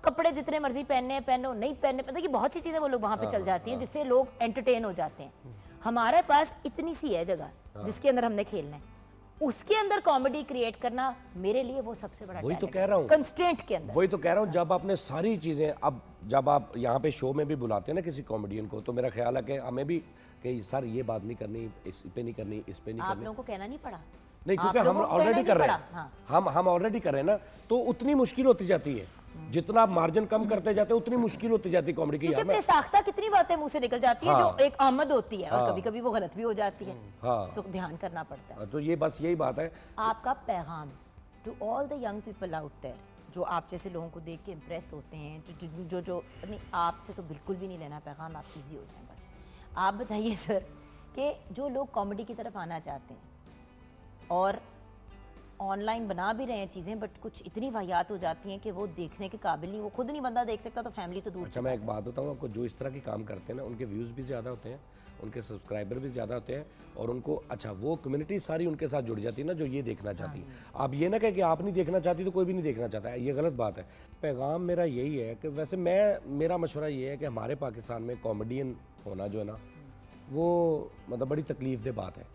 कपड़े जितने मर्जी पहनने पहनो, नहीं पहनने, पता कि बहुत सी चीज़ें वो लोग वहाँ पे चल जाती हैं जिससे लोग एंटरटेन हो जाते हैं। हमारे पास इतनी सी है जगह जिसके अंदर हमने खेलना है, उसके अंदर कॉमेडी क्रिएट करना मेरे लिए वो सबसे बड़ा वही तो कह रहा हूँ, कंस्ट्रेंट के अंदर। वही तो कह रहा हूँ, जब आपने सारी चीज़ें, अब जब आप यहाँ पे शो में भी बुलाते हैं ना किसी कॉमेडियन को, तो मेरा ख्याल है कि हमें भी कि सर ये बात नहीं करनी, इस पे नहीं करनी, इस पे नहीं करनी। आप लोगों को कहना नहीं पड़ा? नहीं, क्योंकि हम ऑलरेडी कर रहे हैं, हम ऑलरेडी कर रहे हैं ना, तो उतनी मुश्किल होती जाती है। जितना आप मार्जिन कम करते जाते हो उतनी मुश्किल होती जाती है कॉमेडी की। क्योंकि यार मैं बेसाख्ता कितनी बातें मुंह से निकल जाती है हाँ। जो एक आमद होती है और हाँ। कभी कभी वो गलत भी हो जाती है। हाँ। सो ध्यान करना पड़ता है। तो ये बस यही बात है। आपका पैगाम to all the young people out there जो आप जैसे लोगों को देख के इम्प्रेस होते हैं, जो नहीं, आपसे तो बिल्कुल भी नहीं लेना पैगाम, आप इजी हो जाएं बस। आप बताइए सर कि जो लोग कॉमेडी की तरफ आना चाहते हैं और ऑनलाइन बना भी रहे हैं चीज़ें, बट कुछ इतनी वाहियात हो जाती हैं कि वो देखने के काबिल नहीं, वो खुद नहीं बंदा देख सकता तो फैमिली तो दूर। अच्छा मैं एक बात बताऊँ आपको, जो इस तरह के काम करते हैं ना उनके व्यूज़ भी ज़्यादा होते हैं, उनके सब्सक्राइबर भी ज़्यादा होते हैं और उनको अच्छा वो कम्युनिटी सारी उनके साथ जुड़ जाती है ना जो ये देखना चाहती है। आप ये ना कहें कि आप नहीं देखना चाहती तो कोई भी नहीं देखना चाहता है, ये गलत बात है। पैगाम मेरा यही है कि वैसे मेरा मशवरा ये है कि हमारे पाकिस्तान में कॉमेडियन होना जो है ना वो मतलब बड़ी तकलीफ दे बात है।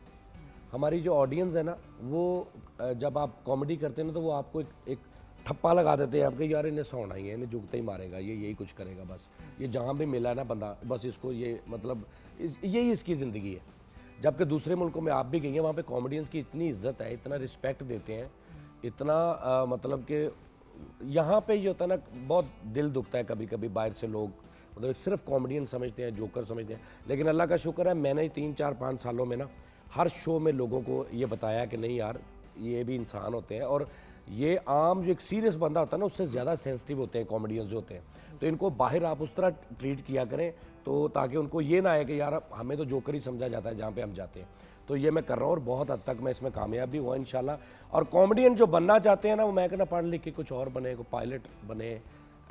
हमारी जो ऑडियंस है ना वो जब आप कॉमेडी करते हैं ना तो वो आपको एक ठप्पा लगा देते हैं आपके, यार इन्हें सौना ही है, इन्हें जुगते ही मारेगा, ये यही कुछ करेगा बस, ये जहाँ भी मिला है ना बंदा बस इसको ये मतलब यही इसकी ज़िंदगी है। जबकि दूसरे मुल्कों में आप भी गई हैं, वहाँ पे कॉमेडियंस की इतनी इज्जत है, इतना रिस्पेक्ट देते हैं, इतना मतलब कि यहाँ पे ये होता है ना बहुत दिल दुखता है कभी कभी बाहर से लोग मतलब सिर्फ कॉमेडियन समझते हैं, जोकर समझते हैं। लेकिन अल्लाह का शुक्र है मैंने 3-4-5 सालों में ना हर शो में लोगों को ये बताया कि नहीं यार ये भी इंसान होते हैं और ये आम जो एक सीरियस बंदा होता है ना उससे ज़्यादा सेंसिटिव होते हैं कॉमेडियंस जो होते हैं। तो इनको बाहर आप उस तरह ट्रीट किया करें तो ताकि उनको ये ना आए कि यार हमें तो जोकर ही समझा जाता है जहाँ पे हम जाते हैं। तो ये मैं कर रहा हूँ और बहुत हद तक मैं इसमें कामयाब भी हुआ इंशाल्लाह। और कॉमेडियन जो बनना चाहते हैं ना वो मैं कहना पढ़ लिख के कुछ और बने, कोई पायलट बने,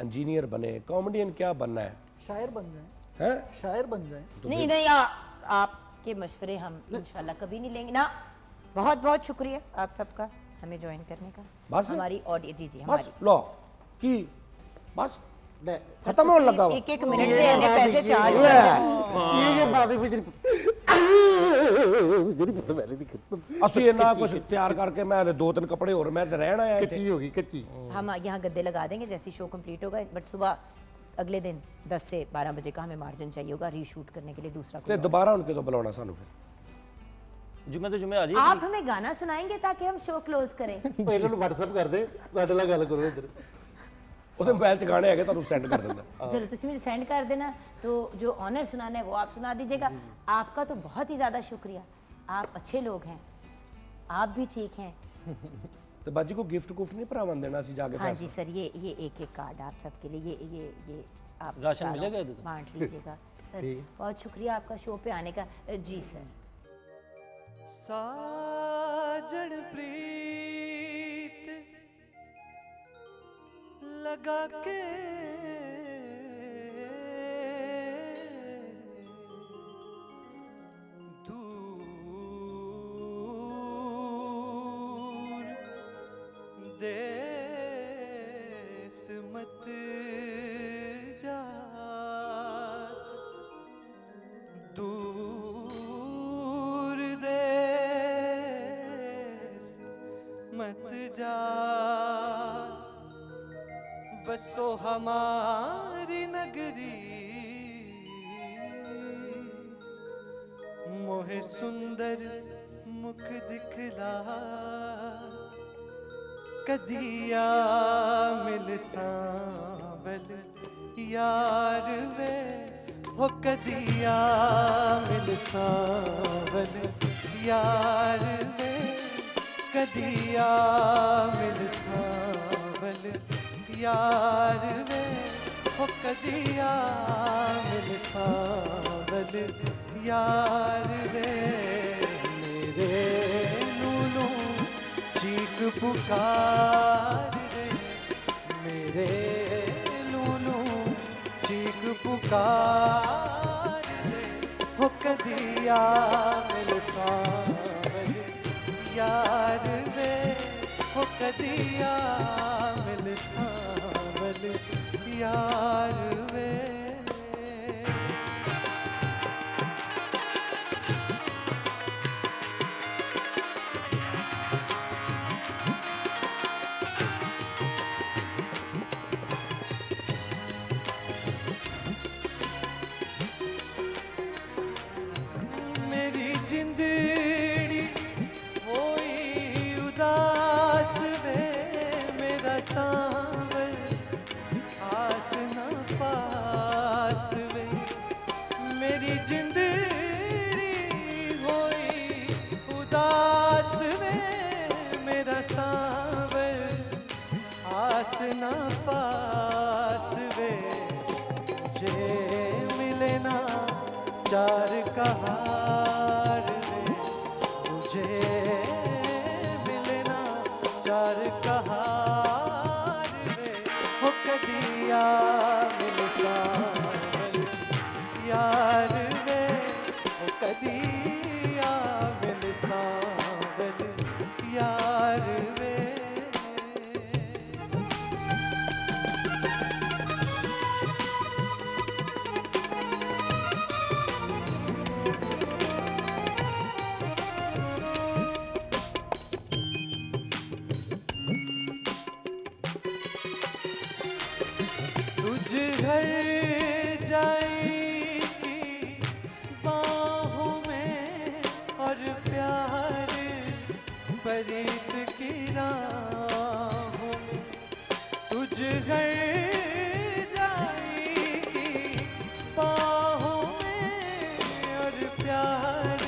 इंजीनियर बने, कॉमेडियन क्या बनना है, शायर बन जाए, हैं? शायर बन जाए। नहीं नहीं आपके मशवरे हम इंशाल्लाह कभी नहीं लेंगे ना। बहुत बहुत शुक्रिया आप सबका हमें ज्वाइन करने का। बस? हमारी ऑडियंस जी बस हमारी लो की बस मैं खत्म होने लगा हुआ। एक मिनट के अंदर पैसे चार्ज कर रहे हैं। ये बातें मुझे पता पहले नहीं करता। ਅਸੀਂ ਇਹਨਾਂ ਕੁਝ ਤਿਆਰ ਕਰਕੇ ਮੈਂ 2-3 ਕੱਪੜੇ ਹੋਰ ਮੈਂ ਤੇ ਰਹਿਣ ਆਇਆ ਇੱਥੇ। कच्ची होगी कच्ची। हम यहाँ गद्दे लगा देंगे जैसे शो कंप्लीट होगा, बट सुबह अगले दिन 10 से 12 बजे का हमें मार्जिन चाहिए होगा रीशूट करने के लिए दूसरा ਤੇ ਦੁਬਾਰਾ ਹੁਣ ਕਿਦੋਂ ਬੁਲਾਉਣਾ ਸਾਨੂੰ ਫਿਰ? जुम्मे तो जुम्मे आ जाइए। आप हमें गाना सुनाएंगे ताकि हम शो क्लोज करें। ਇਹਨਾਂ ਨੂੰ WhatsApp ਕਰ ਦੇ ਸਾਡੇ ਨਾਲ ਗੱਲ ਕਰੋ ਇੱਧਰ। ਉਹਦੇ ਮੋਬਾਈਲ 'ਚ ਗਾਣੇ ਹੈਗੇ ਤੁਹਾਨੂੰ ਸੈਂਡ ਕਰ ਦਿੰਦਾ। चलो तुम मुझे सेंड कर देना, तो जो ऑनर सुनाना है वो आप सुना दीजिएगा। आपका तो बहुत ही ज़्यादा शुक्रिया, आप अच्छे लोग हैं, आप भी ठीक हैं। ਤੇ ਬਾਜੀ को गिफ्ट गुफ्ट नहीं भरावन देना ਅਸੀਂ ਜਾ ਕੇ हाँ जी सर, ये एक कार्ड आप सबके लिए, ये आप राशन चारों मिलेगा इधर तो? बांट लीजिएगा सर। बहुत शुक्रिया आपका शो पे आने का। जी सर। साजन प्रीत लगा के दूर देश मत जा, दूर देश मत जा, बसो हमारी नगरी मोहे सुंदर मुख दिखला, कदिया मिल सांवल यार वे हो, कदिया मिल सांवल यार वे, कदिया मिल सांवल यार वे हो, कदिया मिल सांवल यार वे, मेरे नूनू चीख पुकार रे, मेरे नूनू चीख पुकार रे, हो कदिया मिल सांवल यार वे हो, कदिया मिल सांवल यार वे। मेरी जिंदड़ी होई उदास वे, मेरा सांवल मेरी जिंदड़ी होई उदास वे मेरा सांवर आस ना पास वे मुझे मिले ना चार कहार वे मुझे मिले ना चार कहार वे हो कदिया मिल सावल यार वे हो कदिया मिल सावल यार वे तुझ घर जाएगी बाहों में और प्यार बरीत की राहों में तुझ घर जाएगी बाहों में और प्यार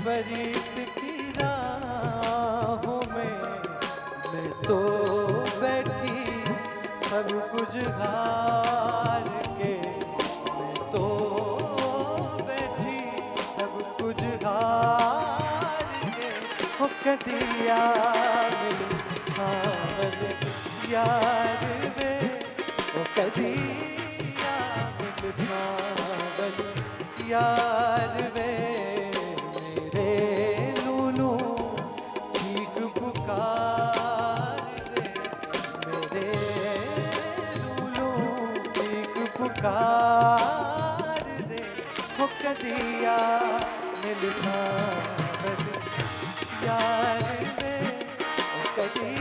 बरीत की राहों में मैं तो बैठी सब कुछ हार के मैं तो बैठी सब कुछ हार के हो कदिया मिल सावल यार वे हो कदिया मिल सावल यार वे मेरे लूलू चीख पुकार दे मेरे पुकार दे हो कदिया मिल सावल यार वे हो कदिया